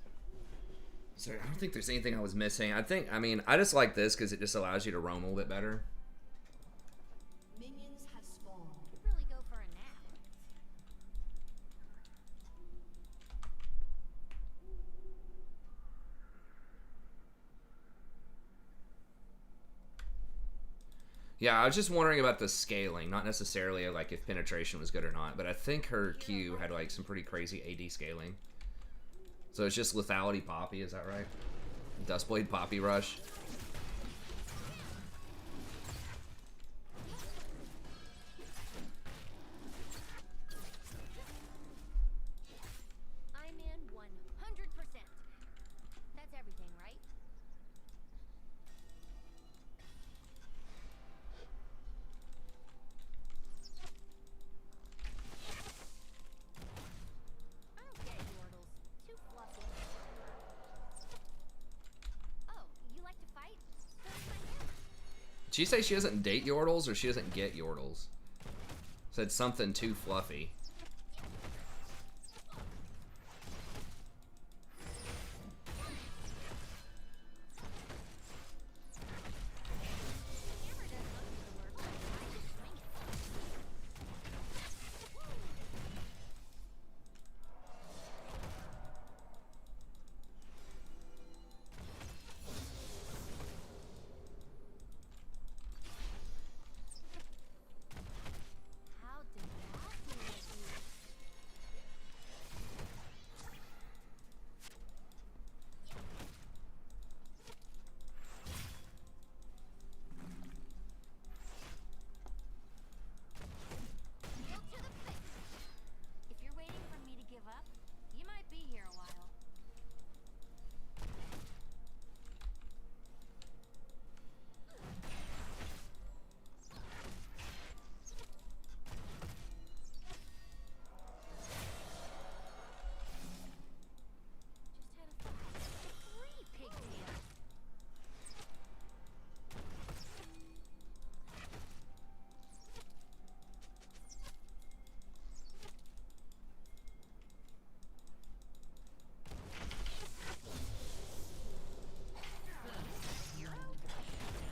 So I don't think there's anything I was missing. I mean, I just like this because it just allows you to roam a little bit better. Minions have spawned. Could really go for a nap. Yeah, I was just wondering about the scaling, not necessarily like if penetration was good or not, but I think her Q had like some pretty crazy AD scaling. So it's just lethality Poppy, is that right? Dustblade Poppy Rush. I'm in 100%. That's everything, right? I don't get yordles. Too fluffy. Oh, you like to fight? So does my hammer. Did she say she doesn't date Yordles or she doesn't get Yordles? Said something too fluffy. Hammer does most of the work, but I just swing it. How did that do it?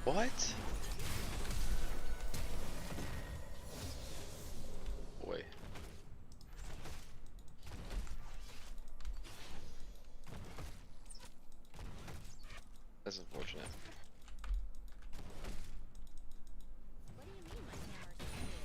What? Boy. That's unfortunate. What do you mean my hammer's too big?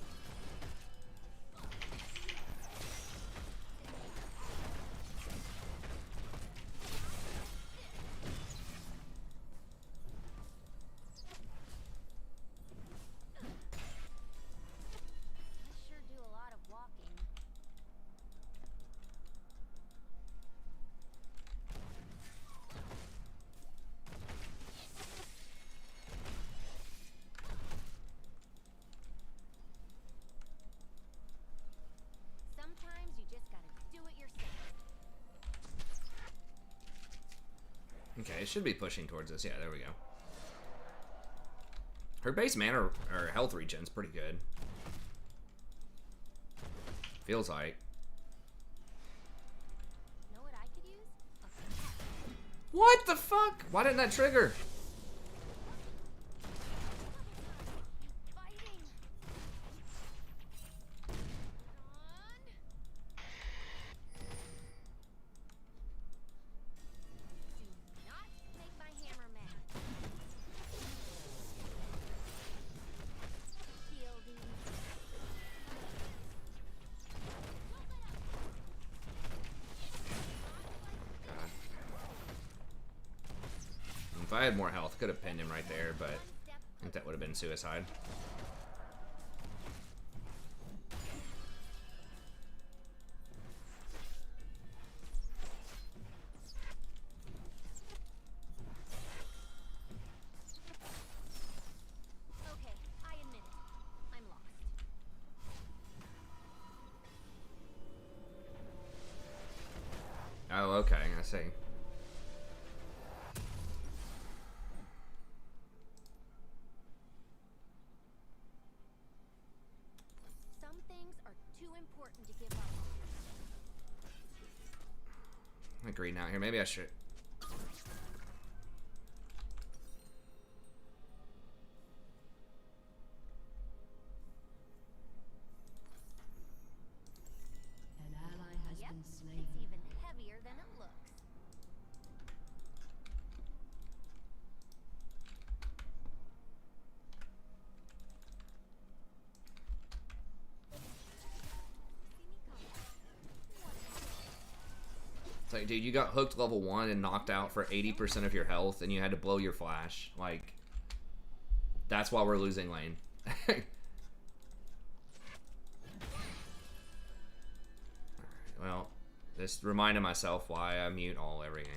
I sure do a lot of walking. Sometimes you just gotta do it yourself. Okay, it should be pushing towards us. Yeah, there we go. Her base mana or health regen's pretty good. Feels like. Know what I could use? A cat. What the fuck? Why didn't that trigger? Fighting. On. Do not make my hammer mad. Heal these. God. If I had more health, could have pinned him right there, but I think that would have been suicide. Okay, I admit it. I'm lost. Oh, okay, I see. Some things are too important to give up on. I'm green out here. Maybe I should. An ally has Yep, been slain. it's even heavier than it looks. See me coming. It's like, dude, you got hooked level 1 and knocked out for 80% of your health, and you had to blow your flash. Like, that's why we're losing lane. Alright, well, just reminding myself why I mute all every game.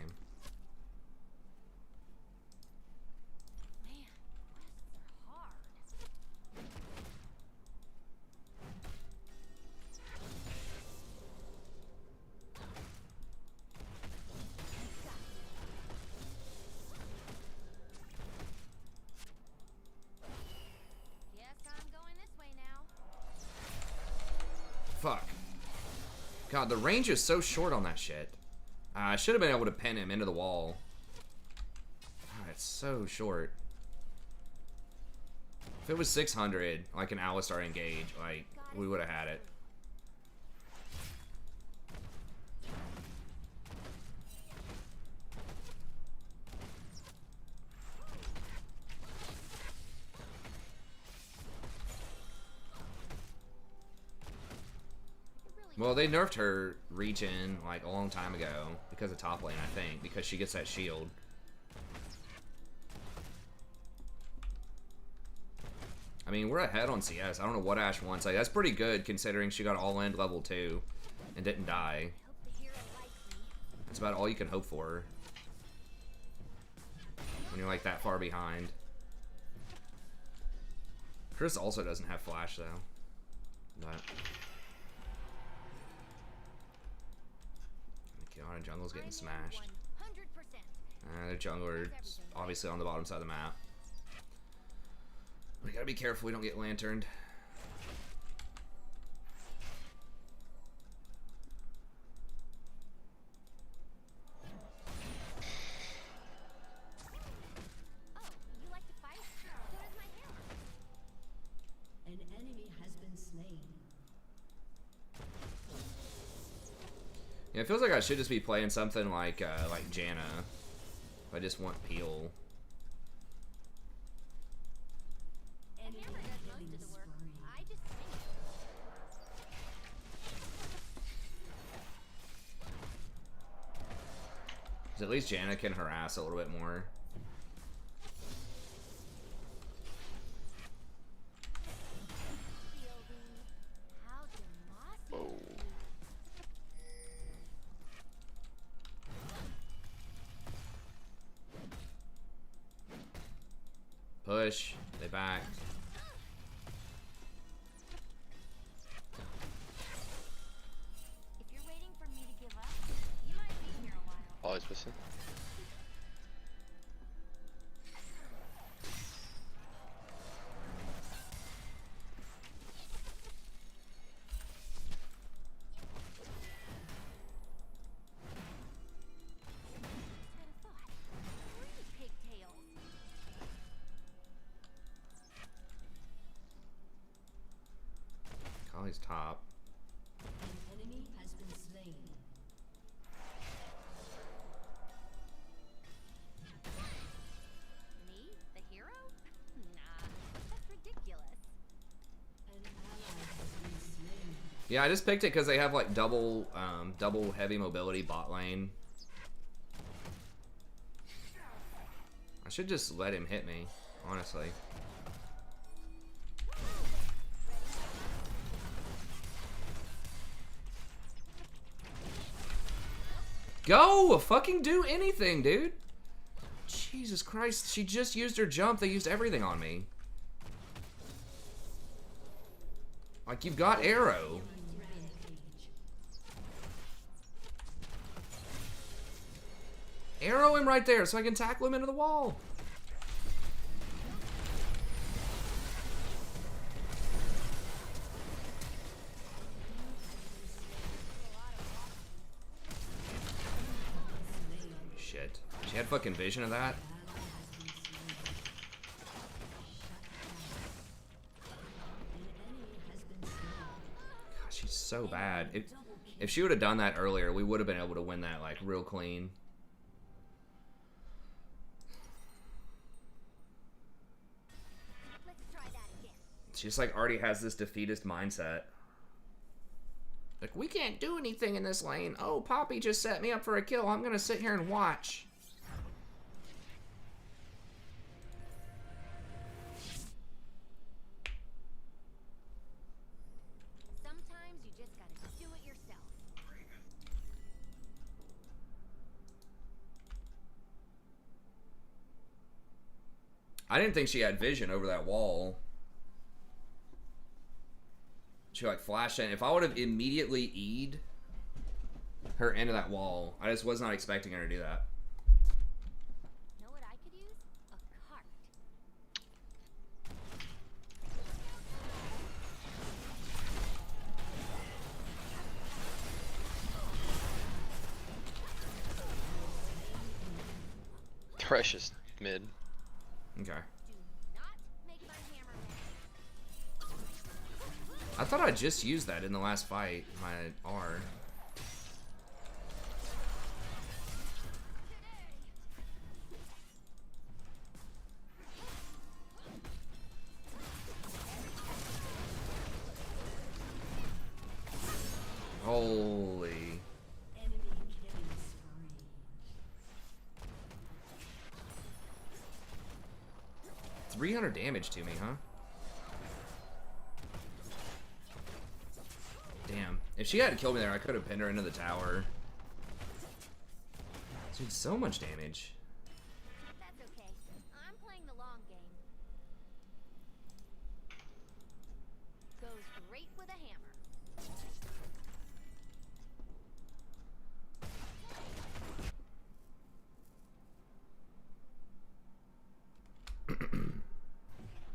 Man, quests are hard. Guess I'm going this way now. Fuck. God, the range is so short on that shit. I should have been able to pin him into the wall. God, it's so short. If it was 600, like an Alistar engage, like, we would have had it. Well, they nerfed her regen like a long time ago because of top lane, I think, because she gets that shield. I mean, we're ahead on CS. I don't know what Ashe wants. Like, that's pretty good considering she got all in level 2 and didn't die. Hope the hero likes me. That's about all you can hope for when you're like that far behind. Chris also doesn't have flash though, but our jungle's getting smashed. 100%. Their jungler's obviously on the bottom side of the map. We gotta be careful we don't get lanterned. Oh, you like to fight? slain. Yeah, it feels like I should just be playing something like Janna. If I just want peel. The hammer does most of the work. I just swing it. 'Cause at least Janna can harass a little bit more. Fielding. How democracy. Whoa. Push. They back. If you're waiting for me to give up, you might be here a while. Always missing. Just had a thought. Three pigtails. Kali's top. An enemy has been slain. Me? The hero? Nah, that's ridiculous. An ally has been slain. Yeah, I just picked it because they have like double heavy mobility bot lane. I should just let him hit me, honestly. Go! Fucking do anything, dude! Jesus Christ, she just used her jump. They used everything on me. Like, you've got arrow. Arrow him right there so I can tackle him into the wall. Shit. She had fucking vision of that. God, she's so bad. If she would have done that earlier, we would have been able to win that like real clean. Let's try that again. She just like already has this defeatist mindset. Like, we can't do anything in this lane. Oh, Poppy just set me up for a kill. I'm gonna sit here and watch. Sometimes you just gotta do it yourself. I didn't think she had vision over that wall. She like flashed in. If I would have immediately E'd her into that wall, I just was not expecting her to do that. Know what I could use? A cart. Thresh is mid. Okay. Do not make my hammer mad. I thought I just used that in the last fight, my R. Holy. Enemy killing spree. 300 damage to me, huh? Damn. If she hadn't killed me there, I could have pinned her into the tower. Dude, so much damage. That's okay. I'm playing the long game. Goes great with a hammer.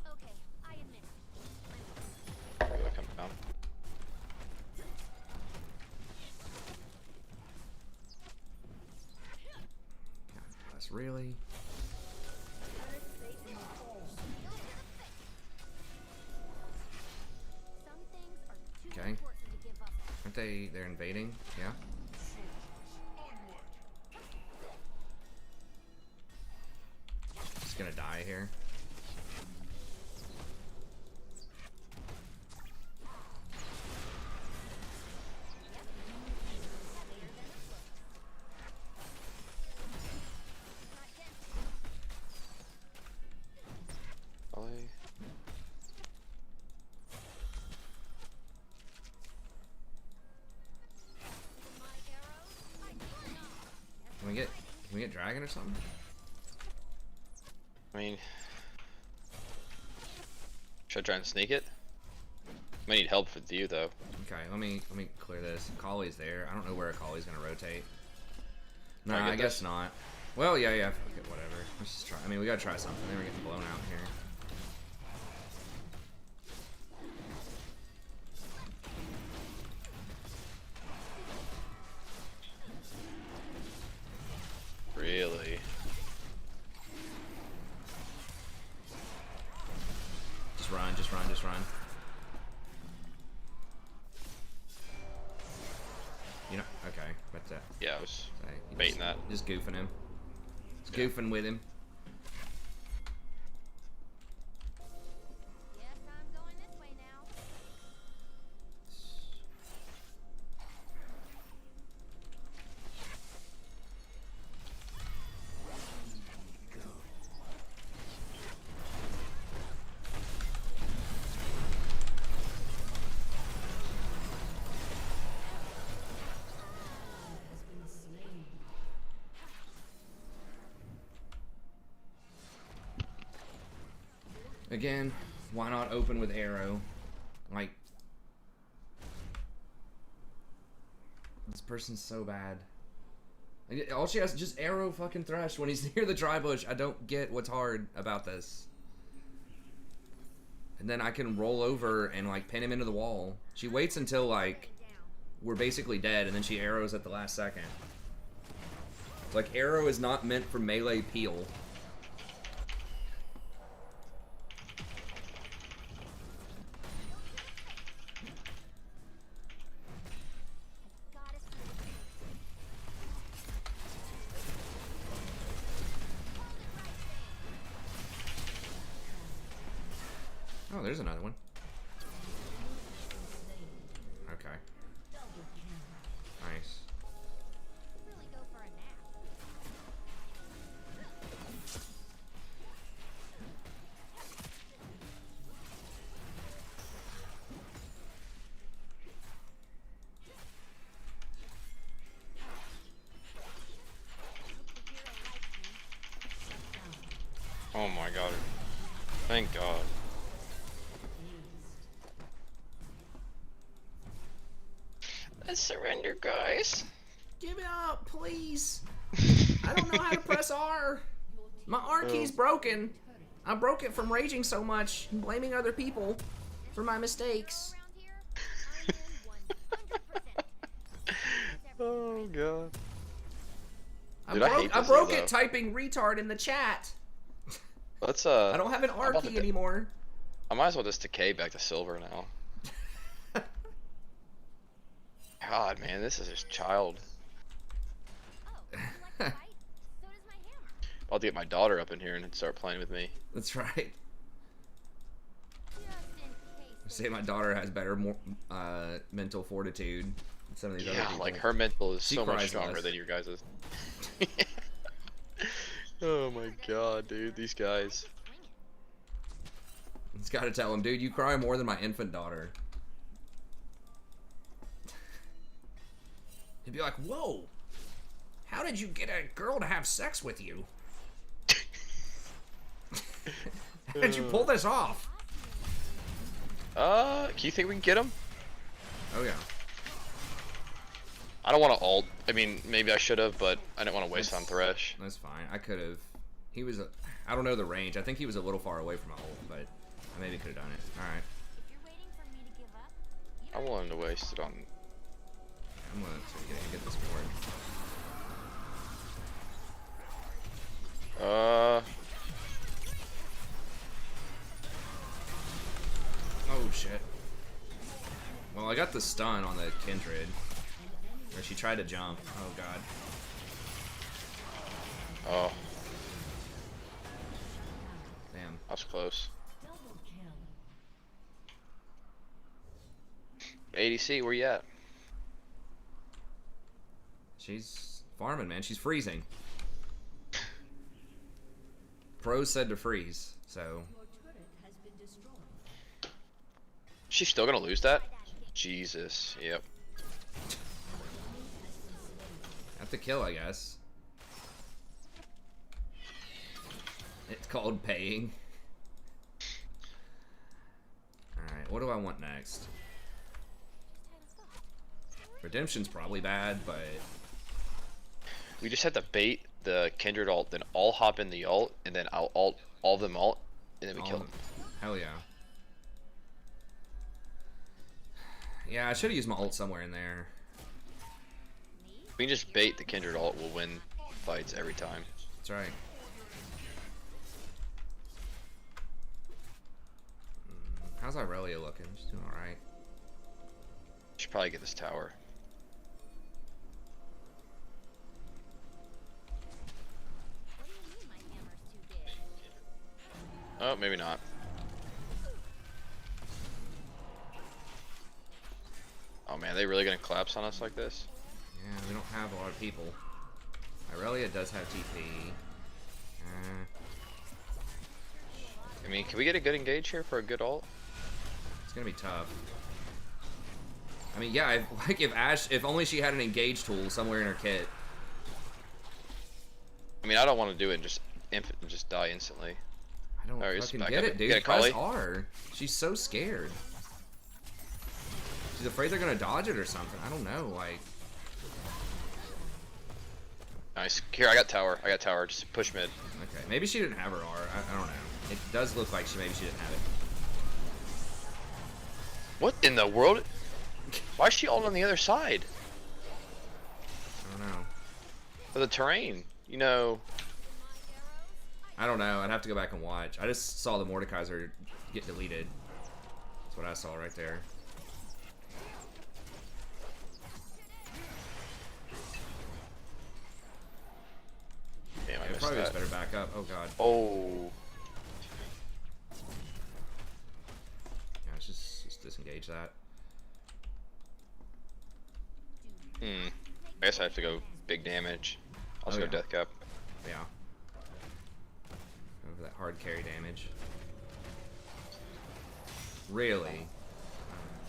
Okay, I admit it. Where did that come from? God, Plus, really? Some things Aren't they? They're invading. Yeah. Just gonna die here. Ollie. Can we get dragon or something? I mean, should I try and sneak it? I need help with you though. Okay, let me clear this. Collie's there. I don't know where a Collie's gonna rotate. No, Can I I get guess this? not. Well, yeah, fuck it, whatever. Let's just try. I mean, we gotta try something. Then we're getting blown out here. Really? Just run, just run, just run. You know, okay, but Yeah, I was sorry, baiting that. just goofing him. Just goofing with him. Yes, I'm going this way now. Again, why not open with arrow? Like, this person's so bad. All she has is just arrow fucking thresh when he's near the dry bush. I don't get what's hard about this. And then I can roll over and like pin him into the wall. She waits until like we're basically dead, and then she arrows at the last second. Like, arrow is not meant for melee peel. Oh, there's another one. Okay. Nice. Really go for a nap. Oh my god. Thank God. I surrender, guys. Give it up, please. I don't know how to press R. My R key's broken. I broke it from raging so much and blaming other people for my mistakes. Around here, I'm in 100%. Oh god. I Dude, I broke, hate I this broke though. it typing retard in the chat. Let's I don't have an I'm R about key to anymore. I might as well just decay back to silver now. God, man, this is just child. Oh, you like to fight? So does my hammer. I'll have to get my daughter up in here and start playing with me. That's right. Just in case. Say my daughter has better, more mental fortitude than some of these other Yeah, people. like her mental is She so much cries stronger less. than your guys's. Oh my god, dude, these guys. It's got to tell him, dude, you cry more than my infant daughter. He'd be like, whoa, how did you get a girl to have sex with you? How did you pull this off? Can you think we can get him? Oh, yeah. I don't want to ult. I mean, maybe I should have, but I didn't want to waste on Thresh. That's fine. I could have. He was, I don't know the range. I think he was a little far away from my ult, but I maybe could have done it. Alright. If you're waiting for me to give up, you I'm willing to waste it on. I'm gonna get this board. Oh, shit. Well, I got the stun on the Kindred. Where she tried to jump. Oh god. Oh, Damn. that was close. Double kill. ADC, where you at? She's farming, man. She's freezing. Pros said to freeze, so. Your turret has been destroyed. She's still gonna lose that? Jesus. Yep. Have to kill, I guess. It's called paying. Alright, what do I want next? Redemption's probably bad, but We just have to bait the Kindred ult, then all hop in the ult, and then I'll ult all of them ult, and then we kill them. hell yeah. Yeah, I should have used my ult somewhere in there. If we can just bait the Kindred ult, we'll win fights every time. That's right. How's Irelia looking? She's doing alright. Should probably get this tower. What do you mean my hammer's too big? Oh, maybe not. Oh man, they really gonna collapse on us like this? Yeah, we don't have a lot of people. Irelia does have TP. I mean, can we get a good engage here for a good ult? It's gonna be tough. I mean, yeah, if only she had an engage tool somewhere in her kit. I mean, I don't want to do it and just die instantly. I don't Alright, fucking back get up. it, dude. You got a Press Kali? R. She's so scared. She's afraid they're gonna dodge it or something. I don't know, like. Nice. Here, I got tower. Just push mid. Okay, maybe she didn't have her R. I don't know. It does look like maybe she didn't have it. What in the world? Why is she all on the other side I don't know. of the terrain? You know, I don't know. I'd have to go back and watch. I just saw the Mordekaiser get deleted. That's what I saw right there. damn, I I missed probably just that. better back up. Oh god. Oh, Yeah, let's just disengage that. I guess I have to go big damage. I'll just Oh, go yeah. death cap. Yeah. Go for that hard carry damage. Really?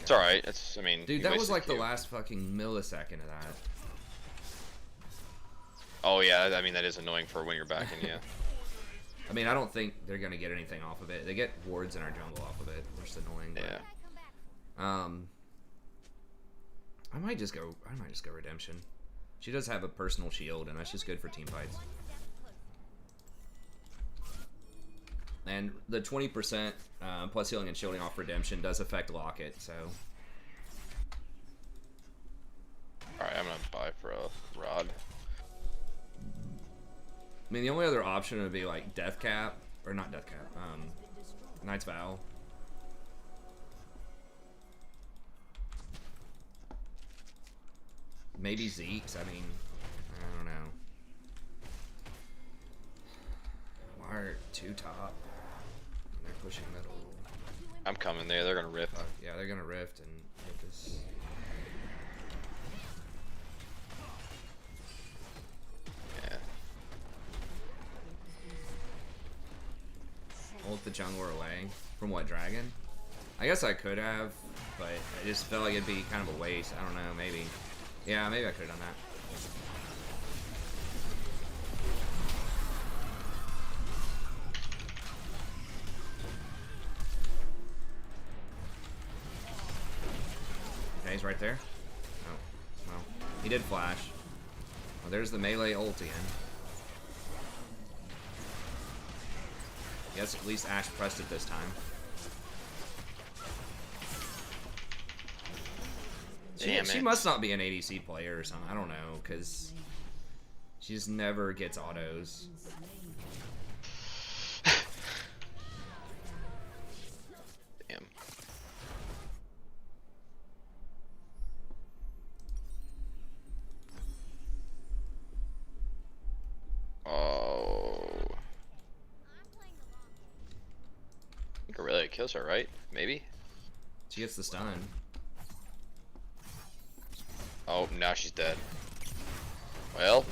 It's all right. It's, I mean, Dude, you that was wasted like the Q. last fucking millisecond of that. Oh yeah, I mean that is annoying for when you're backing. Yeah. I mean, I don't think they're gonna get anything off of it. They get wards in our jungle off of it, which is annoying. Yeah. But, I might just go redemption. She does have a personal shield, and that's just good for team fights. And the 20% plus healing and shielding off redemption does affect Locket, so. All right, I'm gonna buy for a rod. I mean, the only other option would be like Death Cap, or not Death Cap, Knight's Vow. Maybe Zeke's, I mean, I don't know. Why are two top? And they're pushing middle. I'm coming there. They're gonna rift. Yeah, they're gonna rift and hit this. Yeah. Ult the jungler away. From what, Dragon? I guess I could have, but I just felt like it'd be kind of a waste. I don't know, maybe. Yeah, maybe I could have done that. Okay, he's right there. Oh, well, he did flash. Well, there's the melee ult again. Yes, at least Ashe pressed it this time. Damn She it. must not be an ADC player or something. I don't know, because she just never gets autos. Damn. kills her, right? Maybe. She gets the stun. Oh, now she's dead. Well.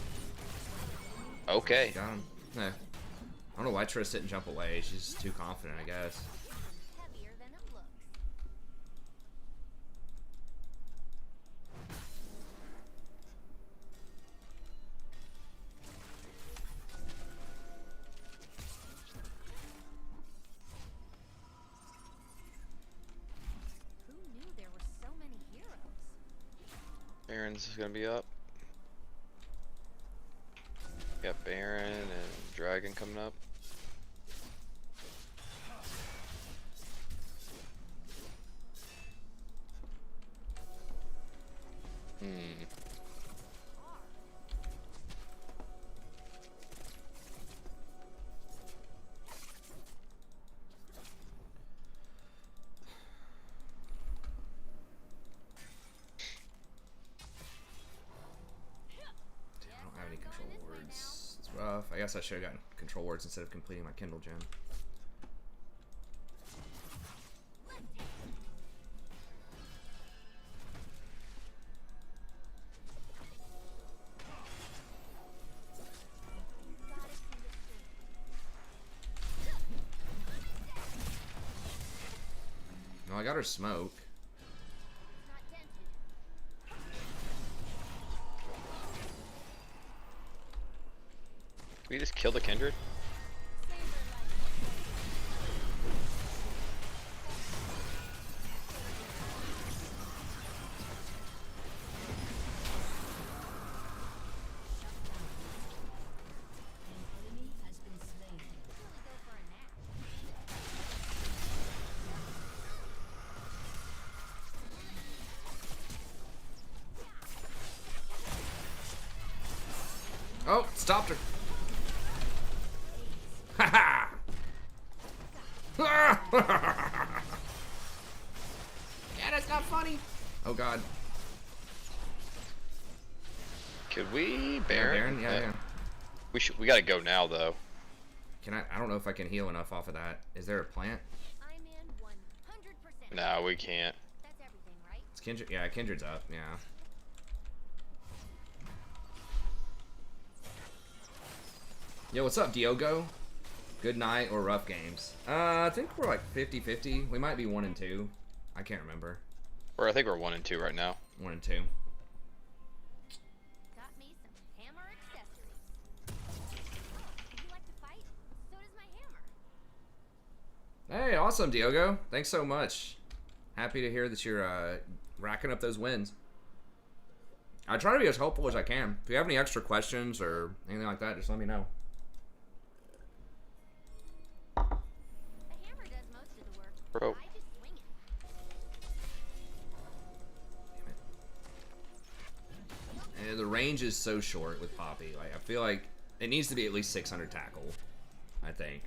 Okay. Got him. Eh. I don't know why Triss didn't jump away. She's too confident, I guess. Heavier than it looks. Who knew there were so many heroes? Baron's is gonna be up. Got Baron and Dragon coming up. Rough. I guess I should have gotten control words instead of completing my Kindle gem. No, I got her smoke. Can we just kill the Kindred? Oh, stopped her. Ha ha! Yeah, that's not funny. Oh god. Could we Yeah, Baron? yeah. We gotta go now though. Can I don't know if I can heal enough off of that. Is there a plant? I'm in 100%. No, we can't. That's everything, right? It's Kindred. Yeah, Kindred's up. Yeah. Yo, what's up, Diogo? Good night or rough games? I think we're like 50-50. We might be 1 and 2. I can't remember. Or I think we're 1 and 2 right now. 1 and 2. Got me some hammer accessories. Oh, you like to fight? So does my hammer. Hey, awesome, Diogo. Thanks so much. Happy to hear that you're racking up those wins. I try to be as helpful as I can. If you have any extra questions or anything like that, just let me know. The hammer does most of the work. Bro. I just swing it. And the range is so short with Poppy. Like, I feel like it needs to be at least 600 tackle, I think.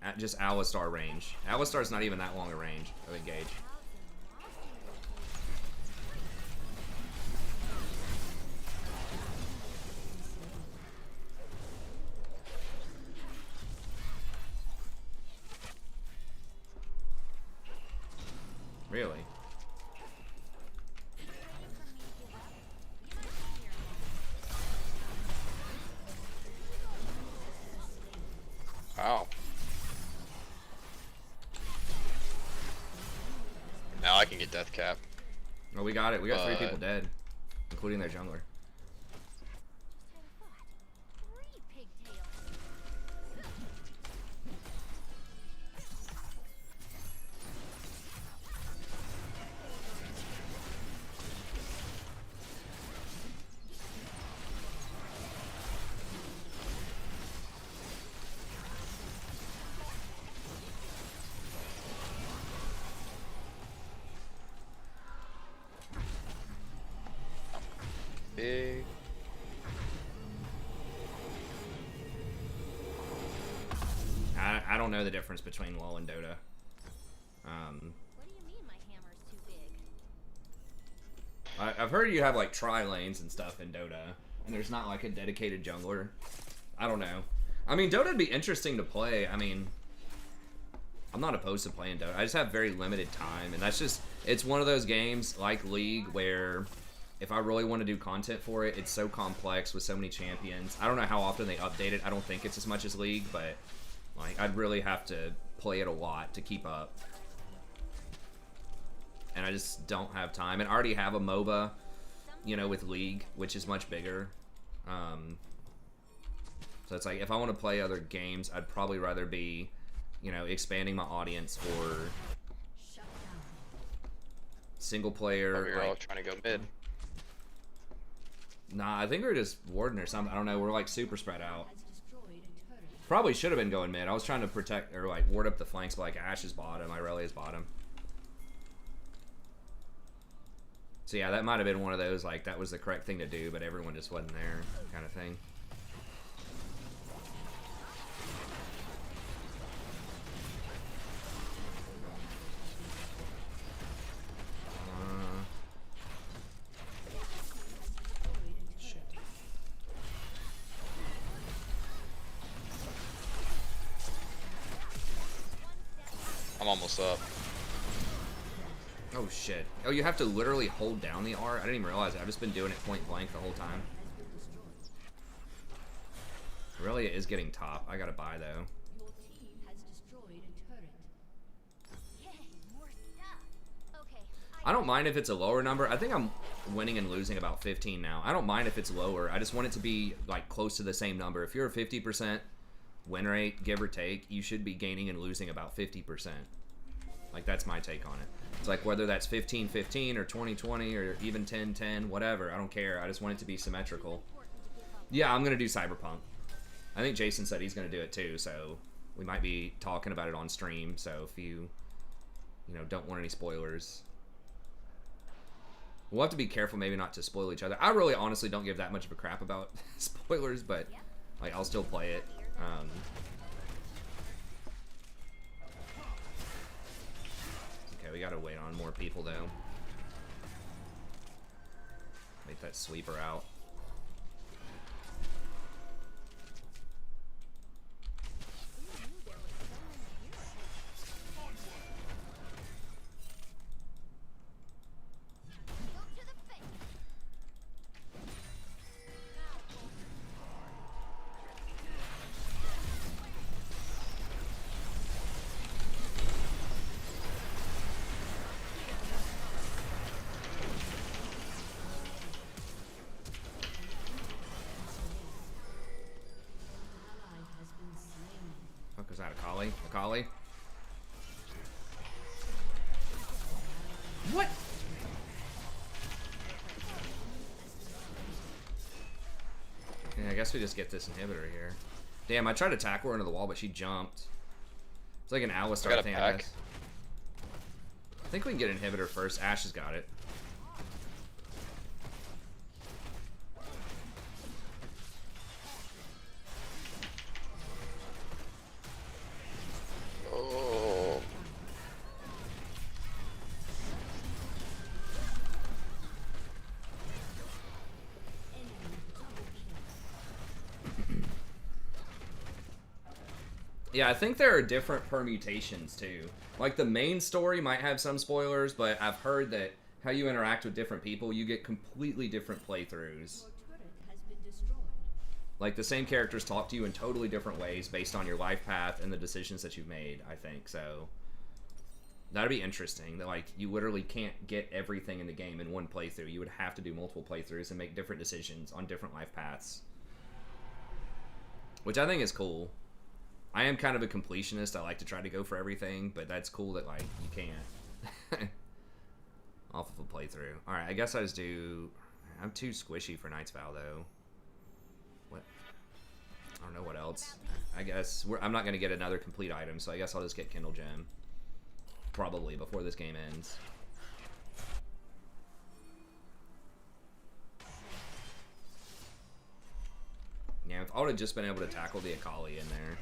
At just Alistar range. Alistar's not even that long a range of engage. Really? Wow. Now I can get death cap. Oh, we got it. We got 3 people dead, including their jungler. Had a thought. 3 pigtails. Big. I don't know the difference between LoL and Dota. What do you mean my hammer's too big? I've heard you have like tri lanes and stuff in Dota, and there's not like a dedicated jungler. I don't know. I mean, Dota'd be interesting to play. I mean, I'm not opposed to playing Dota. I just have very limited time, and that's just, it's one of those games like League where if I really want to do content for it, it's so complex with so many champions. I don't know how often they update it. I don't think it's as much as League, but like I'd really have to play it a lot to keep up. And I just don't have time. And I already have a MOBA, you know, with League, which is much bigger. So it's like, if I want to play other games, I'd probably rather be, you know, expanding my audience for single player. We're all trying to go mid. Nah, I think we're just warding or something. I don't know. We're like super spread out. Probably should have been going mid. I was trying to protect or like ward up the flanks, but like Ash's bottom, Irelia's bottom. So yeah, that might have been one of those like that was the correct thing to do, but everyone just wasn't there kind of thing. I'm almost up. Oh shit. Oh, you have to literally hold down the R? I didn't even realize it. I've just been doing it point blank the whole time. Really, it is getting top. I gotta buy though. Your team has destroyed a turret. Yay, more stuff. Okay. I don't mind if it's a lower number. I think I'm winning and losing about 15 now. I don't mind if it's lower. I just want it to be like close to the same number. If you're a 50% win rate, give or take, you should be gaining and losing about 50%. Like, that's my take on it. It's like whether that's 15-15 or 20-20 or even 10-10, whatever. I don't care. I just want it to be symmetrical. Yeah, I'm going to do Cyberpunk. I think Jason said he's going to do it too, so we might be talking about it on stream. So if you know, don't want any spoilers. We'll have to be careful maybe not to spoil each other. I really honestly don't give that much of a crap about spoilers, but like I'll still play it. Okay, we gotta wait on more people though. Make that sweeper out. Fuck, was that a collie? A collie? What? Yeah, I guess we just get this inhibitor here. Damn, I tried to tackle her into the wall, but she jumped. It's like an Alistar thing, I guess. I think we can get an inhibitor first. Ash has got it. Oh. Yeah, I think there are different permutations too. Like the main story might have some spoilers, but I've heard that how you interact with different people, you get completely different playthroughs. Your turret has been destroyed. Like the same characters talk to you in totally different ways based on your life path and the decisions that you've made, I think. So that'd be interesting. That like you literally can't get everything in the game in one playthrough. You would have to do multiple playthroughs and make different decisions on different life paths. Which I think is cool. I am kind of a completionist. I like to try to go for everything, but that's cool that like you can't. Off of a playthrough. Alright, I guess I just do... I'm too squishy for Knight's Vow though. What? I don't know what else. I guess I'm not going to get another complete item, so I guess I'll just get Kindle Gem. Probably before this game ends. Yeah, if I would have just been able to tackle the Akali in there.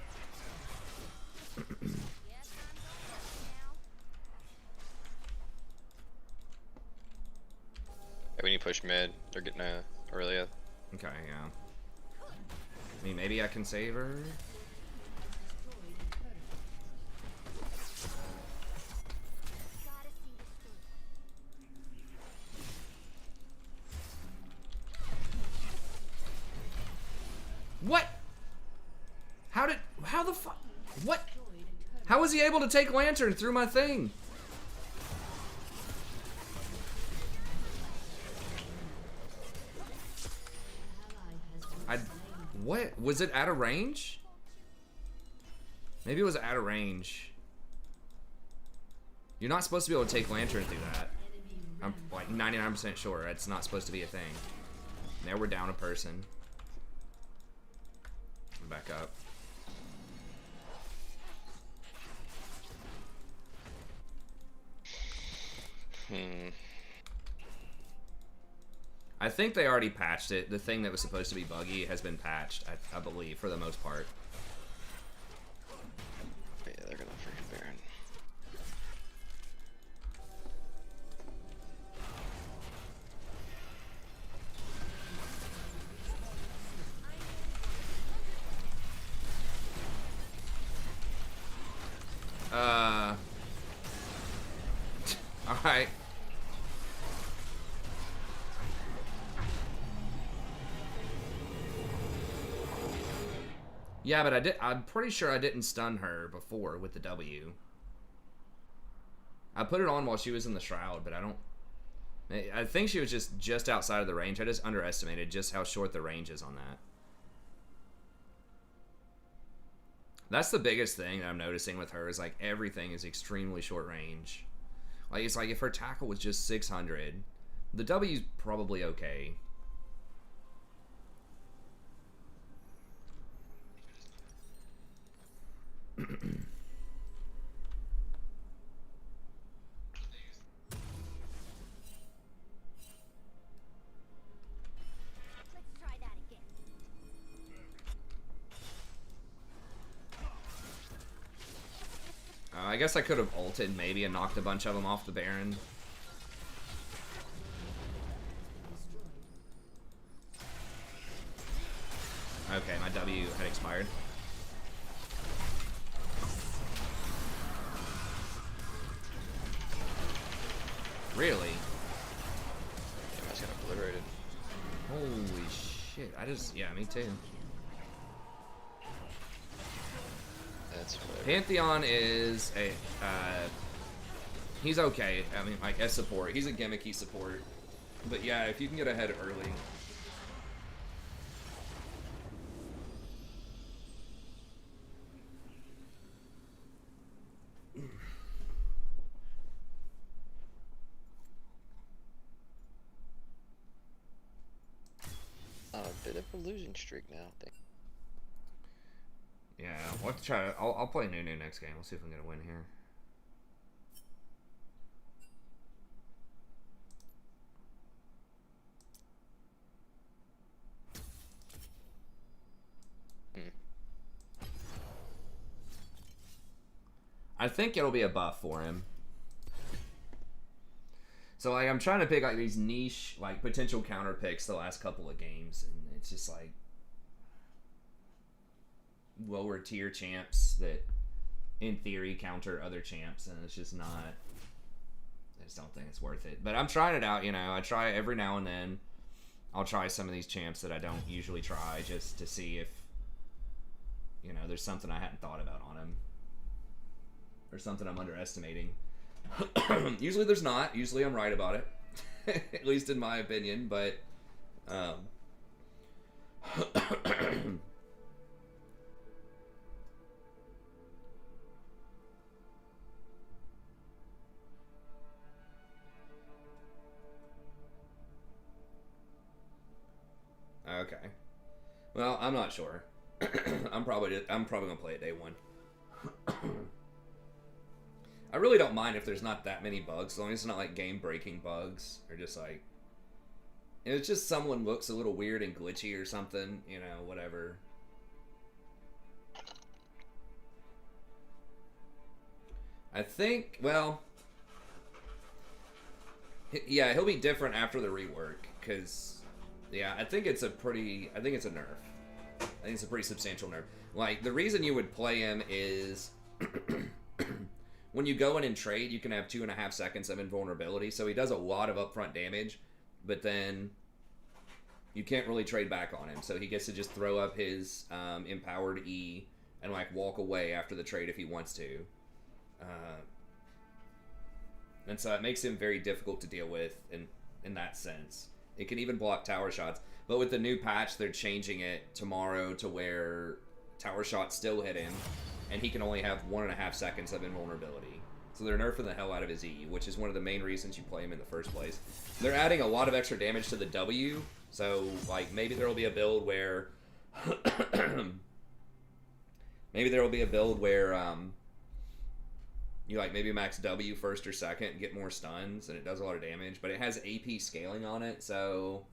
Yeah, we need to push mid. They're getting Aurelia. Okay, yeah. I mean, maybe I can save her. How the fuck? What? How was he able to take Lantern through my thing? What? Was it out of range? Maybe it was out of range. You're not supposed to be able to take Lantern through that. I'm like 99% sure it's not supposed to be a thing. Now we're down a person. Back up. I think they already patched it. The thing that was supposed to be buggy has been patched, I believe, for the most part. Yeah, they're gonna freaking Baron. Alright. Yeah, but I'm pretty sure I didn't stun her before with the W. I put it on while she was in the shroud, but I think she was just outside of the range. I just underestimated just how short the range is on that. That's the biggest thing that I'm noticing with her is like everything is extremely short range. Like it's like if her tackle was just 600, the W's probably okay. Let's try that again. I guess I could have ulted maybe and knocked a bunch of them off the Baron. Okay, my W had expired. Really? Yeah, I just got obliterated. Holy shit. Yeah, me too. That's whatever. Pantheon is a, he's okay. I mean, like, as support. He's a gimmicky support. But yeah, if you can get ahead early. On a bit of a losing streak now, I think. Yeah, we'll have to try. I'll play Nunu next game. We'll see if we can get a win here. I think it'll be a buff for him. So like I'm trying to pick like these niche like potential counter picks the last couple of games, and it's just like lower tier champs that in theory counter other champs, and it's just not. I just don't think it's worth it. But I'm trying it out, you know. I try every now and then. I'll try some of these champs that I don't usually try just to see if, you know, there's something I hadn't thought about on him. Or something I'm underestimating. Usually there's not. Usually I'm right about it. At least in my opinion, but okay. Well, I'm not sure. I'm probably gonna play it day one. I really don't mind if there's not that many bugs, as long as it's not like game-breaking bugs, or just like, it's just someone looks a little weird and glitchy or something, you know, whatever. I think, well, yeah, he'll be different after the rework, because, yeah, I think it's a nerf. I think it's a pretty substantial nerf. Like, the reason you would play him is when you go in and trade, you can have 2.5 seconds of invulnerability, so he does a lot of upfront damage, but then you can't really trade back on him, so he gets to just throw up his empowered E and like walk away after the trade if he wants to. And so it makes him very difficult to deal with in that sense. It can even block tower shots. But with the new patch, they're changing it tomorrow to where tower shots still hit him, and he can only have 1.5 seconds of invulnerability. So they're nerfing the hell out of his E, which is one of the main reasons you play him in the first place. They're adding a lot of extra damage to the W, so like maybe there will be a build where you like maybe max W first or second and get more stuns, and it does a lot of damage, but it has AP scaling on it, so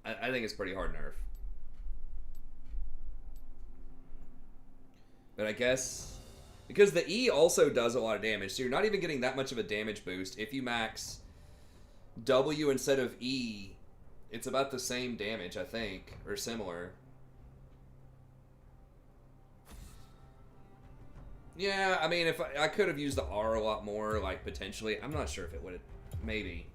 I think it's pretty hard nerf. But I guess because the E also does a lot of damage, so you're not even getting that much of a damage boost. If you max W instead of E, it's about the same damage, I think, or similar. Yeah, I mean, if I could have used the R a lot more, like, potentially. I'm not sure if it would have. Maybe.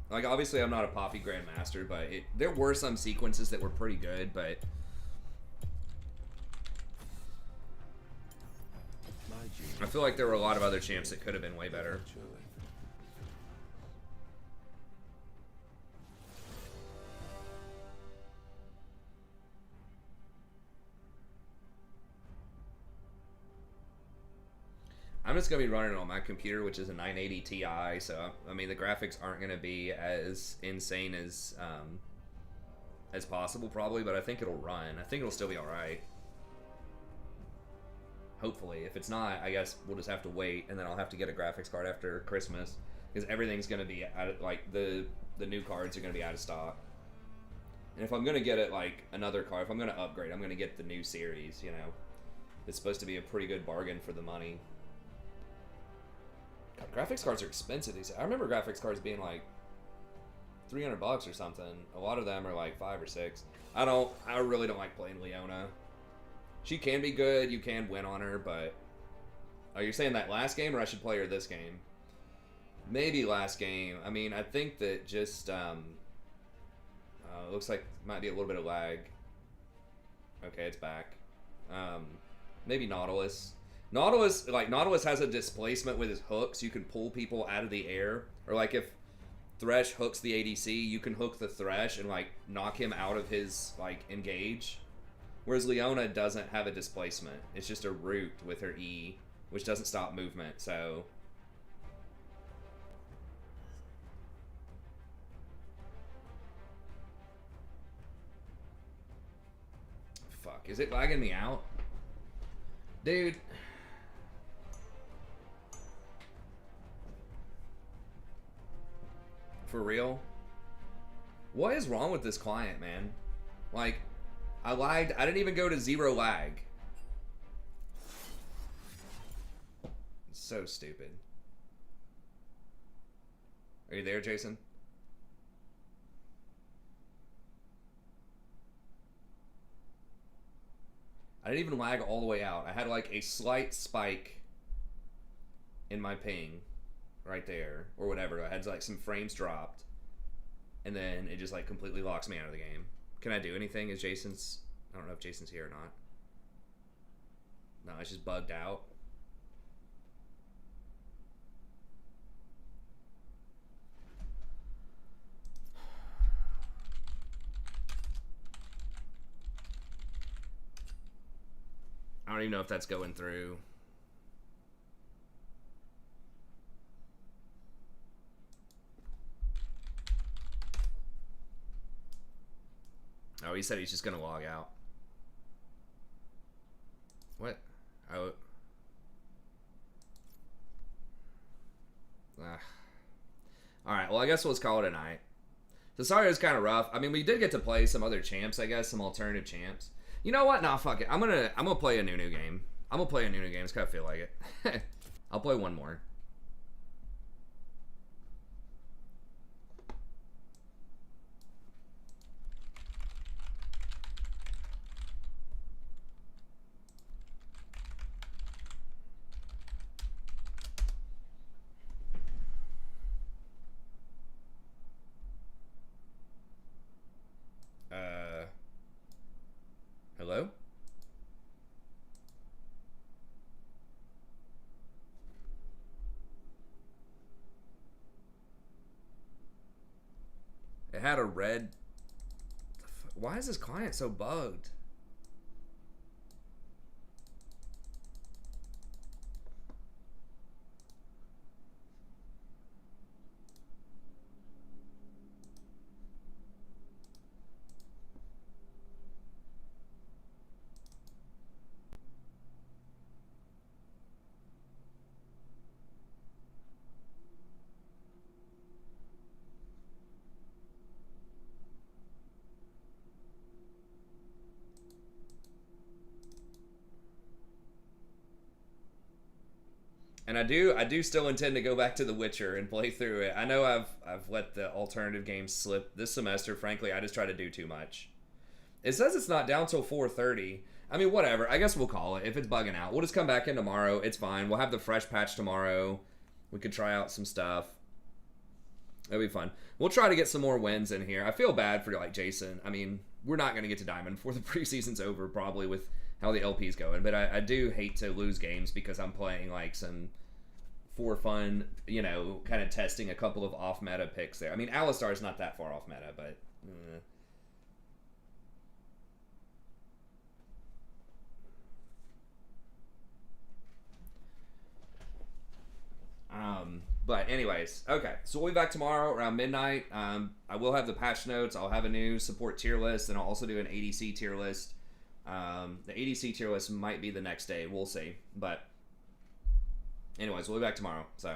Like, obviously, I'm not a Poppy Grandmaster, but there were some sequences that were pretty good, but I feel like there were a lot of other champs that could have been way better. I'm just going to be running it on my computer, which is a 980 Ti, so, I mean, the graphics aren't going to be as insane as possible, probably, but I think it'll run. I think it'll still be alright. Hopefully. If it's not, I guess we'll just have to wait, and then I'll have to get a graphics card after Christmas, because everything's going to be, like, the new cards are going to be out of stock. And if I'm going to get it, like, another card, if I'm going to upgrade, I'm going to get the new series, you know. It's supposed to be a pretty good bargain for the money. God, graphics cards are expensive these days. I remember graphics cards being like $300 or something. A lot of them are like 5 or 6. I really don't like playing Leona. She can be good, you can win on her, but are you saying that last game, or I should play her this game? Maybe last game. I mean, I think that just looks like might be a little bit of lag. Okay, it's back. Maybe Nautilus. Nautilus has a displacement with his hooks. You can pull people out of the air. Or like if Thresh hooks the ADC, you can hook the Thresh and like knock him out of his like engage. Whereas Leona doesn't have a displacement. It's just a root with her E, which doesn't stop movement, so fuck, is it lagging me out? Dude. For real? What is wrong with this client, man? Like, I lagged. I didn't even go to 0 lag. It's so stupid. Are you there, Jason? I didn't even lag all the way out. I had like a slight spike in my ping right there, or whatever. I had like some frames dropped, and then it just like completely locks me out of the game. Can I do anything? Is Jason's... I don't know if Jason's here or not. No, it's just bugged out. I don't even know if that's going through. Oh, he said he's just gonna log out. What? Oh. Alright, well I guess we'll just call it a night. So sorry it was kind of rough. I mean, we did get to play some other champs, I guess, some alternative champs. You know what? Nah, fuck it. I'm gonna play a new game. I'm gonna play a new game. It's kind of feel like it. I'll play one more. Hello? It had a red. Why is this client so bugged? And I do still intend to go back to The Witcher and play through it. I know I've let the alternative games slip this semester. Frankly, I just try to do too much. It says it's not down till 4:30. I mean, whatever. I guess we'll call it. If it's bugging out, we'll just come back in tomorrow. It's fine. We'll have the fresh patch tomorrow. We could try out some stuff. It'll be fun. We'll try to get some more wins in here. I feel bad for like Jason. I mean, we're not going to get to Diamond before the preseason's over, probably with how the LP's going. But I do hate to lose games because I'm playing like some for fun, you know, kind of testing a couple of off meta picks there. I mean, Alistar's not that far off meta, but. But anyways, okay, so we'll be back tomorrow around midnight. I will have the patch notes. I'll have a new support tier list, and I'll also do an ADC tier list. The ADC tier list might be the next day. We'll see. But anyways, we'll be back tomorrow. So